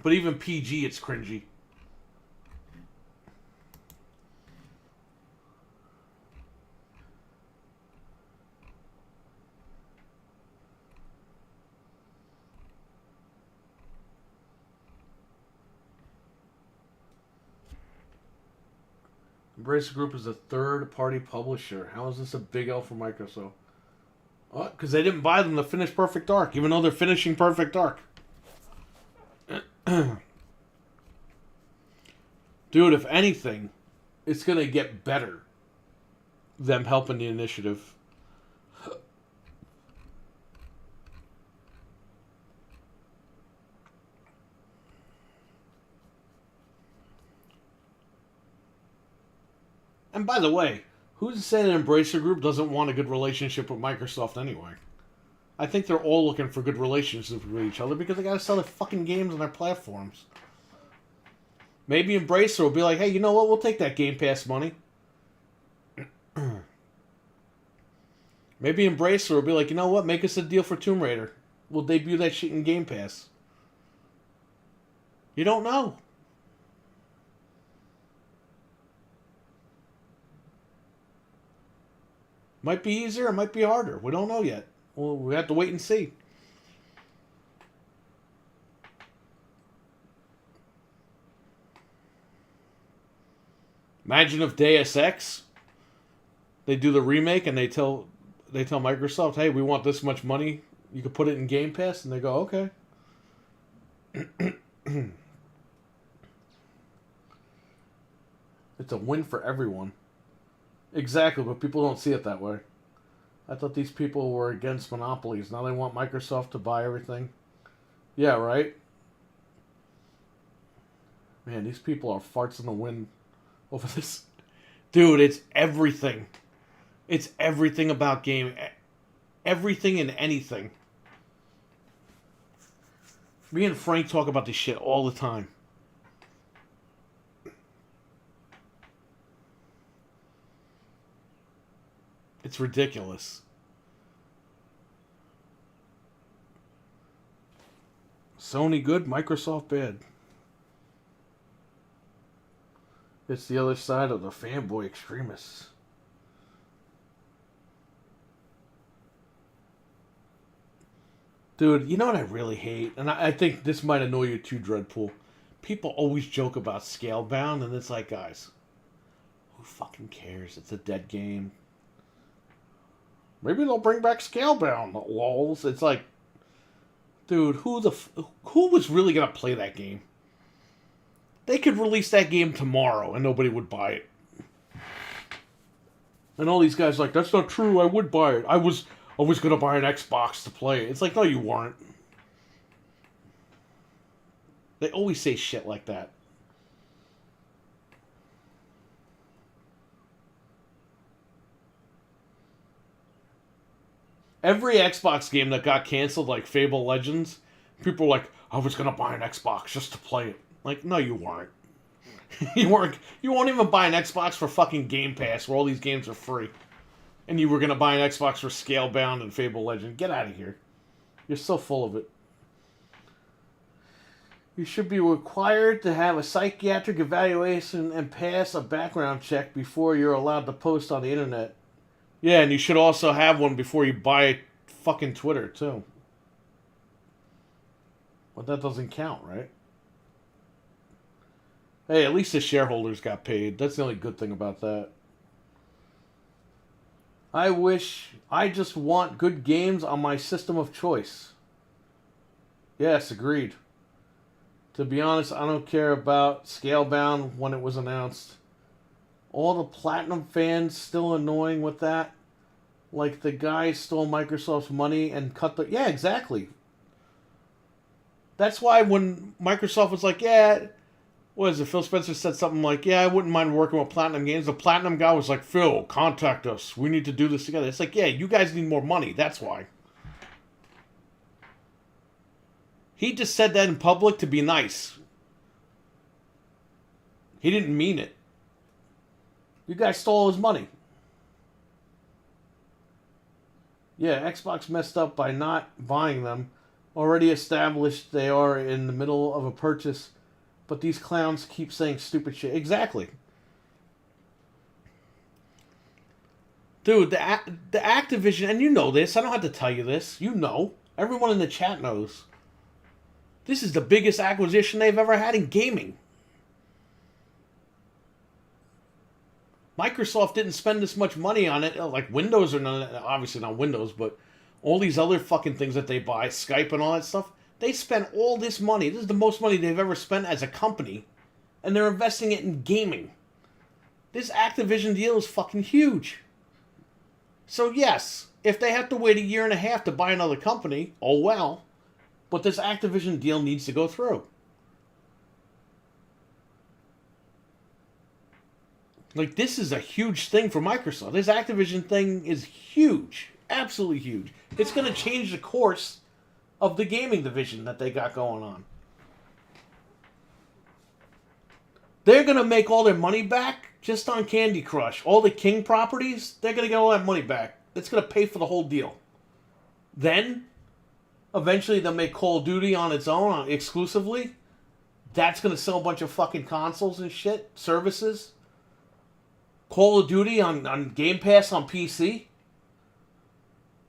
But even PG, it's cringy. Embracer Group is a third-party publisher. How is this a big L for Microsoft? Because they didn't buy them to finish Perfect Dark, even though they're finishing Perfect Dark. Dude, if anything, it's going to get better. Them helping the initiative. And by the way, who's to say that Embracer Group doesn't want a good relationship with Microsoft anyway? I think they're all looking for good relationships with each other because they gotta sell their fucking games on their platforms. Maybe Embracer will be like, hey, you know what? We'll take that Game Pass money. Maybe Embracer will be like, you know what? Make us a deal for Tomb Raider. We'll debut that shit in Game Pass. You don't know. Might be easier, it might be harder. We don't know yet. Well, we have to wait and see. Imagine if Deus Ex, they do the remake and they tell Microsoft, hey, we want this much money. You could put it in Game Pass, and they go, okay. It's a win for everyone. Exactly, but people don't see it that way. I thought these people were against monopolies. Now they want Microsoft to buy everything. Yeah, right? Man, these people are farts in the wind over this. Dude, it's everything. It's everything about game. Everything and anything. Me and Frank talk about this shit all the time. It's ridiculous. Sony good, Microsoft bad. It's the other side of the fanboy extremists. Dude, you know what I really hate? And I think this might annoy you too, Dreadpool. People always joke about Scalebound, and it's like, guys, who fucking cares? It's a dead game. Maybe they'll bring back Scalebound, lols. It's like, dude, who was really gonna play that game? They could release that game tomorrow and nobody would buy it. And all these guys are like, that's not true, I would buy it. I was gonna buy an Xbox to play it. It's like, no, you weren't. They always say shit like that. Every Xbox game that got canceled, like Fable Legends, people were like, I was gonna buy an Xbox just to play it. Like, no, you weren't. You weren't. You won't even buy an Xbox for fucking Game Pass, where all these games are free. And you were gonna buy an Xbox for Scalebound and Fable Legend. Get out of here. You're so full of it. You should be required to have a psychiatric evaluation and pass a background check before you're allowed to post on the internet. Yeah, and you should also have one before you buy fucking Twitter, too. But that doesn't count, right? Hey, at least the shareholders got paid. That's the only good thing about that. I just want good games on my system of choice. Yes, agreed. To be honest, I don't care about Scalebound when it was announced. All the Platinum fans still annoying with that. Like the guy stole Microsoft's money and cut the... Yeah, exactly. That's why when Microsoft was like, yeah... What is it? Phil Spencer said something like, yeah, I wouldn't mind working with Platinum Games. The Platinum guy was like, Phil, contact us. We need to do this together. It's like, yeah, you guys need more money. That's why. He just said that in public to be nice. He didn't mean it. You guys stole his money. Yeah, Xbox messed up by not buying them. Already established they are in the middle of a purchase, but these clowns keep saying stupid shit. Exactly. Dude, the Activision, and you know this, I don't have to tell you this, you know. Everyone in the chat knows. This is the biggest acquisition they've ever had in gaming. Microsoft didn't spend this much money on it. Like Windows or none, obviously not Windows, but all these other fucking things that they buy, Skype and all that stuff, they spend all this money. This is the most money they've ever spent as a company, and they're investing it in gaming. This Activision deal is fucking huge. So yes, if they have to wait a year and a half to buy another company, oh well. But this Activision deal needs to go through. Like, this is a huge thing for Microsoft. This Activision thing is huge. Absolutely huge. It's going to change the course of the gaming division that they got going on. They're going to make all their money back just on Candy Crush. All the King properties, they're going to get all that money back. It's going to pay for the whole deal. Then, eventually they'll make Call of Duty on its own, exclusively. That's going to sell a bunch of fucking consoles and shit, services. Call of Duty on Game Pass on PC.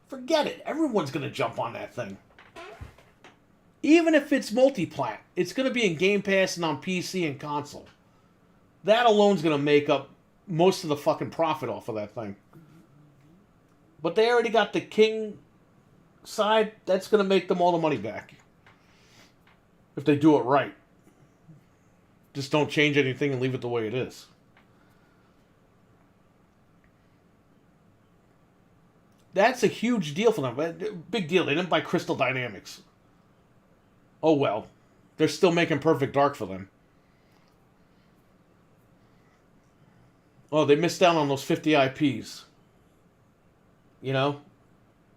Forget it. Everyone's going to jump on that thing. Even if it's multi-plat, it's going to be in Game Pass and on PC and console. That alone's going to make up most of the fucking profit off of that thing. But they already got the King side. That's going to make them all the money back. If they do it right. Just don't change anything and leave it the way it is. That's a huge deal for them. Big deal. They didn't buy Crystal Dynamics. Oh well. They're still making Perfect Dark for them. Oh, they missed out on those 50 IPs. You know?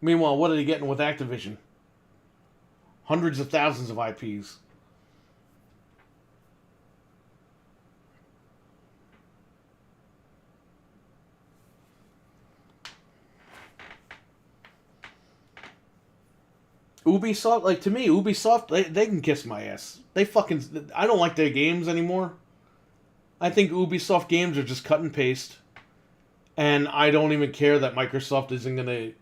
Meanwhile, what are they getting with Activision? Hundreds of thousands of IPs. Ubisoft, like, to me, Ubisoft, they can kiss my ass. They fucking... I don't like their games anymore. I think Ubisoft games are just cut and paste. And I don't even care that Microsoft isn't going to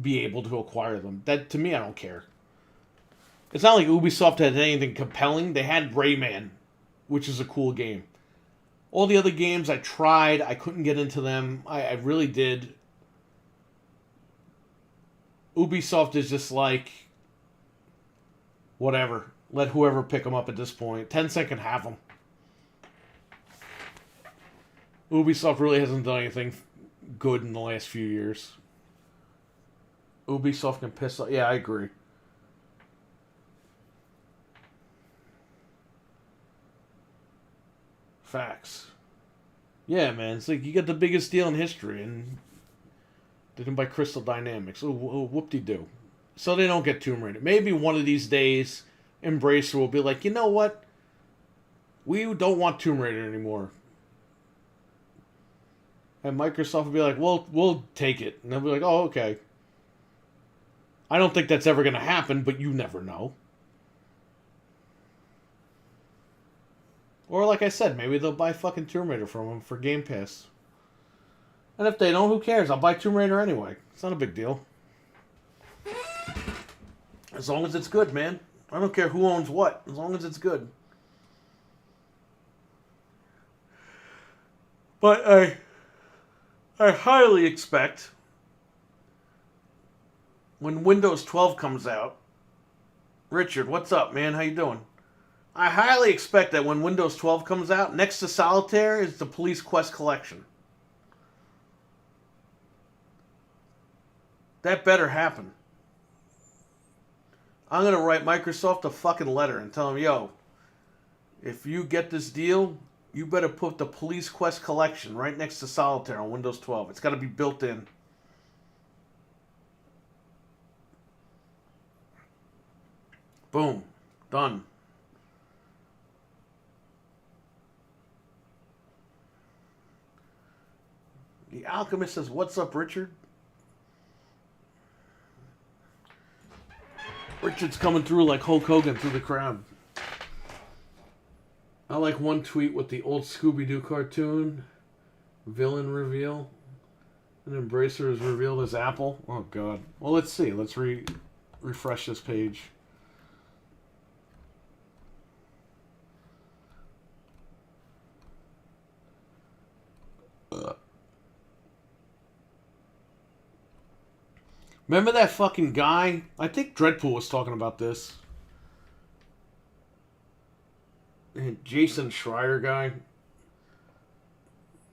be able to acquire them. That, to me, I don't care. It's not like Ubisoft had anything compelling. They had Rayman, which is a cool game. All the other games I tried, I couldn't get into them. I really did. Ubisoft is just like, whatever. Let whoever pick them up at this point. Tencent can have them. Ubisoft really hasn't done anything good in the last few years. Ubisoft can piss off. Yeah, I agree. Facts. Yeah, man. It's like you got the biggest deal in history and didn't buy Crystal Dynamics. Oh, whoop-de-doo. So they don't get Tomb Raider. Maybe one of these days, Embracer will be like, you know what? We don't want Tomb Raider anymore. And Microsoft will be like, well, we'll take it. And they'll be like, oh, okay. I don't think that's ever going to happen, but you never know. Or like I said, maybe they'll buy fucking Tomb Raider from them for Game Pass. And if they don't, who cares? I'll buy Tomb Raider anyway. It's not a big deal. As long as it's good, man. I don't care who owns what, as long as it's good. But I highly expect when Windows 12 comes out, Richard, what's up, man? How you doing? I highly expect that when Windows 12 comes out, next to Solitaire is the Police Quest Collection. That better happen. I'm going to write Microsoft a fucking letter and tell them, yo, if you get this deal, you better put the Police Quest Collection right next to Solitaire on Windows 12. It's got to be built in. Boom. Done. The Alchemist says, what's up, Richard? Richard's coming through like Hulk Hogan through the crowd. I like one tweet with the old Scooby-Doo cartoon. Villain reveal. And Embracer is revealed as Apple. Oh, God. Well, let's see. Let's refresh this page. Remember that fucking guy? I think Dreadpool was talking about this. Jason Schreier guy.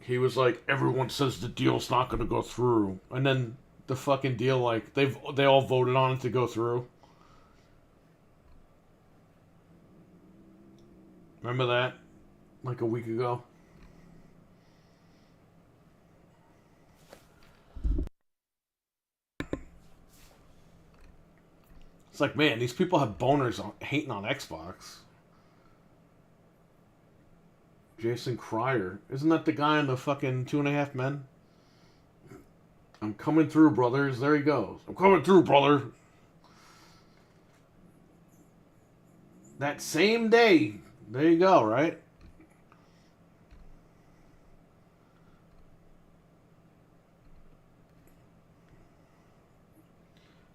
He was like, everyone says the deal's not going to go through. And then the fucking deal, like, they all voted on it to go through. Remember that? Like a week ago? It's like, man, these people have boners hating on Xbox. Jason Cryer. Isn't that the guy in the fucking 2.5 Men? I'm coming through, brothers. There he goes. I'm coming through, brother. That same day. There you go, right?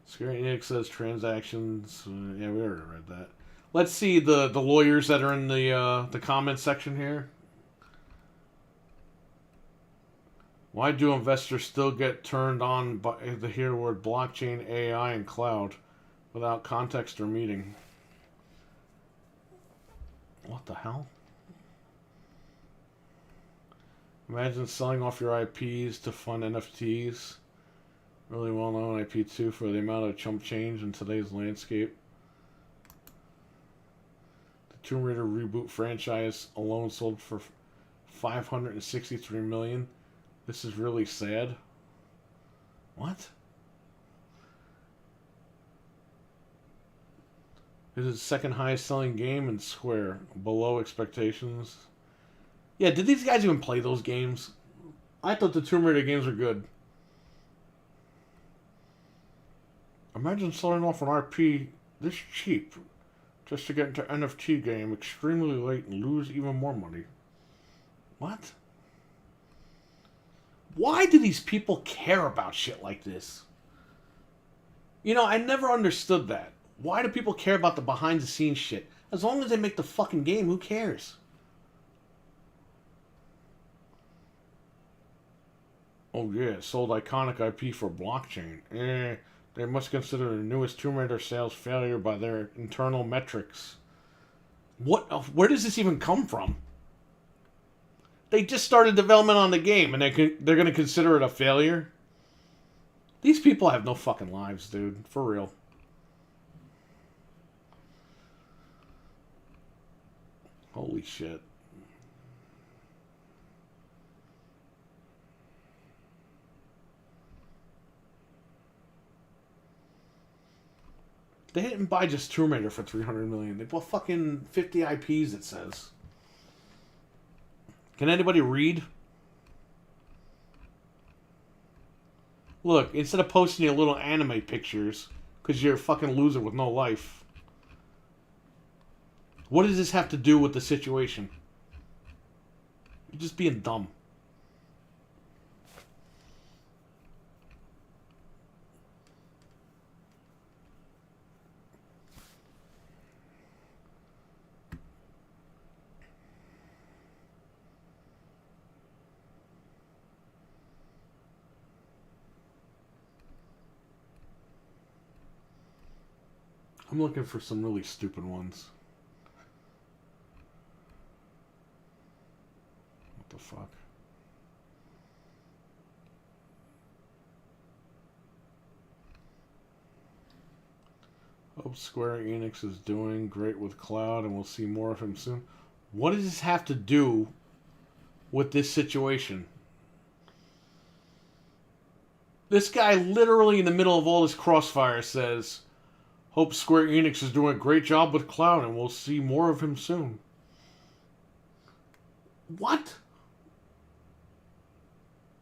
Square Enix says transactions. Yeah, we already read that. Let's see the lawyers that are in the comments section here. Why do investors still get turned on by the hear word blockchain, AI, and cloud without context or meaning? What the hell? Imagine selling off your IPs to fund NFTs. Really well-known IP too for the amount of chump change in today's landscape. The Tomb Raider reboot franchise alone sold for $563 million. This is really sad. What? It is the second highest selling game in Square, below expectations. Yeah, did these guys even play those games? I thought the Tomb Raider games were good. Imagine selling off an RP this cheap just to get into NFT game extremely late and lose even more money. What? Why do these people care about shit like this? You know, I never understood that. Why do people care about the behind-the-scenes shit? As long as they make the fucking game, who cares? Oh yeah, sold iconic IP for blockchain. They must consider the newest Tomb Raider sales failure by their internal metrics. What? Where does this even come from? They just started development on the game, and they're going to consider it a failure? These people have no fucking lives, dude. For real. Holy shit. They didn't buy just Tomb Raider for $300 million. They bought fucking 50 IPs, it says. Can anybody read? Look, instead of posting your little anime pictures, because you're a fucking loser with no life. What does this have to do with the situation? You're just being dumb. I'm looking for some really stupid ones. What the fuck? Hope Square Enix is doing great with Cloud and we'll see more of him soon. What does this have to do with this situation? This guy literally in the middle of all this crossfire says, hope Square Enix is doing a great job with Cloud and we'll see more of him soon. What?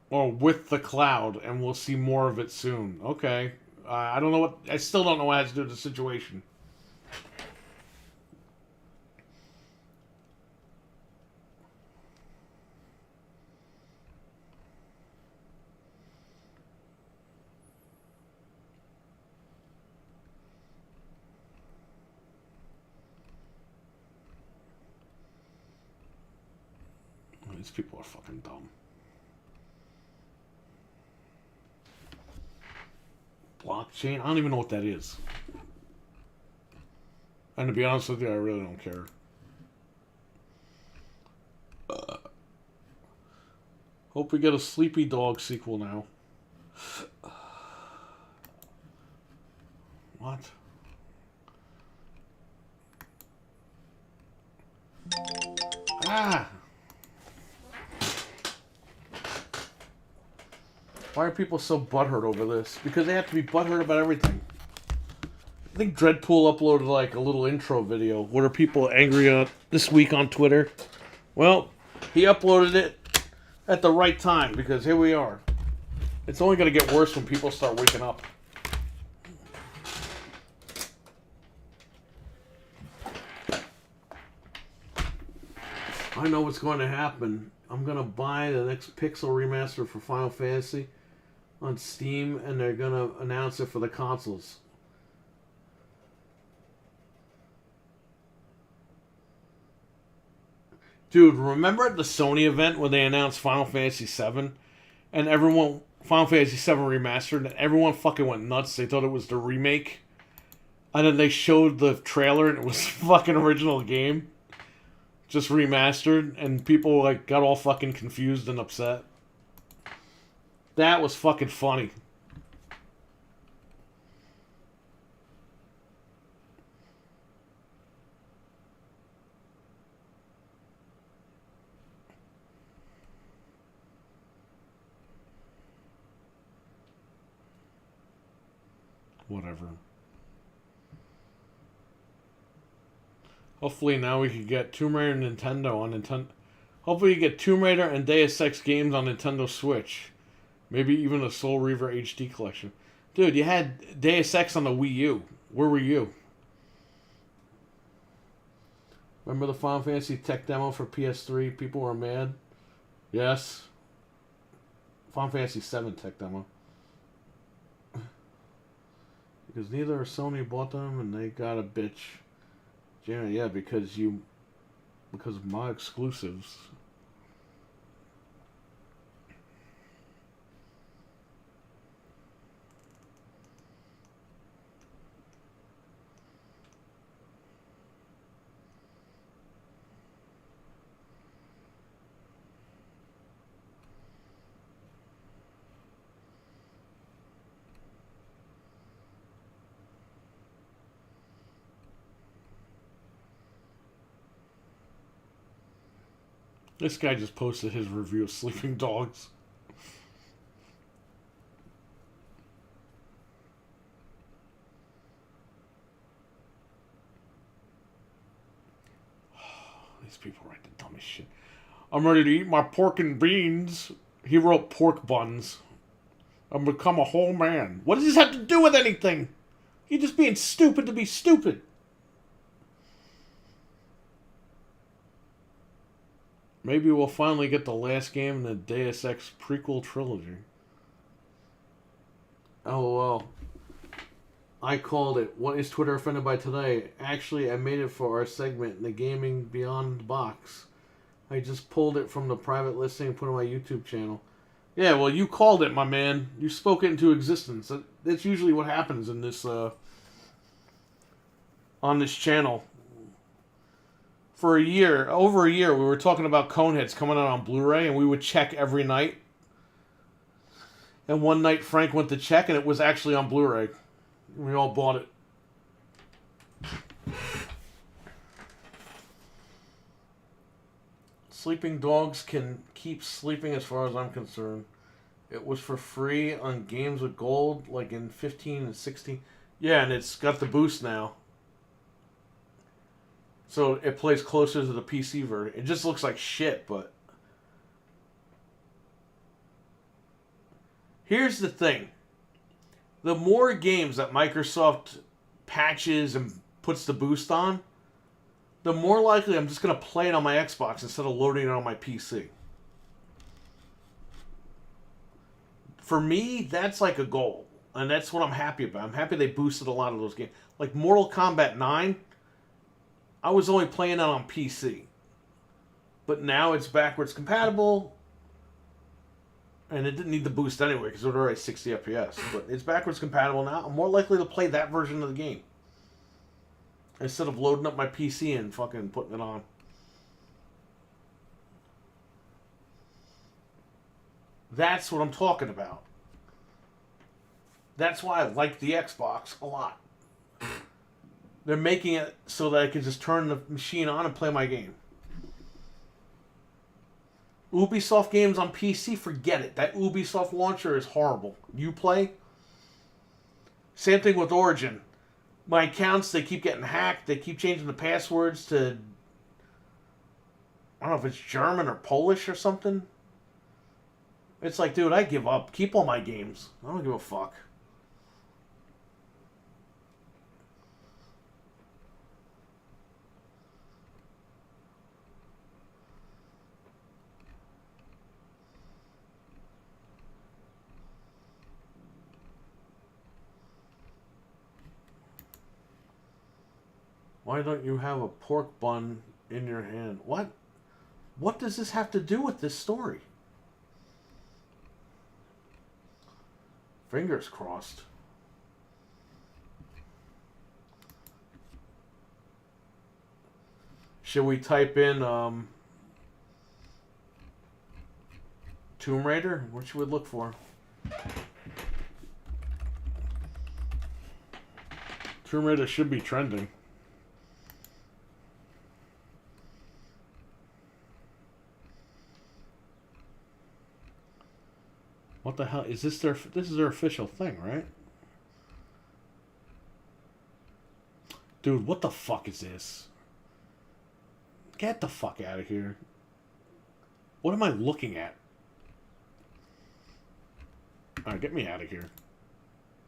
Or with the Cloud and we'll see more of it soon. Okay. I don't know what... I still don't know what has to do with the situation. These people are fucking dumb. Blockchain? I don't even know what that is. And to be honest with you, I really don't care. Hope we get a Sleepy Dog sequel now. What? Ah! Why are people so butthurt over this? Because they have to be butthurt about everything. I think Dreadpool uploaded like a little intro video. What are people angry this week on Twitter? Well, he uploaded it at the right time because here we are. It's only going to get worse when people start waking up. I know what's going to happen. I'm going to buy the next Pixel remaster for Final Fantasy on Steam, and they're going to announce it for the consoles. Dude, remember at the Sony event when they announced Final Fantasy VII? And everyone... Final Fantasy VII Remastered, and everyone fucking went nuts. They thought it was the remake. And then they showed the trailer, and it was fucking original game. Just remastered, and people like got all fucking confused and upset. That was fucking funny. Whatever. Hopefully now we can get Tomb Raider and Nintendo on Nintendo. Hopefully you get Tomb Raider and Deus Ex games on Nintendo Switch. Maybe even a Soul Reaver HD collection. Dude, you had Deus Ex on the Wii U. Where were you? Remember the Final Fantasy tech demo for PS3? People were mad. Yes. Final Fantasy VII tech demo. Because neither Sony bought them and they got a bitch. Yeah, because of my exclusives. This guy just posted his review of Sleeping Dogs. These people write the dumbest shit. I'm ready to eat my pork and beans. He wrote pork buns. I've become a whole man. What does this have to do with anything? You're just being stupid to be stupid. Maybe we'll finally get the last game in the Deus Ex prequel trilogy. Oh, well. I called it. What is Twitter offended by today? Actually, I made it for our segment in the Gaming Beyond box. I just pulled it from the private listing and put it on my YouTube channel. Yeah, well, you called it, my man. You spoke it into existence. That's usually what happens in this, on this channel. For a year, over a year, we were talking about Coneheads coming out on Blu-ray, and we would check every night. And one night, Frank went to check, and it was actually on Blu-ray. We all bought it. Sleeping Dogs can keep sleeping as far as I'm concerned. It was for free on Games with Gold, like in 15 and 16. Yeah, and it's got the boost now. So it plays closer to the PC version. It just looks like shit, but... Here's the thing. The more games that Microsoft patches and puts the boost on, the more likely I'm just going to play it on my Xbox instead of loading it on my PC. For me, that's like a goal. And that's what I'm happy about. I'm happy they boosted a lot of those games. Like Mortal Kombat 9... I was only playing it on PC. But now it's backwards compatible. And it didn't need the boost anyway, because it was already 60 FPS. But it's backwards compatible now. I'm more likely to play that version of the game. Instead of loading up my PC and fucking putting it on. That's what I'm talking about. That's why I like the Xbox a lot. They're making it so that I can just turn the machine on and play my game. Ubisoft games on PC, forget it. That Ubisoft launcher is horrible. Uplay? Same thing with Origin. My accounts, they keep getting hacked. They keep changing the passwords to... I don't know if it's German or Polish or something. It's like, dude, I give up. Keep all my games. I don't give a fuck. Why don't you have a pork bun in your hand? What? What does this have to do with this story? Fingers crossed. Should we type in Tomb Raider? What should we look for? Tomb Raider should be trending. What the hell is this? This is their official thing, right? Dude, what the fuck is this? Get the fuck out of here. What am I looking at? Alright, get me out of here.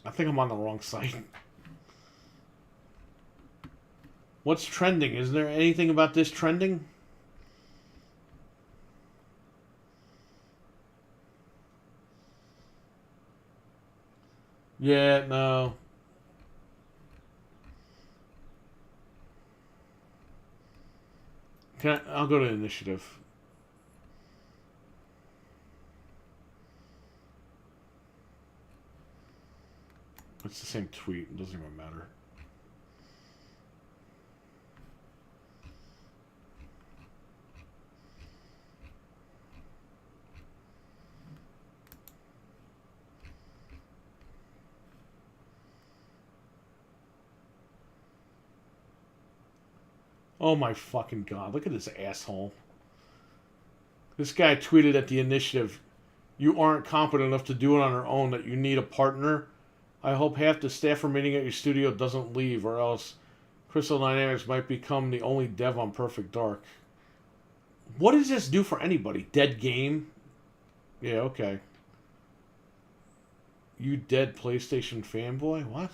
I think I'm on the wrong site. What's trending? Is there anything about this trending? Yeah, no. I'll go to initiative. It's the same tweet. It doesn't even matter. Oh my fucking god. Look at this asshole. This guy tweeted at the initiative, "You aren't competent enough to do it on your own, that you need a partner. I hope half the staff remaining at your studio doesn't leave, or else Crystal Dynamics might become the only dev on Perfect Dark." What does this do for anybody? Dead game? Yeah, okay. You dead PlayStation fanboy? What?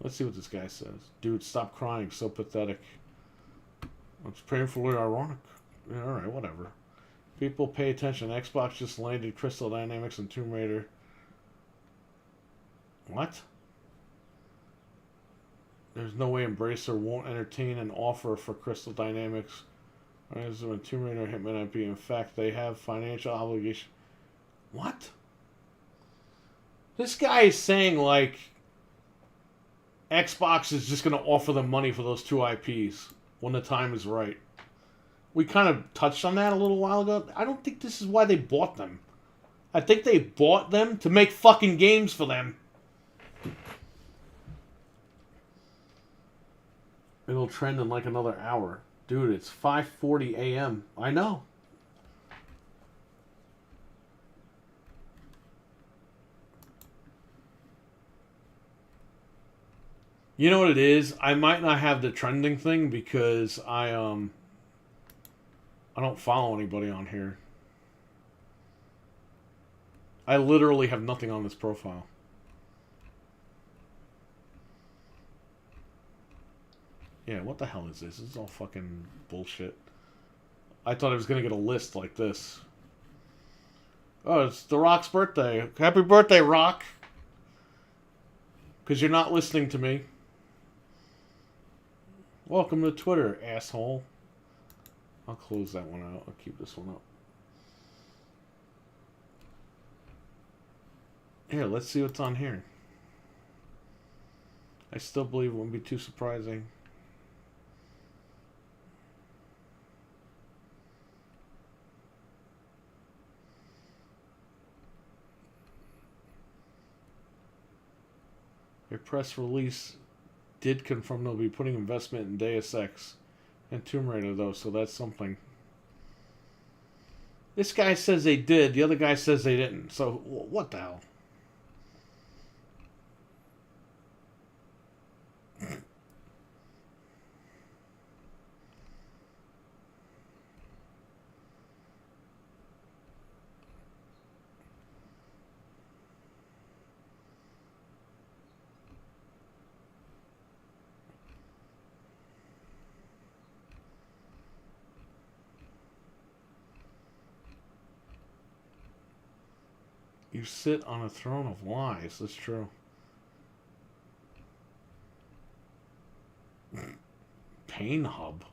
Let's see what this guy says. Dude, stop crying. So pathetic. It's painfully ironic. Yeah, alright, whatever. People pay attention. Xbox just landed Crystal Dynamics and Tomb Raider. What? There's no way Embracer won't entertain an offer for Crystal Dynamics. As when Tomb Raider Hitman IP. In fact, they have financial obligation. What? This guy is saying, like, Xbox is just going to offer them money for those two IPs when the time is right. We kind of touched on that a little while ago. I don't think this is why they bought them. I think they bought them to make fucking games for them. It'll trend in like another hour. Dude, it's 5:40 a.m. I know. You know what it is? I might not have the trending thing because I don't follow anybody on here. I literally have nothing on this profile. Yeah, what the hell is this? This is all fucking bullshit. I thought I was going to get a list like this. Oh, it's The Rock's birthday. Happy birthday, Rock. Because you're not listening to me. Welcome to Twitter, asshole. I'll close that one out. I'll keep this one up. Here, let's see what's on here. I still believe it wouldn't be too surprising. A press release did confirm they'll be putting investment in Deus Ex and Tomb Raider, though, so that's something. This guy says they did, the other guy says they didn't, so what the hell? You sit on a throne of lies. That's true. Pain Hub.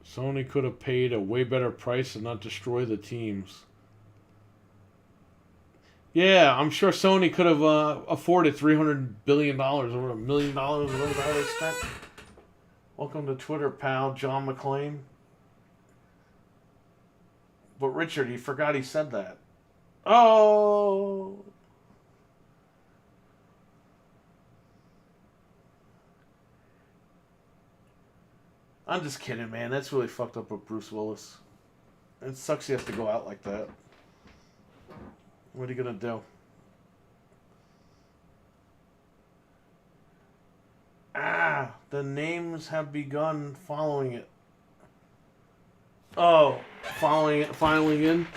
Sony could have paid a way better price and not destroy the teams. Yeah, I'm sure Sony could have afforded $300 billion or $1 million, whatever they spent. Welcome to Twitter, pal, John McClane. But Richard, he forgot he said that. Oh! I'm just kidding, man. That's really fucked up with Bruce Willis. It sucks he has to go out like that. What are you gonna do? Ah, the names have begun following it. Oh, following it, filing in?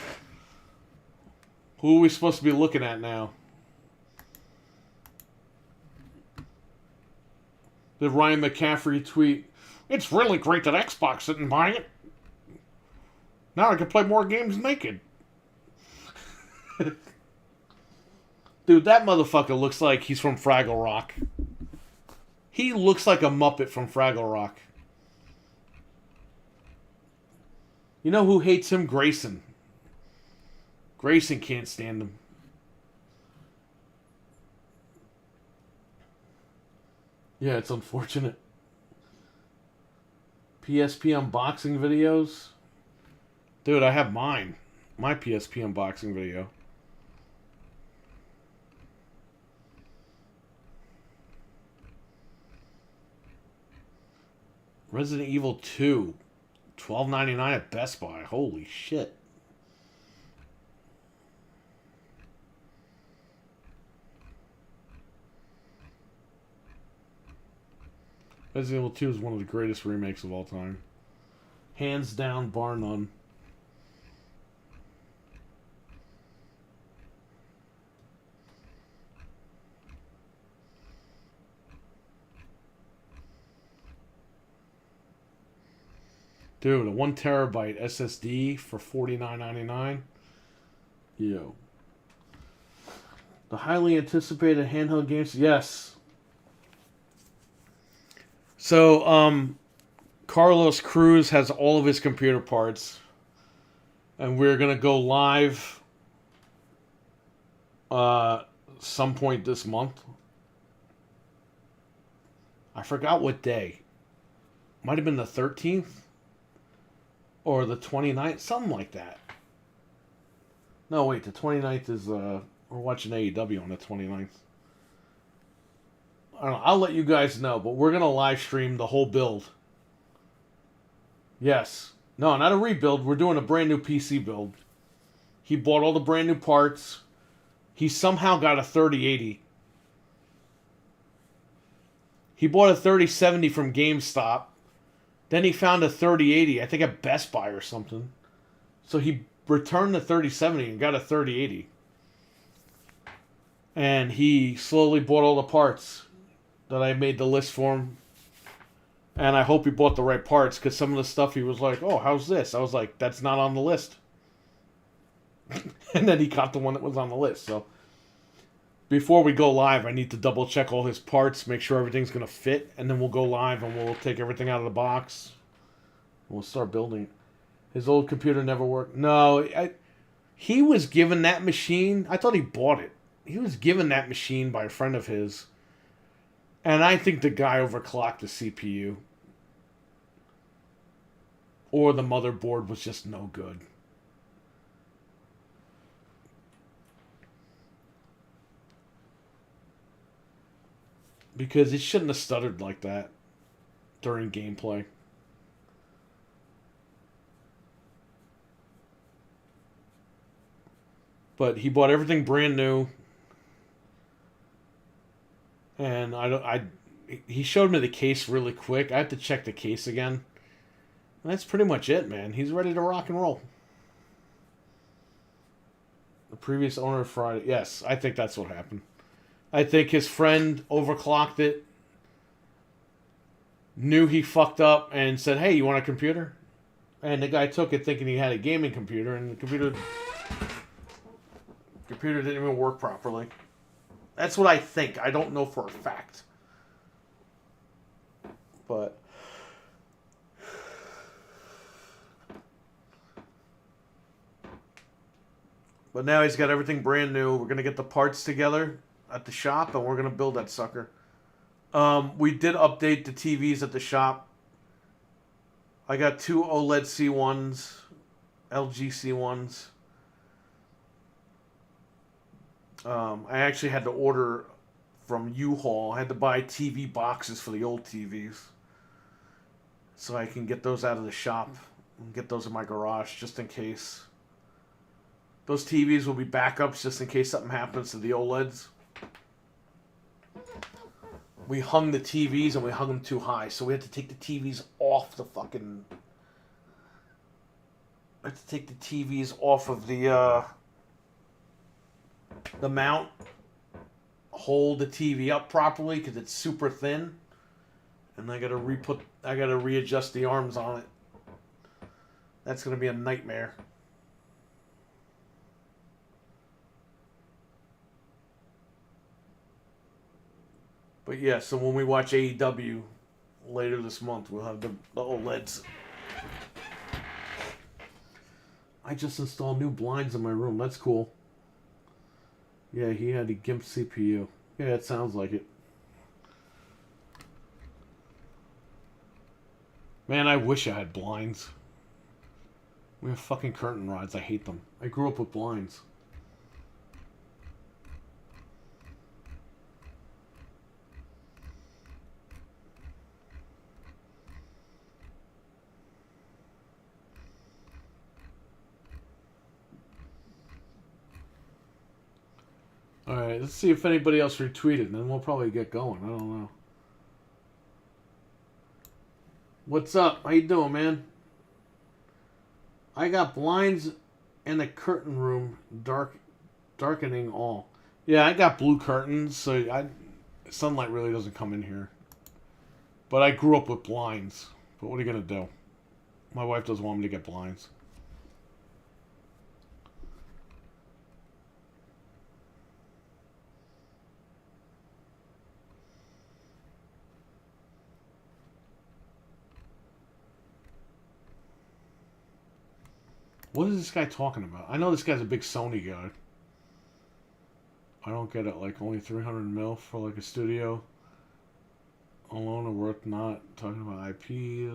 Who are we supposed to be looking at now? The Ryan McCaffrey tweet. It's really great that Xbox didn't buy it. Now I can play more games naked. Dude, that motherfucker looks like he's from Fraggle Rock. He looks like a Muppet from Fraggle Rock. You know who hates him? Grayson. Grayson can't stand him. Yeah, it's unfortunate. PSP unboxing videos. Dude, I have mine. My PSP unboxing video. Resident Evil 2. $12.99 at Best Buy. Holy shit. Resident Evil 2 is one of the greatest remakes of all time. Hands down, bar none. Dude, a 1 terabyte SSD for $49.99. Yo. The highly anticipated handheld games. Yes. So, Carlos Cruz has all of his computer parts. And we're going to go live some point this month. I forgot what day. Might have been the 13th. Or the 29th, something like that. No, wait, the 29th is, we're watching AEW on the 29th. I don't know, I'll let you guys know, but we're going to live stream the whole build. Yes. No, not a rebuild, we're doing a brand new PC build. He bought all the brand new parts. He somehow got a 3080. He bought a 3070 from GameStop. Then he found a 3080, I think at Best Buy or something. So he returned the 3070 and got a 3080. And he slowly bought all the parts that I made the list for him. And I hope he bought the right parts, because some of the stuff he was like, oh, how's this? I was like, that's not on the list. And then he got the one that was on the list. So before we go live, I need to double check all his parts, make sure everything's going to fit, and then we'll go live and we'll take everything out of the box. We'll start building. His old computer never worked. No, he was given that machine. I thought he bought it. He was given that machine by a friend of his. And I think the guy overclocked the CPU. Or the motherboard was just no good. Because it shouldn't have stuttered like that during gameplay. But he bought everything brand new. And he showed me the case really quick. I have to check the case again. And that's pretty much it, man. He's ready to rock and roll. The previous owner of Friday. Yes, I think that's what happened. I think his friend overclocked it, knew he fucked up, and said, hey, you want a computer? And the guy took it thinking he had a gaming computer, and the computer didn't even work properly. That's what I think. I don't know for a fact. But now he's got everything brand new. We're going to get the parts together at the shop, and we're going to build that sucker. We did update the TVs at the shop. I got 2 OLED C1s, LG C1s. I actually had to order from U-Haul. I had to buy TV boxes for the old TVs. So I can get those out of the shop and get those in my garage just in case. Those TVs will be backups just in case something happens to the OLEDs. We hung the TVs and we hung them too high, so we had to take the TVs off the fucking... I had to take the TVs off of the mount, hold the TV up properly because it's super thin, And I gotta readjust the arms on it. That's gonna be a nightmare. But yeah, so when we watch AEW later this month, we'll have the OLEDs. I just installed new blinds in my room. That's cool. Yeah, he had a GIMP CPU. Yeah, it sounds like it. Man, I wish I had blinds. We have fucking curtain rods. I hate them. I grew up with blinds. Alright, let's see if anybody else retweeted, and then we'll probably get going. I don't know. What's up? How you doing, man? I got blinds and a curtain room darkening all. Yeah, I got blue curtains, so sunlight really doesn't come in here. But I grew up with blinds. But what are you going to do? My wife doesn't want me to get blinds. What is this guy talking about? I know this guy's a big Sony guy. I don't get it. Like, only 300 mil for, like, a studio alone are worth not talking about IP.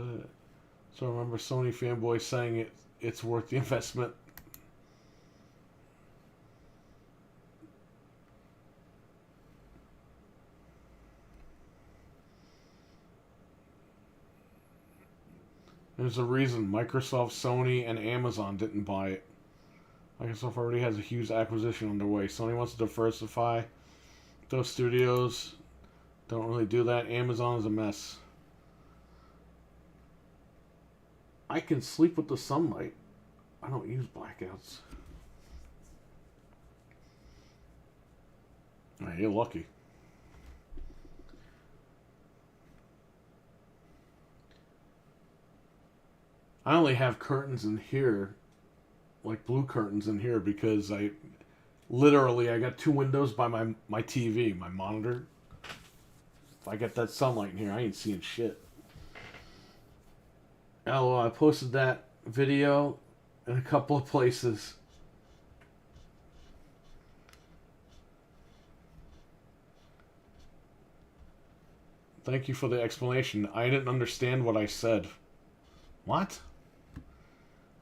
So I remember Sony fanboys saying it's worth the investment. There's a reason Microsoft, Sony, and Amazon didn't buy it. Microsoft already has a huge acquisition underway. Sony wants to diversify. Those studios don't really do that. Amazon is a mess. I can sleep with the sunlight. I don't use blackouts. Right, you're lucky. I only have curtains in here, like blue curtains in here, because I got 2 windows by my TV, my monitor. If I get that sunlight in here, I ain't seeing shit. Oh, I posted that video in a couple of places. Thank you for the explanation. I didn't understand what I said. What?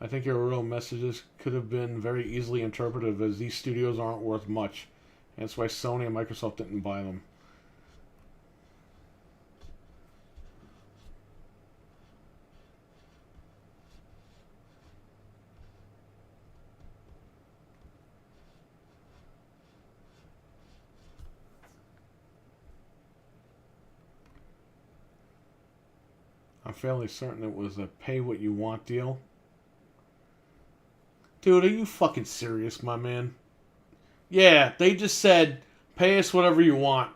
I think your real messages could have been very easily interpreted as these studios aren't worth much. And that's why Sony and Microsoft didn't buy them. I'm fairly certain it was a pay what you want deal. Dude, are you fucking serious, my man? Yeah, they just said, pay us whatever you want.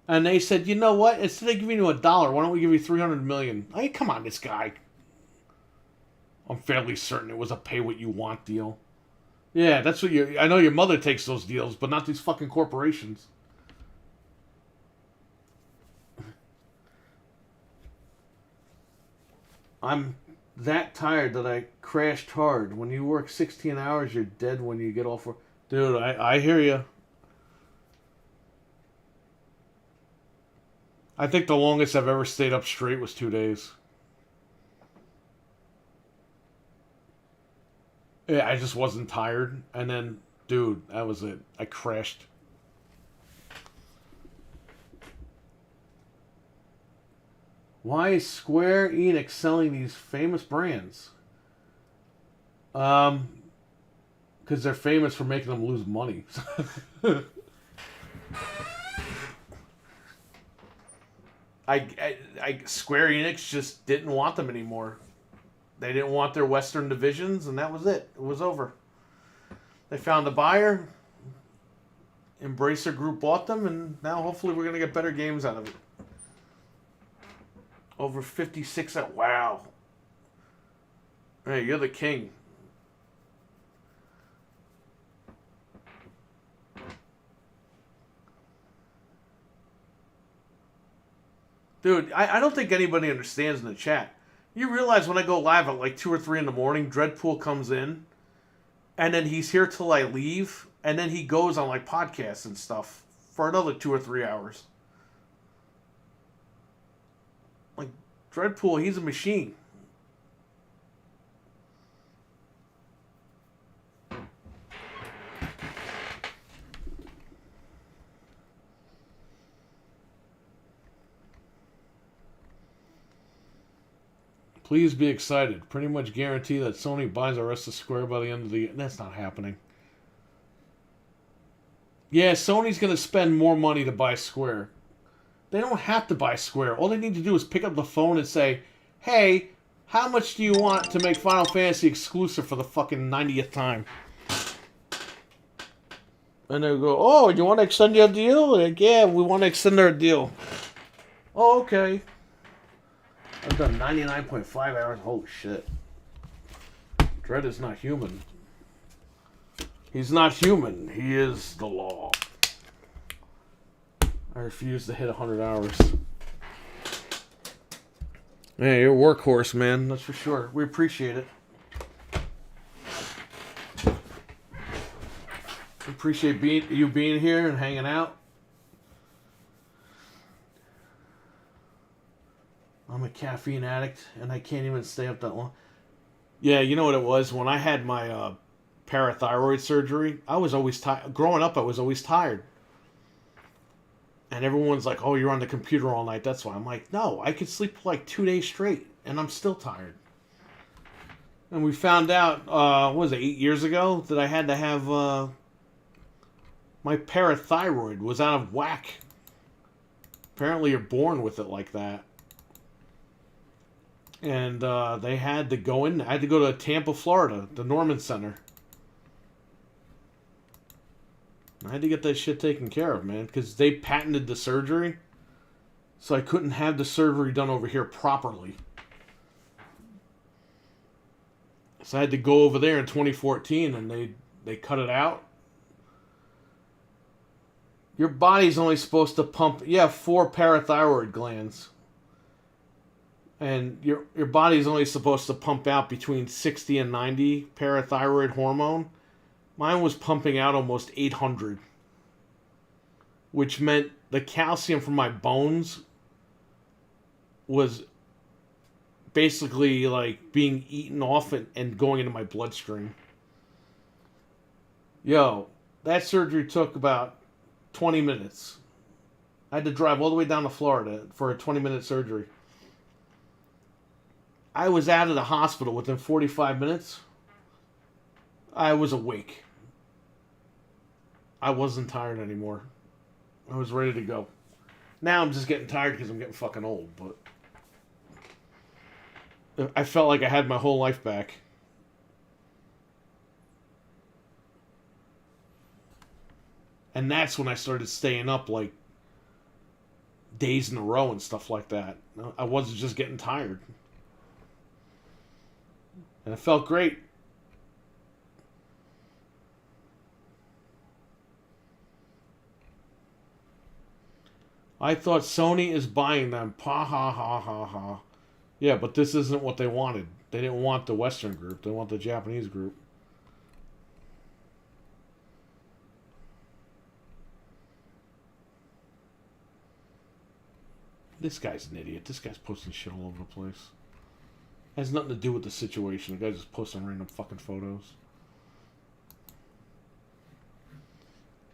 And they said, you know what? Instead of giving you $1, why don't we give you 300 million? Hey, come on, this guy. I'm fairly certain it was a pay what you want deal. Yeah, that's what I know your mother takes those deals, but not these fucking corporations. I'm that tired that I crashed hard. When you work 16 hours, you're dead when you get off work. Dude, I hear you. I think the longest I've ever stayed up straight was 2 days. Yeah, I just wasn't tired. And then, dude, that was it. I crashed. Why is Square Enix selling these famous brands? Because they're famous for making them lose money. Square Enix just didn't want them anymore. They didn't want their Western divisions, and that was it. It was over. They found a buyer. Embracer Group bought them, and now hopefully we're going to get better games out of it. Over 56 at wow. Hey, you're the king. Dude, I don't think anybody understands in the chat. You realize when I go live at like 2 or 3 in the morning, Dreadpool comes in, and then he's here till I leave, and then he goes on like podcasts and stuff for another 2 or 3 hours. Like, Dreadpool, he's a machine. Please be excited. Pretty much guarantee that Sony buys the rest of Square by the end of the year. That's not happening. Yeah, Sony's going to spend more money to buy Square. They don't have to buy Square. All they need to do is pick up the phone and say, hey, how much do you want to make Final Fantasy exclusive for the fucking 90th time? And they'll go, oh, you want to extend your deal? Like, yeah, we want to extend our deal. Oh, okay. I've done 99.5 hours. Holy shit. Dredd is not human. He's not human. He is the law. I refuse to hit 100 hours. Yeah, you're a workhorse, man. That's for sure. We appreciate it. We appreciate you being here and hanging out. I'm a caffeine addict, and I can't even stay up that long. Yeah, you know what it was? When I had my parathyroid surgery, I was always tired. Growing up, I was always tired. And everyone's like, oh, you're on the computer all night. That's why. I'm like, no, I could sleep for like 2 days straight, and I'm still tired. And we found out, what was it, 8 years ago, that I had to have, my parathyroid was out of whack. Apparently you're born with it like that. And they had to go in. I had to go to Tampa, Florida, the Norman Center. I had to get that shit taken care of, man, because they patented the surgery, so I couldn't have the surgery done over here properly. So I had to go over there in 2014, and they cut it out. Your body's only supposed to pump. You have 4 parathyroid glands. And your body's only supposed to pump out between 60 and 90 parathyroid hormone. Mine was pumping out almost 800. Which meant the calcium from my bones was basically like being eaten off and going into my bloodstream. Yo, that surgery took about 20 minutes. I had to drive all the way down to Florida for a 20-minute surgery. I was out of the hospital within 45 minutes. I was awake. I wasn't tired anymore. I was ready to go. Now I'm just getting tired because I'm getting fucking old, but I felt like I had my whole life back. And that's when I started staying up like days in a row and stuff like that. I wasn't just getting tired. And it felt great. I thought Sony is buying them. Ha ha ha ha ha. Yeah, but this isn't what they wanted. They didn't want the Western group. They want the Japanese group. This guy's an idiot. This guy's posting shit all over the place. Has nothing to do with the situation. The guy's just posting random fucking photos.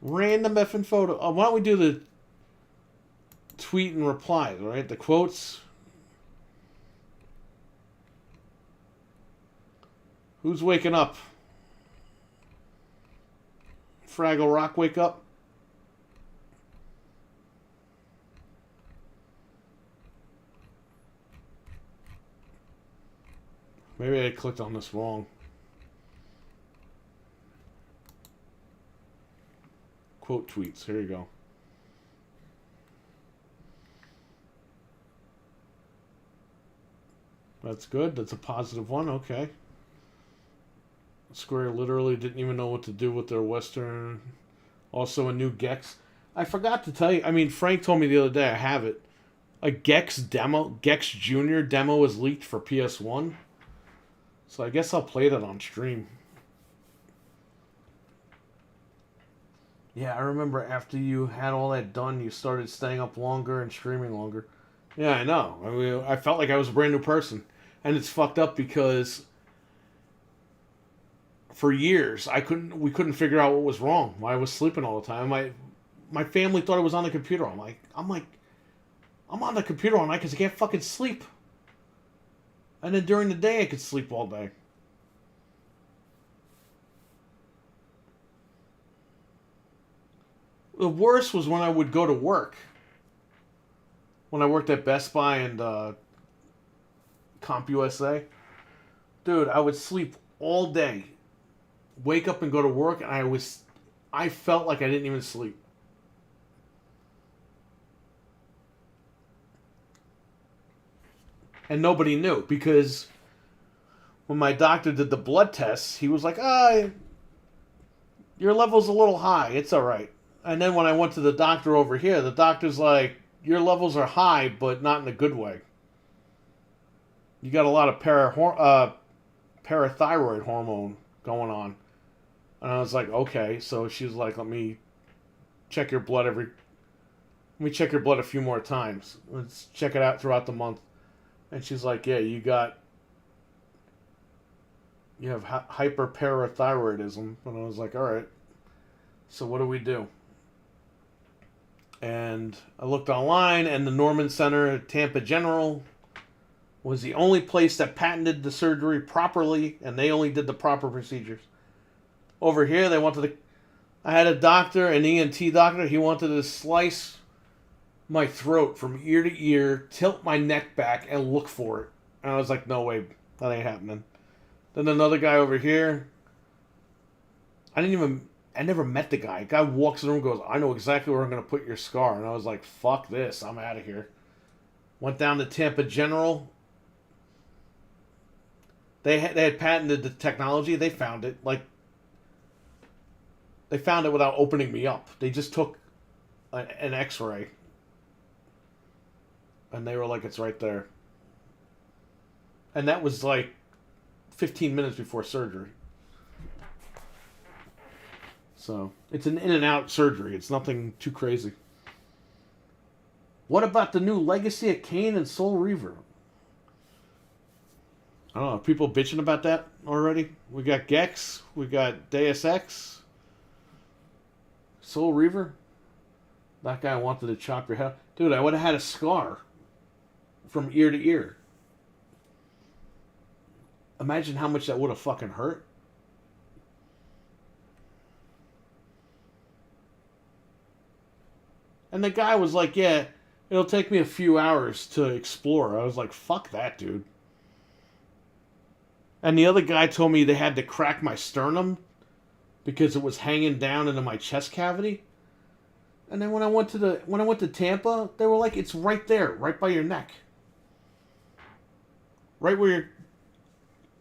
Random effing photo. Why don't we do the tweet and replies, alright? The quotes. Who's waking up? Fraggle Rock, wake up. Maybe I clicked on this wrong. Quote tweets. Here you go. That's good. That's a positive one. Okay. Square literally didn't even know what to do with their Western. Also, a new Gex. I forgot to tell you. I mean, Frank told me the other day. I have it. A Gex demo, Gex Junior demo was leaked for PS1. So I guess I'll play that on stream. Yeah, I remember after you had all that done, you started staying up longer and streaming longer. Yeah, I know. I mean, I felt like I was a brand new person. And it's fucked up because for years we couldn't figure out what was wrong. Why I was sleeping all the time. My family thought I was on the computer. I'm on the computer all night because I can't fucking sleep. And then during the day I could sleep all day. The worst was when I would go to work. When I worked at Best Buy and CompUSA. Dude, I would sleep all day. Wake up and go to work, and I felt like I didn't even sleep. And nobody knew, because when my doctor did the blood tests, he was like, your level's a little high. It's all right. And then when I went to the doctor over here, the doctor's like, your levels are high, but not in a good way. You got a lot of parathyroid hormone going on. And I was like, okay. So she was like, let me check your blood a few more times. Let's check it out throughout the month. And she's like, yeah, you have hyperparathyroidism. And I was like, all right. So what do we do? And I looked online, and the Norman Center at Tampa General was the only place that patented the surgery properly, and they only did the proper procedures. Over here, I had a doctor, an ENT doctor, he wanted to slice my throat from ear to ear, tilt my neck back, and look for it. And I was like, no way, that ain't happening. Then another guy over here, I never met the guy. The guy walks in the room and goes, I know exactly where I'm going to put your scar. And I was like, fuck this, I'm out of here. Went down to Tampa General. They had patented the technology. They found it. They found it without opening me up. They just took an x-ray. And they were like, it's right there. And that was like 15 minutes before surgery. So, it's an in and out surgery. It's nothing too crazy. What about the new Legacy of Kain and Soul Reaver? I don't know. Are people bitching about that already? We got Gex. We got Deus Ex. Soul Reaver. That guy wanted to chop your head. Dude, I would have had a scar from ear to ear. Imagine how much that would have fucking hurt. And the guy was like, yeah, it'll take me a few hours to explore. I was like, fuck that, dude. And the other guy told me they had to crack my sternum because it was hanging down into my chest cavity. And then when I went to Tampa, they were like, it's right there, right by your neck. Right where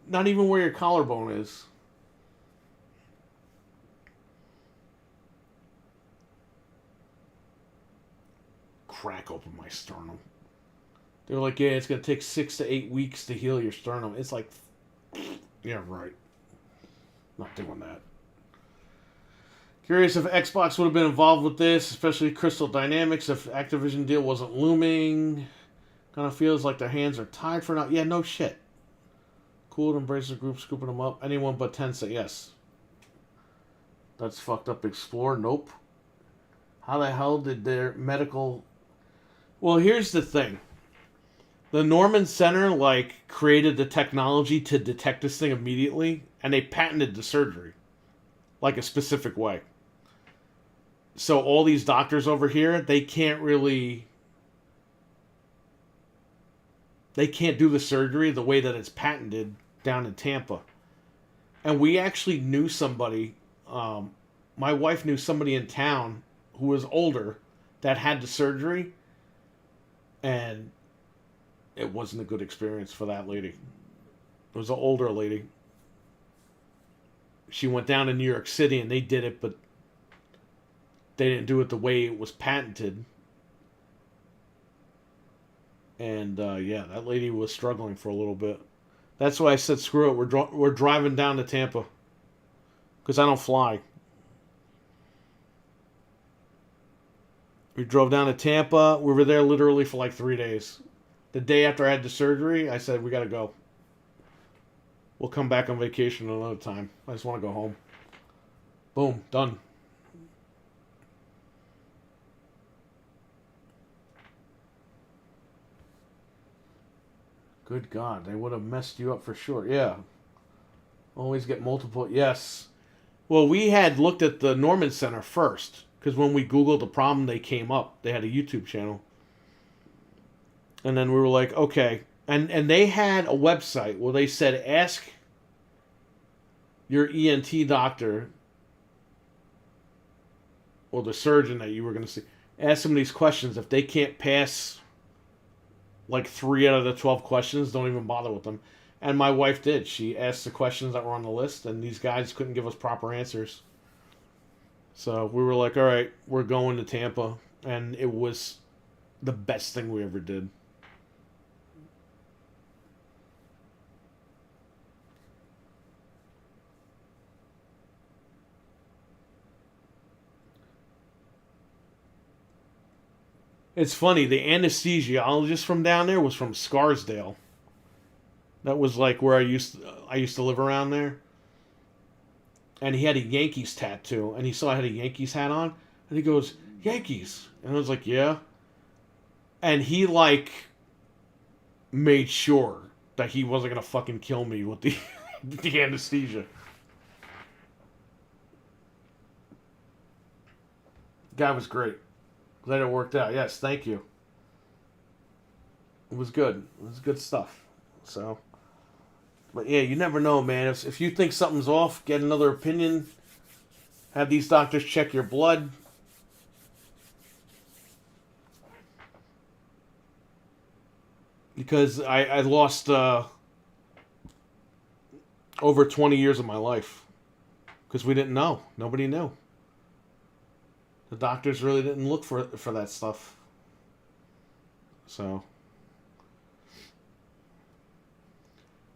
not even where your collarbone is. Crack open my sternum. They were like, yeah, it's going to take 6 to 8 weeks to heal your sternum. It's like, yeah, right. Not doing that. Curious if Xbox would have been involved with this, especially Crystal Dynamics, if Activision deal wasn't looming. Kind of feels like their hands are tied for now. Yeah, no shit. Cool to embrace the group, scooping them up. Anyone but Tencent, yes. That's fucked up. Explore, nope. How the hell did their medical... Well, here's the thing. The Norman Center, created the technology to detect this thing immediately, and they patented the surgery. A specific way. So all these doctors over here, they can't do the surgery the way that it's patented down in Tampa. And we actually knew somebody, my wife knew somebody in town who was older that had the surgery, and it wasn't a good experience for that lady. It was an older lady. She went down to New York City and they did it, but they didn't do it the way it was patented. And yeah, that lady was struggling for a little bit. That's why I said, screw it. We're driving down to Tampa because I don't fly. We drove down to Tampa. We were there literally for like 3 days. The day after I had the surgery, I said, we got to go. We'll come back on vacation another time. I just want to go home. Boom, done. Good God, they would have messed you up for sure. Yeah. Always get multiple. Yes. Well, we had looked at the Norman Center first. Because when we Googled the problem, they came up. They had a YouTube channel. And then we were like, okay. And they had a website where they said, ask your ENT doctor or the surgeon that you were going to see. Ask them these questions. If they can't pass like 3 out of the 12 questions, don't even bother with them. And my wife did. She asked the questions that were on the list, and these guys couldn't give us proper answers. So we were like, all right, we're going to Tampa. And it was the best thing we ever did. It's funny, the anesthesiologist from down there was from Scarsdale. That was like where I used to live around there. And he had a Yankees tattoo, and he saw I had a Yankees hat on, and he goes, Yankees. And I was like, yeah. And he like made sure that he wasn't gonna fucking kill me with the the anesthesia. Guy was great. Glad it worked out. Yes, thank you. It was good. It was good stuff. So, but yeah, you never know, man. If you think something's off, get another opinion. Have these doctors check your blood. Because I lost over 20 years of my life. Because we didn't know. Nobody knew. The doctors really didn't look for that stuff. So.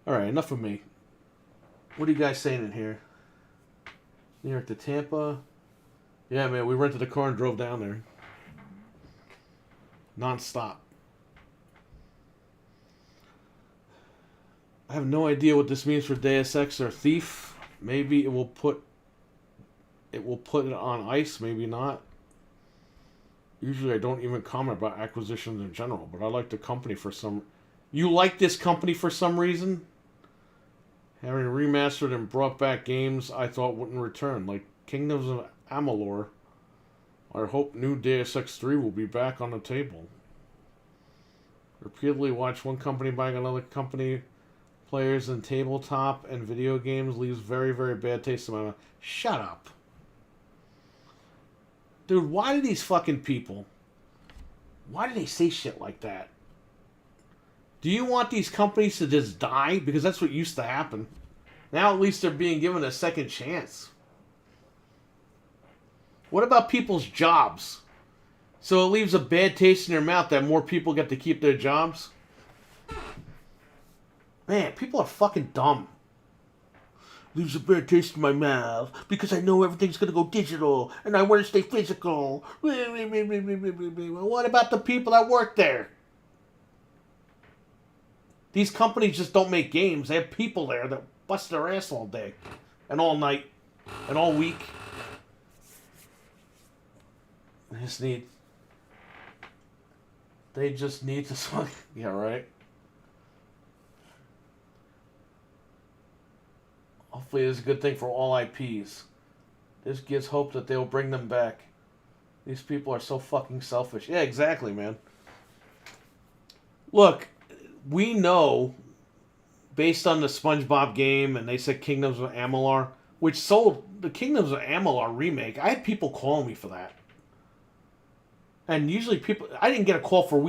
Alright, enough of me. What are you guys saying in here? New York to Tampa. Yeah, man, we rented a car and drove down there. Non-stop. I have no idea what this means for Deus Ex or Thief. Maybe it will put it on ice, maybe not. Usually I don't even comment about acquisitions in general, but I like the company for some... You like this company for some reason? Having remastered and brought back games I thought wouldn't return, like Kingdoms of Amalur. I hope new Deus Ex 3 will be back on the table. Repeatedly watch one company buying another company. Players in tabletop and video games leaves very, very bad taste in my mouth. Shut up. Dude, why do these fucking people... Why do they say shit like that? Do you want these companies to just die? Because that's what used to happen. Now at least they're being given a second chance. What about people's jobs? So it leaves a bad taste in their mouth that more people get to keep their jobs? Man, people are fucking dumb. Leaves a bad taste in my mouth because I know everything's going to go digital and I want to stay physical. What about the people that work there? These companies just don't make games. They have people there that bust their ass all day and all night and all week. They just need to... Yeah, right? Hopefully it's a good thing for all IPs. This gives hope that they'll bring them back. These people are so fucking selfish. Yeah, exactly, man. Look, we know, based on the SpongeBob game, and they said Kingdoms of Amalur, which sold the Kingdoms of Amalur remake. I had people calling me for that. And usually people... I didn't get a call for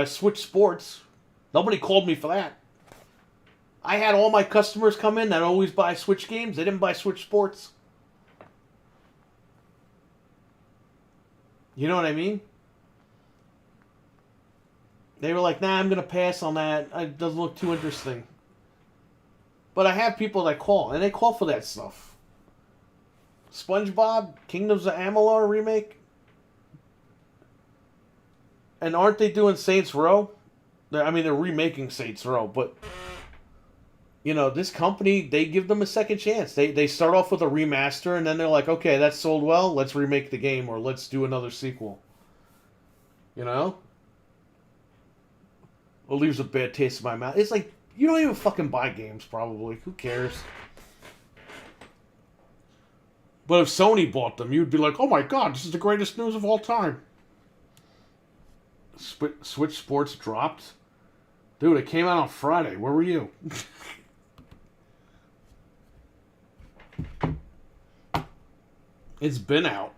Switch Sports. Nobody called me for that. I had all my customers come in that always buy Switch games. They didn't buy Switch Sports. You know what I mean? They were like, nah, I'm going to pass on that. It doesn't look too interesting. But I have people that call, and they call for that stuff. SpongeBob, Kingdoms of Amalur remake. And aren't they doing Saints Row? They're remaking Saints Row, but... You know, this company, they give them a second chance. They start off with a remaster, and then they're like, okay, that sold well, let's remake the game, or let's do another sequel. You know? It leaves a bad taste in my mouth. It's like, you don't even fucking buy games, probably. Who cares? But if Sony bought them, you'd be like, oh my god, this is the greatest news of all time. Switch Sports dropped? Dude, it came out on Friday. Where were you? It's been out.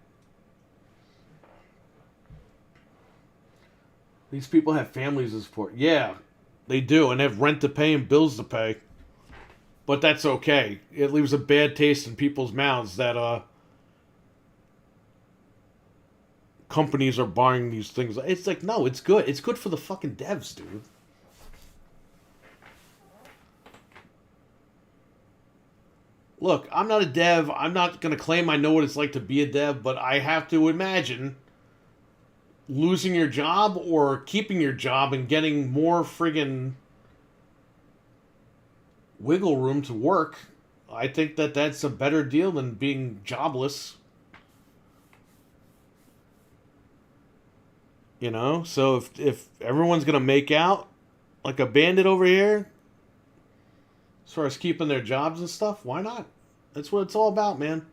These people have families to support. Yeah, they do, and they have rent to pay and bills to pay. But that's okay. It leaves a bad taste in people's mouths that companies are buying these things. It's like, no, it's good. It's good for the fucking devs, dude. Look, I'm not a dev. I'm not going to claim I know what it's like to be a dev, but I have to imagine losing your job or keeping your job and getting more friggin' wiggle room to work. I think that that's a better deal than being jobless. You know? So if everyone's going to make out like a bandit over here, as far as keeping their jobs and stuff, why not? That's what it's all about, man.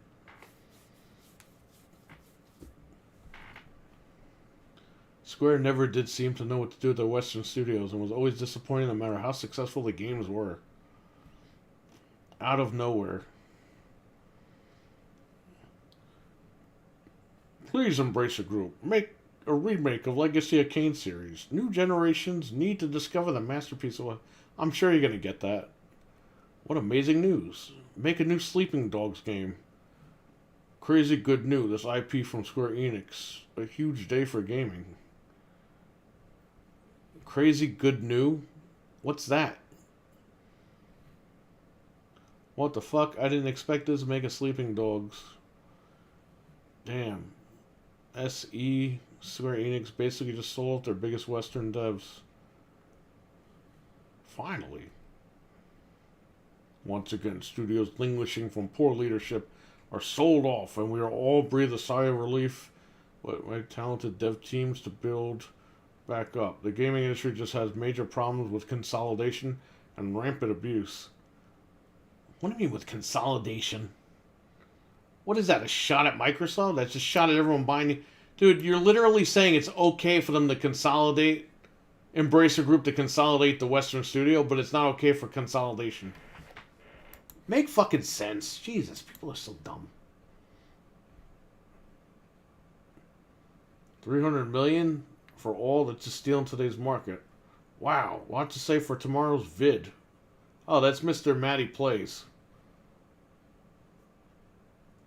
Square never did seem to know what to do with their Western studios and was always disappointed no matter how successful the games were. Out of nowhere. Please embrace a group. Make a remake of Legacy of Kain series. New generations need to discover the masterpiece of... I'm sure you're going to get that. What amazing news. Make a new Sleeping Dogs game. Crazy good news. This IP from Square Enix. A huge day for gaming. Crazy good new? What's that? What the fuck? I didn't expect this to make a Sleeping Dogs. Damn. SE, Square Enix basically just sold out their biggest Western devs. Finally. Once again, studios languishing from poor leadership are sold off, and we are all breathe a sigh of relief. With talented dev teams to build back up. The gaming industry just has major problems with consolidation and rampant abuse. What do you mean with consolidation? What is that, a shot at Microsoft? That's just a shot at everyone buying... Dude, you're literally saying it's okay for them to consolidate, embrace a group to consolidate the Western studio, but it's not okay for consolidation. Make fucking sense. Jesus, people are so dumb. 300 million for all that's just stealing today's market. Wow, lot to say for tomorrow's vid. Oh, that's Mr. Matty Plays.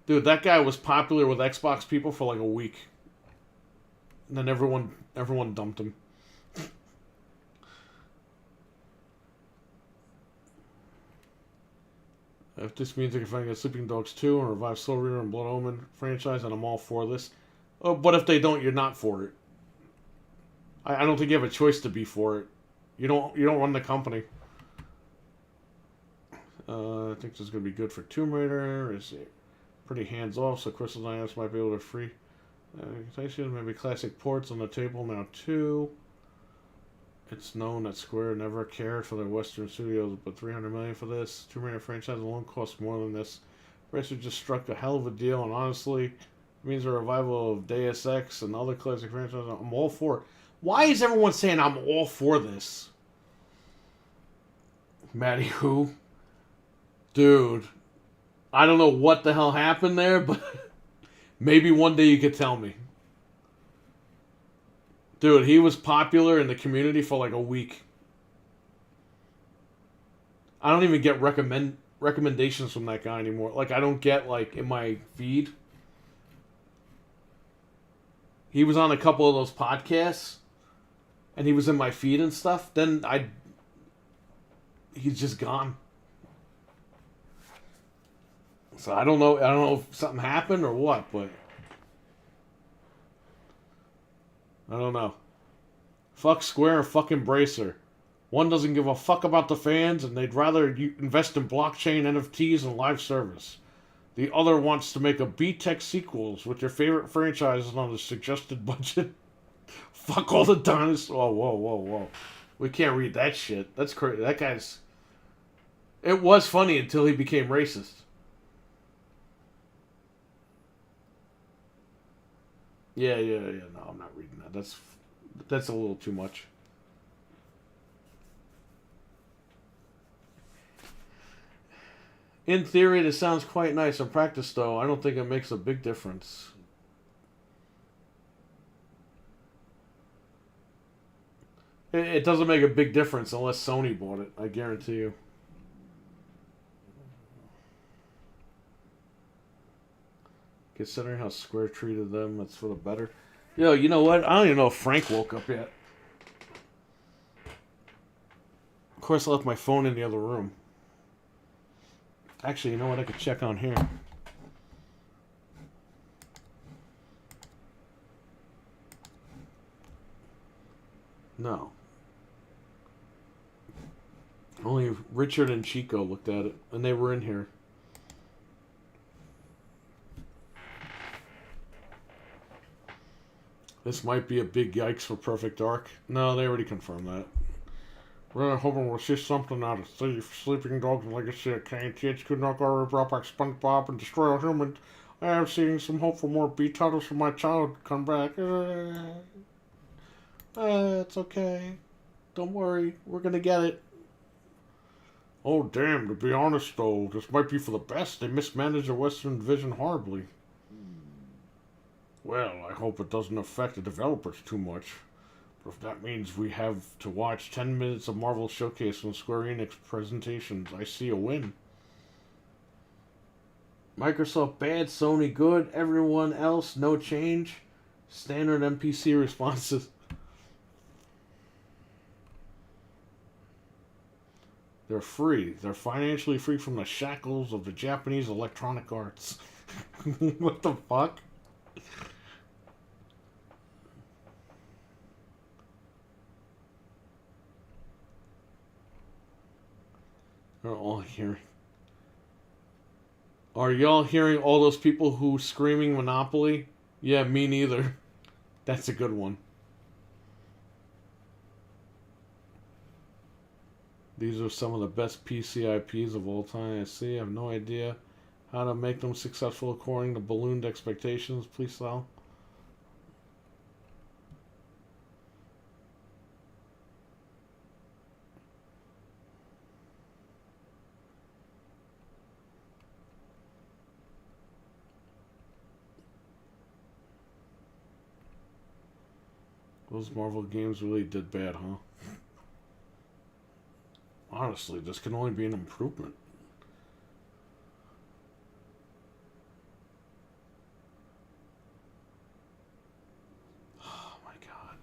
Dude, that guy was popular with Xbox people for like a week. And then everyone dumped him. If this means I can finally get Sleeping Dogs 2 and revive Soul Reader and Blood Omen franchise, and I'm all for this. Oh, but if they don't, you're not for it. I don't think you have a choice to be for it. You don't run the company. I think this is going to be good for Tomb Raider. It's pretty hands-off, so Crystal Dynamics might be able to free. Maybe classic ports on the table now, too. It's known that Square never cared for their Western studios, but $300 million for this Tomb Raider franchise alone costs more than this. Racer just struck a hell of a deal, and honestly, it means a revival of Deus Ex and other classic franchises. I'm all for it. Why is everyone saying I'm all for this? Matty who? Dude, I don't know what the hell happened there, but maybe one day you could tell me. Dude, he was popular in the community for like a week. I don't even get recommendations from that guy anymore. Like, I don't get, like, in my feed. He was on a couple of those podcasts, and he was in my feed and stuff. Then he's just gone. So I don't know. I don't know if something happened or what, but I don't know. Fuck Square and fucking Bracer. One doesn't give a fuck about the fans, and they'd rather invest in blockchain, NFTs, and live service. The other wants to make a B-Tech sequels with your favorite franchises on a suggested budget. Fuck all the dinosaurs. Oh, whoa. We can't read that shit. That's crazy. That guy's... It was funny until he became racist. Yeah. No, I'm not reading that. That's a little too much. In theory, this sounds quite nice. In practice, though, I don't think it makes a big difference. It doesn't make a big difference unless Sony bought it, I guarantee you. Considering how Square treated them, it's for the better. Yo, you know what? I don't even know if Frank woke up yet. Of course, I left my phone in the other room. Actually, you know what? I could check on here. No. Only Richard and Chico looked at it, and they were in here. This might be a big yikes for Perfect Dark. No, they already confirmed that. We're hoping we'll see something out of Thief, Sleeping Dogs, and Legacy of Kain. Kids could not go brought back SpongeBob and destroy all humans. I have seen some hope for more B titles for my child to come back. It's okay. Don't worry. We're gonna get it. Oh, damn. To be honest, though, this might be for the best. They mismanaged the Western Division horribly. Well, I hope it doesn't affect the developers too much. But if that means we have to watch 10 minutes of Marvel Showcase and Square Enix presentations, I see a win. Microsoft bad, Sony good, everyone else no change. Standard NPC responses. They're free. They're financially free from the shackles of the Japanese Electronic Arts. What the fuck? They're all hearing. Are y'all hearing all those people who screaming Monopoly? Yeah, me neither. That's a good one. These are some of the best PC IPs of all time. I see. I have no idea how to make them successful according to ballooned expectations. Please sell. Those Marvel games really did bad, huh? Honestly, this can only be an improvement. Oh my god.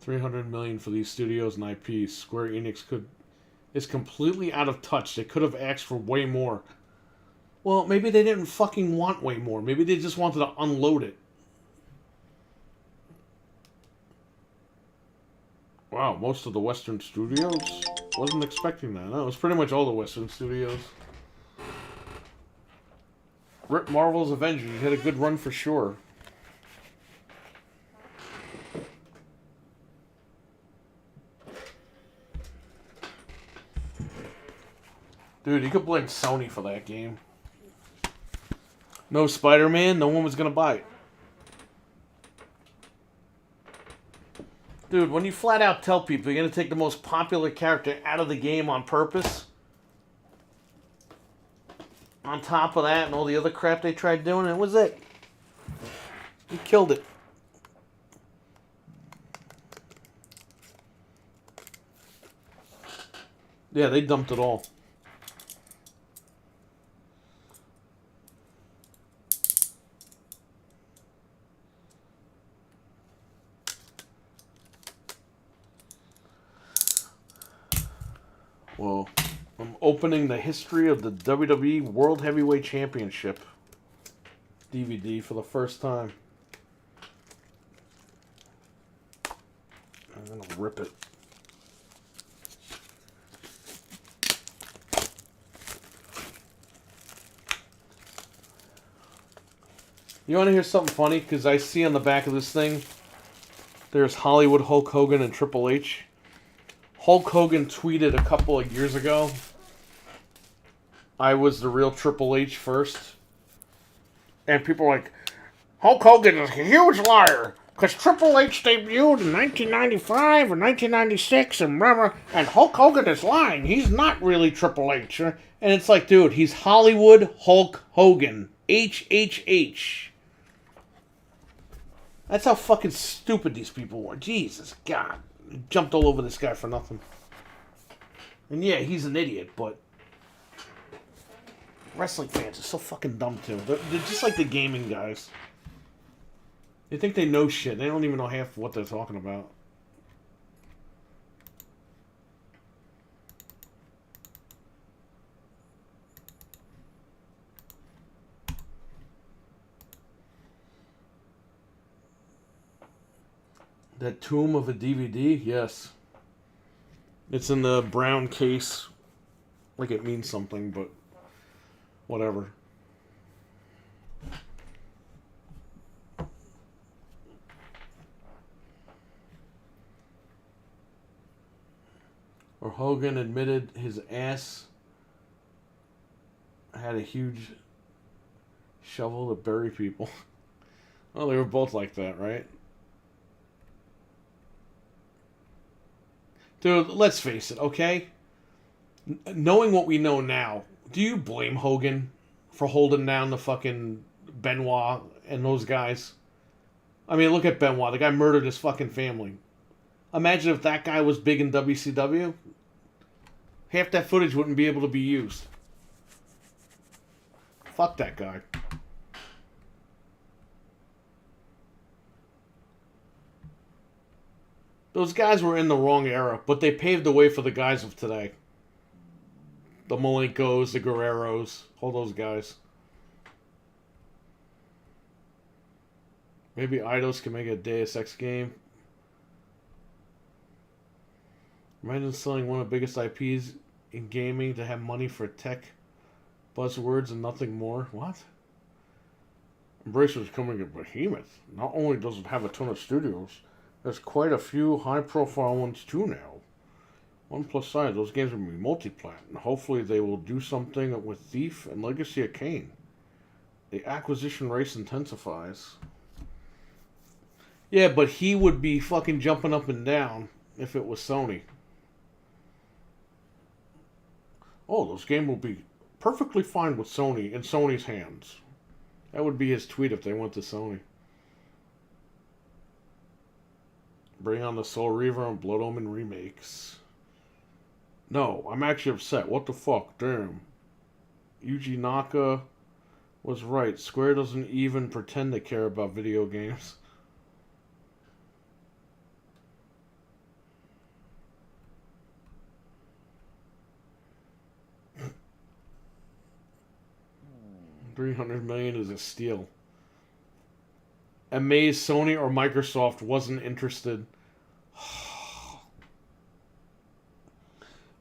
300 million for these studios and IPs. Square Enix is completely out of touch. They could have asked for way more. Well, maybe they didn't fucking want way more. Maybe they just wanted to unload it. Wow, most of the Western studios? Wasn't expecting that. No, it was pretty much all the Western studios. Rip Marvel's Avengers. You had a good run for sure. Dude, you could blame Sony for that game. No Spider-Man, no one was gonna buy it. Dude, when you flat out tell people you're going to take the most popular character out of the game on purpose, on top of that and all the other crap they tried doing, it was it. You killed it. Yeah, they dumped it all. Well, I'm opening the history of the WWE World Heavyweight Championship DVD for the first time. I'm gonna rip it. You want to hear something funny? Because I see on the back of this thing, there's Hollywood Hulk Hogan and Triple H. Hulk Hogan tweeted a couple of years ago, I was the real Triple H first. And people are like, Hulk Hogan is a huge liar. Because Triple H debuted in 1995 or 1996 and blah, blah, and Hulk Hogan is lying. He's not really Triple H. And it's like, dude, he's Hollywood Hulk Hogan. HHH. That's how fucking stupid these people were. Jesus, God. Jumped all over this guy for nothing. And yeah, he's an idiot, but wrestling fans are so fucking dumb too. They're just like the gaming guys. They think they know shit. They don't even know half what they're talking about. That tomb of a DVD? Yes. It's in the brown case. Like it means something, but whatever. Or Hogan admitted his ass had a huge shovel to bury people. Well, they were both like that, right? Dude, let's face it, okay? Knowing what we know now, do you blame Hogan for holding down the fucking Benoit and those guys? I mean, look at Benoit. The guy murdered his fucking family. Imagine if that guy was big in WCW. Half that footage wouldn't be able to be used. Fuck that guy. Those guys were in the wrong era, but they paved the way for the guys of today. The Malenkos, the Guerreros, all those guys. Maybe Eidos can make a Deus Ex game. Imagine selling one of the biggest IPs in gaming to have money for tech buzzwords and nothing more. What? Embracer is coming a behemoth. Not only does it have a ton of studios, there's quite a few high-profile ones too now. One plus side, those games will be multi-plat, and hopefully they will do something with Thief and Legacy of Kain. The acquisition race intensifies. Yeah, but he would be fucking jumping up and down if it was Sony. Oh, those games will be perfectly fine with Sony, in Sony's hands. That would be his tweet if they went to Sony. Bring on the Soul Reaver and Blood Omen remakes. No, I'm actually upset. What the fuck? Damn. Yuji Naka was right. Square doesn't even pretend to care about video games. $300 million is a steal. Amazed Sony or Microsoft wasn't interested.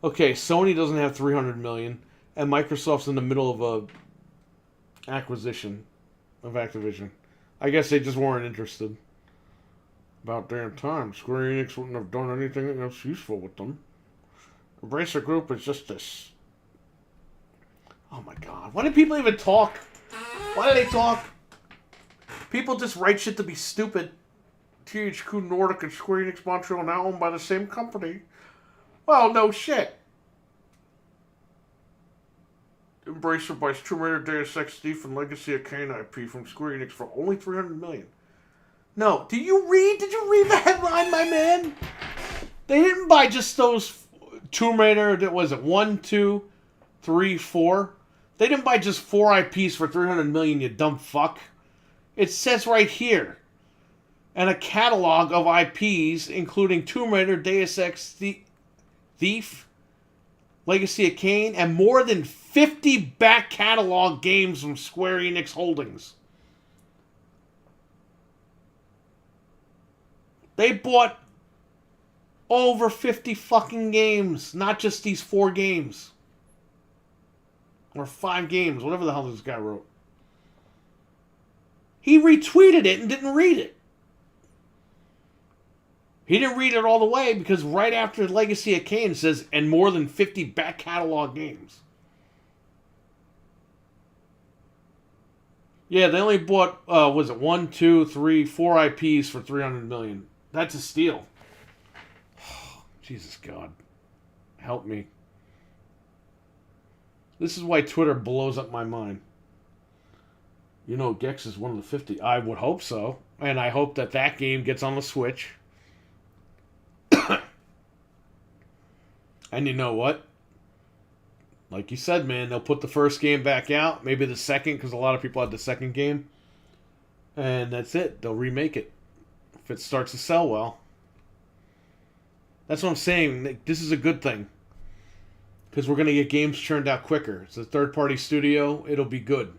Okay, Sony doesn't have $300 million, and Microsoft's in the middle of a acquisition of Activision. I guess they just weren't interested. About damn time. Square Enix wouldn't have done anything else useful with them. Embracer Group is just this. Oh my god. Why do people even talk? Why do they talk? People just write shit to be stupid. THQ Nordic and Square Enix Montreal now owned by the same company. Well, no shit. Embracer buys Tomb Raider, Deus Ex, Thief, and Legacy of Kain IP from Square Enix for only $300 million. No, did you read the headline, my man? They didn't buy just those Tomb Raider, was it 1, 2, 3, 4? They didn't buy just 4 IPs for $300 million, you dumb fuck. It says right here. And a catalog of IPs, including Tomb Raider, Deus Ex, Thief, Legacy of Kain, and more than 50 back catalog games from Square Enix Holdings. They bought over 50 fucking games, not just these 4 games. Or 5 games, whatever the hell this guy wrote. He retweeted it and didn't read it. He didn't read it all the way because right after Legacy of Kain it says, and more than 50 back catalog games. Yeah, they only bought, was it 1, 2, 3, 4 IPs for $300 million. That's a steal. Jesus God. Help me. This is why Twitter blows up my mind. You know, Gex is one of the 50. I would hope so. And I hope that that game gets on the Switch. And you know what? Like you said, man, they'll put the first game back out. Maybe the second, because a lot of people had the second game. And that's it. They'll remake it. If it starts to sell well. That's what I'm saying. This is a good thing. Because we're going to get games churned out quicker. It's a third-party studio. It'll be good.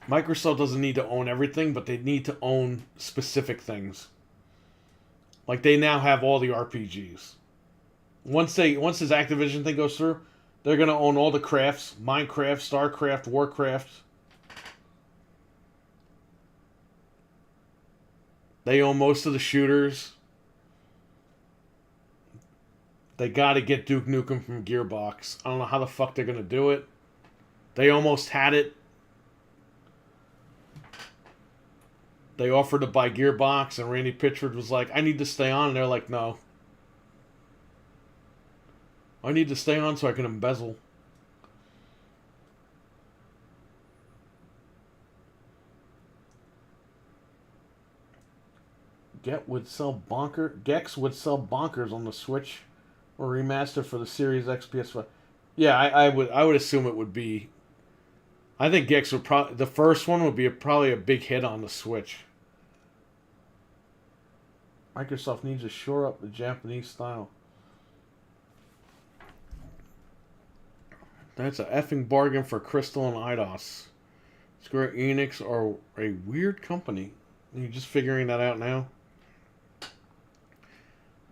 Microsoft doesn't need to own everything, but they need to own specific things. Like, they now have all the RPGs. Once this Activision thing goes through, they're going to own all the crafts. Minecraft, StarCraft, Warcraft. They own most of the shooters. They got to get Duke Nukem from Gearbox. I don't know how the fuck they're going to do it. They almost had it. They offered to buy Gearbox, and Randy Pitchford was like, I need to stay on. And they're like, no. I need to stay on so I can embezzle. Gex would sell bonkers on the Switch or remaster for the Series X PS5. Yeah, I would assume it would be. I think Gex would probably, the first one would be probably a big hit on the Switch. Microsoft needs to shore up the Japanese style. That's a effing bargain for Crystal and Eidos. Square Enix are a weird company. You're just figuring that out now.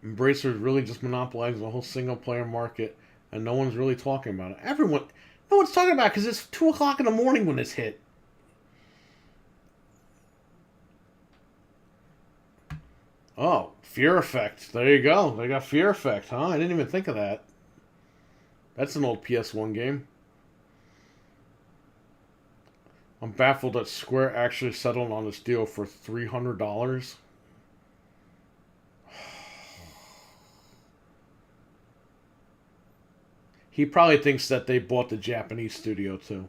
Embracer is really just monopolizing the whole single-player market, and no one's really talking about it. No one's talking about it because it's 2 o'clock in the morning when this hit. Oh, Fear Effect. There you go. They got Fear Effect, huh? I didn't even think of that. That's an old PS1 game. I'm baffled that Square actually settled on this deal for $300. He probably thinks that they bought the Japanese studio too.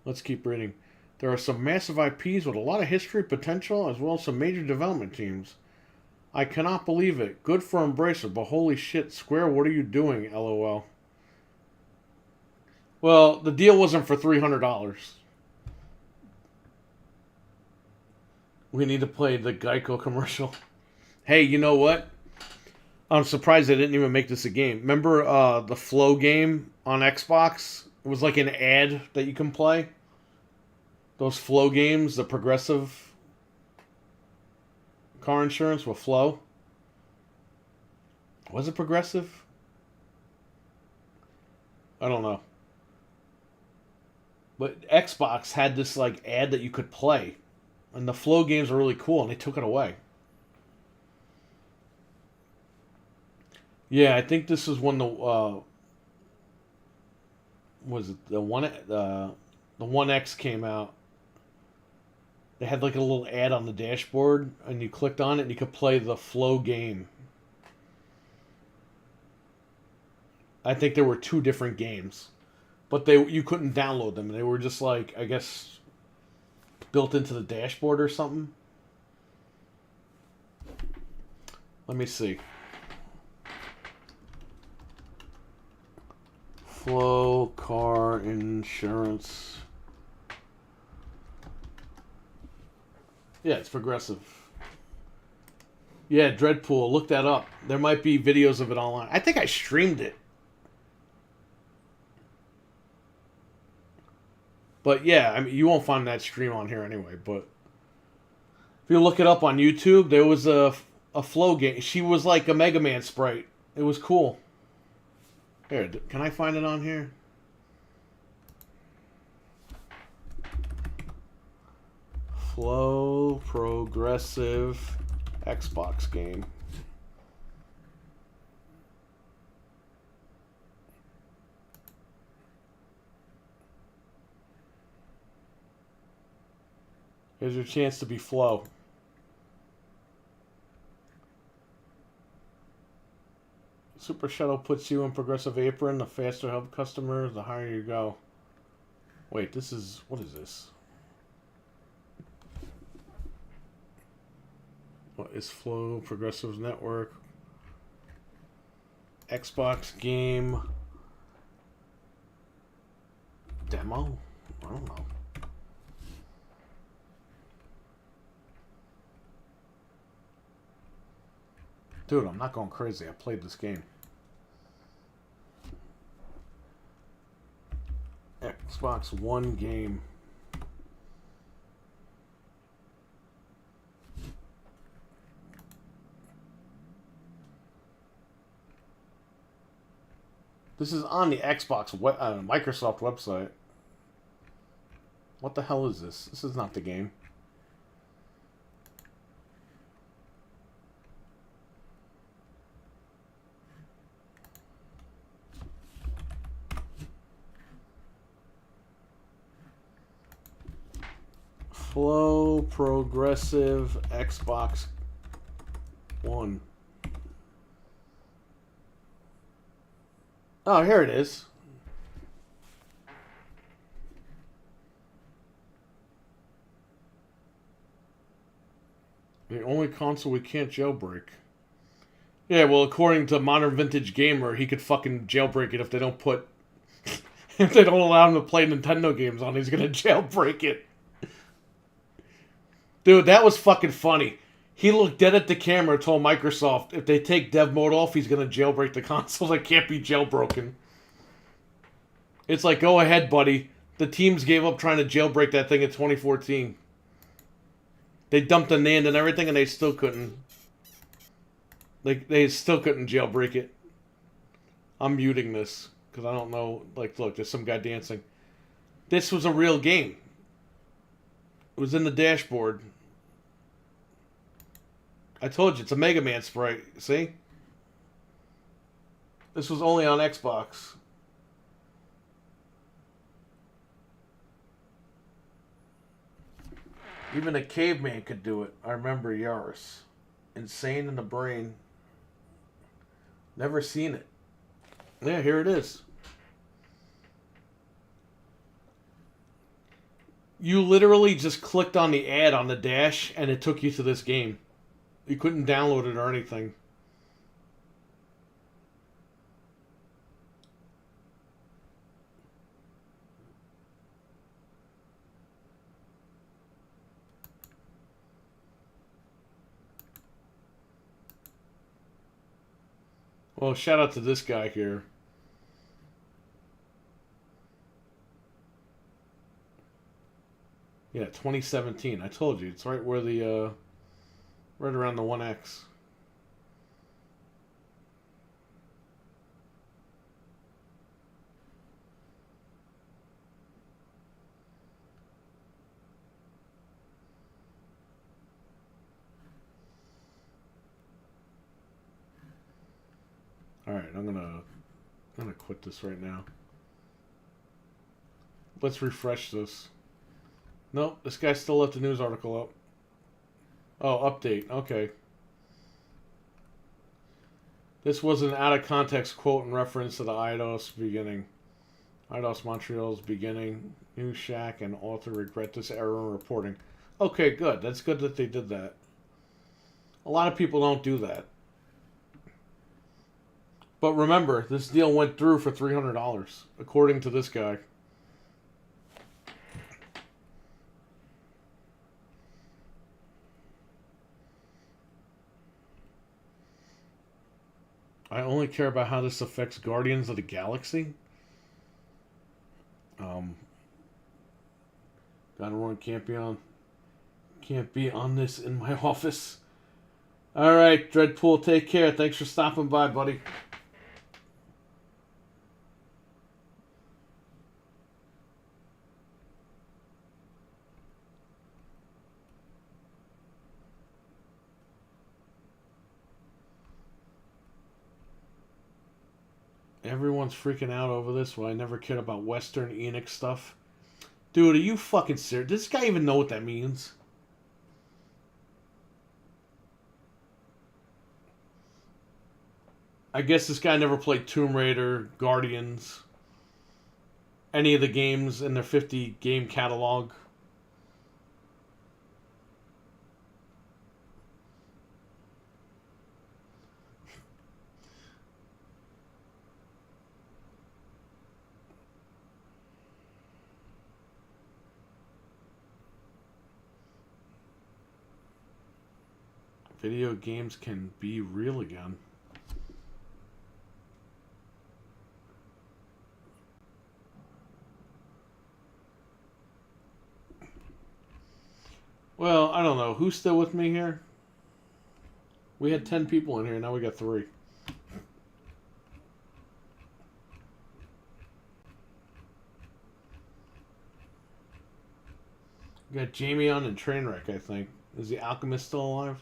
Let's keep reading. There are some massive IPs with a lot of history potential as well as some major development teams. I cannot believe it. Good for Embracer, but holy shit, Square, what are you doing? LOL. Well, the deal wasn't for $300. We need to play the Geico commercial. Hey, you know what? I'm surprised they didn't even make this a game. Remember the Flow game on Xbox? It was like an ad that you can play. Those Flow games, the Progressive car insurance with Flow. Was it Progressive? I don't know. But Xbox had this like ad that you could play. And the Flow games are really cool, and they took it away. Yeah, I think this is when the was it the 1X came out. They had like a little ad on the dashboard, and you clicked on it, and you could play the Flow game. I think there were 2 different games, but you couldn't download them. They were just like, I guess, built into the dashboard or something. Let me see. Flow car insurance. Yeah, it's Progressive. Yeah, Dreadpool. Look that up. There might be videos of it online. I think I streamed it. But yeah, I mean, you won't find that stream on here anyway. But if you look it up on YouTube, there was a flow game. She was like a Mega Man sprite. It was cool. Here, can I find it on here? Flow progressive Xbox game. Here's your chance to be Flow. Super Shuttle puts you in progressive apron. The faster help customers, the higher you go. Wait, this is... What is this? What is Flow Progressive Network? Xbox game... Demo? I don't know. Dude, I'm not going crazy. I played this game. Xbox One game. This is on the Xbox Microsoft website. What the hell is this? This is not the game. Flow progressive Xbox One. Oh, here it is. The only console we can't jailbreak. Yeah, well, according to Modern Vintage Gamer, he could fucking jailbreak it if they don't put... if they don't allow him to play Nintendo games on, he's gonna jailbreak it. Dude, that was fucking funny. He looked dead at the camera and told Microsoft if they take dev mode off, he's going to jailbreak the console. That can't be jailbroken. It's like, go ahead, buddy. The teams gave up trying to jailbreak that thing in 2014. They dumped the NAND and everything, and they still couldn't. They still couldn't jailbreak it. I'm muting this, because I don't know. Like, look, there's some guy dancing. This was a real game. It was in the dashboard. I told you, it's a Mega Man sprite. See? This was only on Xbox. Even a caveman could do it. I remember Yaris. Insane in the brain. Never seen it. Yeah, here it is. You literally just clicked on the ad on the dash and it took you to this game. You couldn't download it or anything. Well, shout out to this guy here. Yeah, 2017. I told you. It's right where the, right around the 1X. Alright, I'm gonna quit this right now. Let's refresh this. Nope, this guy still left the news article up. Oh, update. Okay. This was an out-of-context quote in reference to the Eidos beginning. Eidos-Montreal's beginning. News Shack and author regret this error in reporting. Okay, good. That's good that they did that. A lot of people don't do that. But remember, this deal went through for $300, according to this guy. I only care about how this affects Guardians of the Galaxy. Gotta run, can't be on this in my office. Alright, Dreadpool, take care. Thanks for stopping by, buddy. Everyone's freaking out over this. Well, I never cared about Western Enix stuff. Dude, are you fucking serious? Does this guy even know what that means? I guess this guy never played Tomb Raider, Guardians, any of the games in their 50 game catalog. Video games can be real again. Well, I don't know. Who's still with me here? We had 10 people in here. Now we got 3. We got Jamie on and Trainwreck, I think. Is the Alchemist still alive?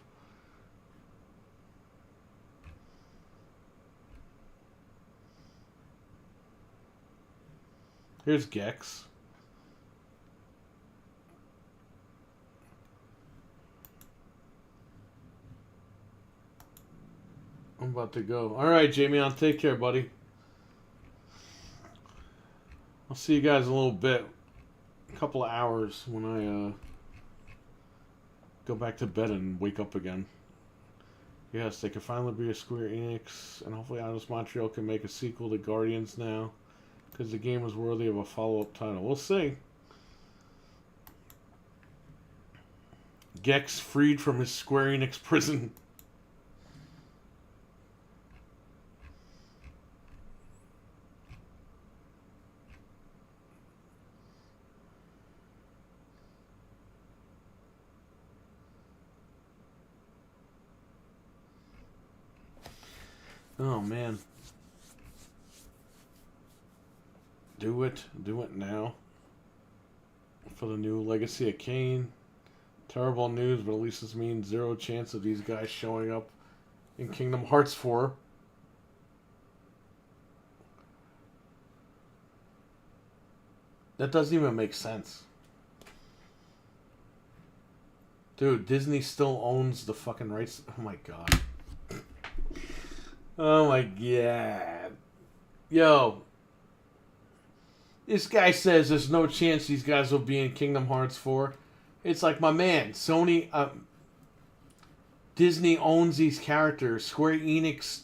Here's Gex. I'm about to go. Alright, Jamie, I'll take care, buddy. I'll see you guys in a little bit. A couple of hours when I go back to bed and wake up again. Yes, they could finally be a Square Enix, and hopefully Eidos-Montréal can make a sequel to Guardians now, because the game was worthy of a follow-up title. We'll see. Gex freed from his Square Enix prison. Oh, man. Do it now. For the new Legacy of Kain. Terrible news, but at least this means 0 chance of these guys showing up in Kingdom Hearts 4. That doesn't even make sense. Dude, Disney still owns the fucking rights. Oh my god. Oh my god. Yo. This guy says there's no chance these guys will be in Kingdom Hearts 4. It's like, my man, Sony, Disney owns these characters. Square Enix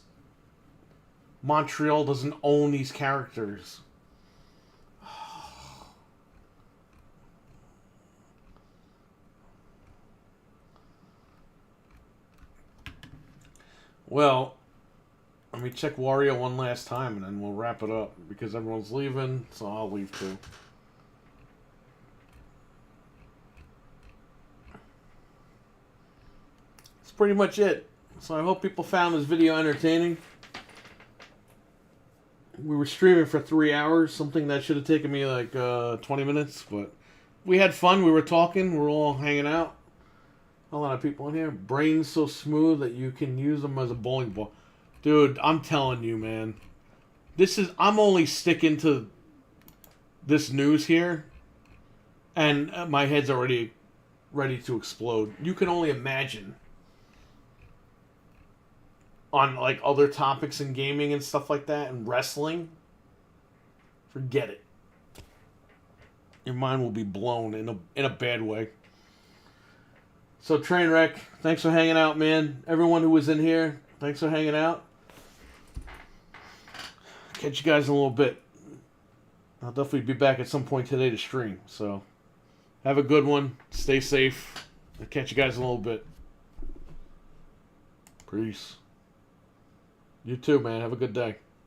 Montreal doesn't own these characters. Well, let me check Wario one last time and then we'll wrap it up because everyone's leaving, so I'll leave too. That's pretty much it. So I hope people found this video entertaining. We were streaming for 3 hours, something that should have taken me like 20 minutes, but we had fun. We were talking. We were all hanging out. A lot of people in here. Brains so smooth that you can use them as a bowling ball. Dude, I'm telling you, man. I'm only sticking to this news here, and my head's already ready to explode. You can only imagine on like other topics in gaming and stuff like that, and wrestling. Forget it. Your mind will be blown in a bad way. So, Trainwreck, thanks for hanging out, man. Everyone who was in here, thanks for hanging out. Catch you guys in a little bit. I'll definitely be back at some point today to stream. So, have a good one. Stay safe. I'll catch you guys in a little bit. Peace. You too, man. Have a good day.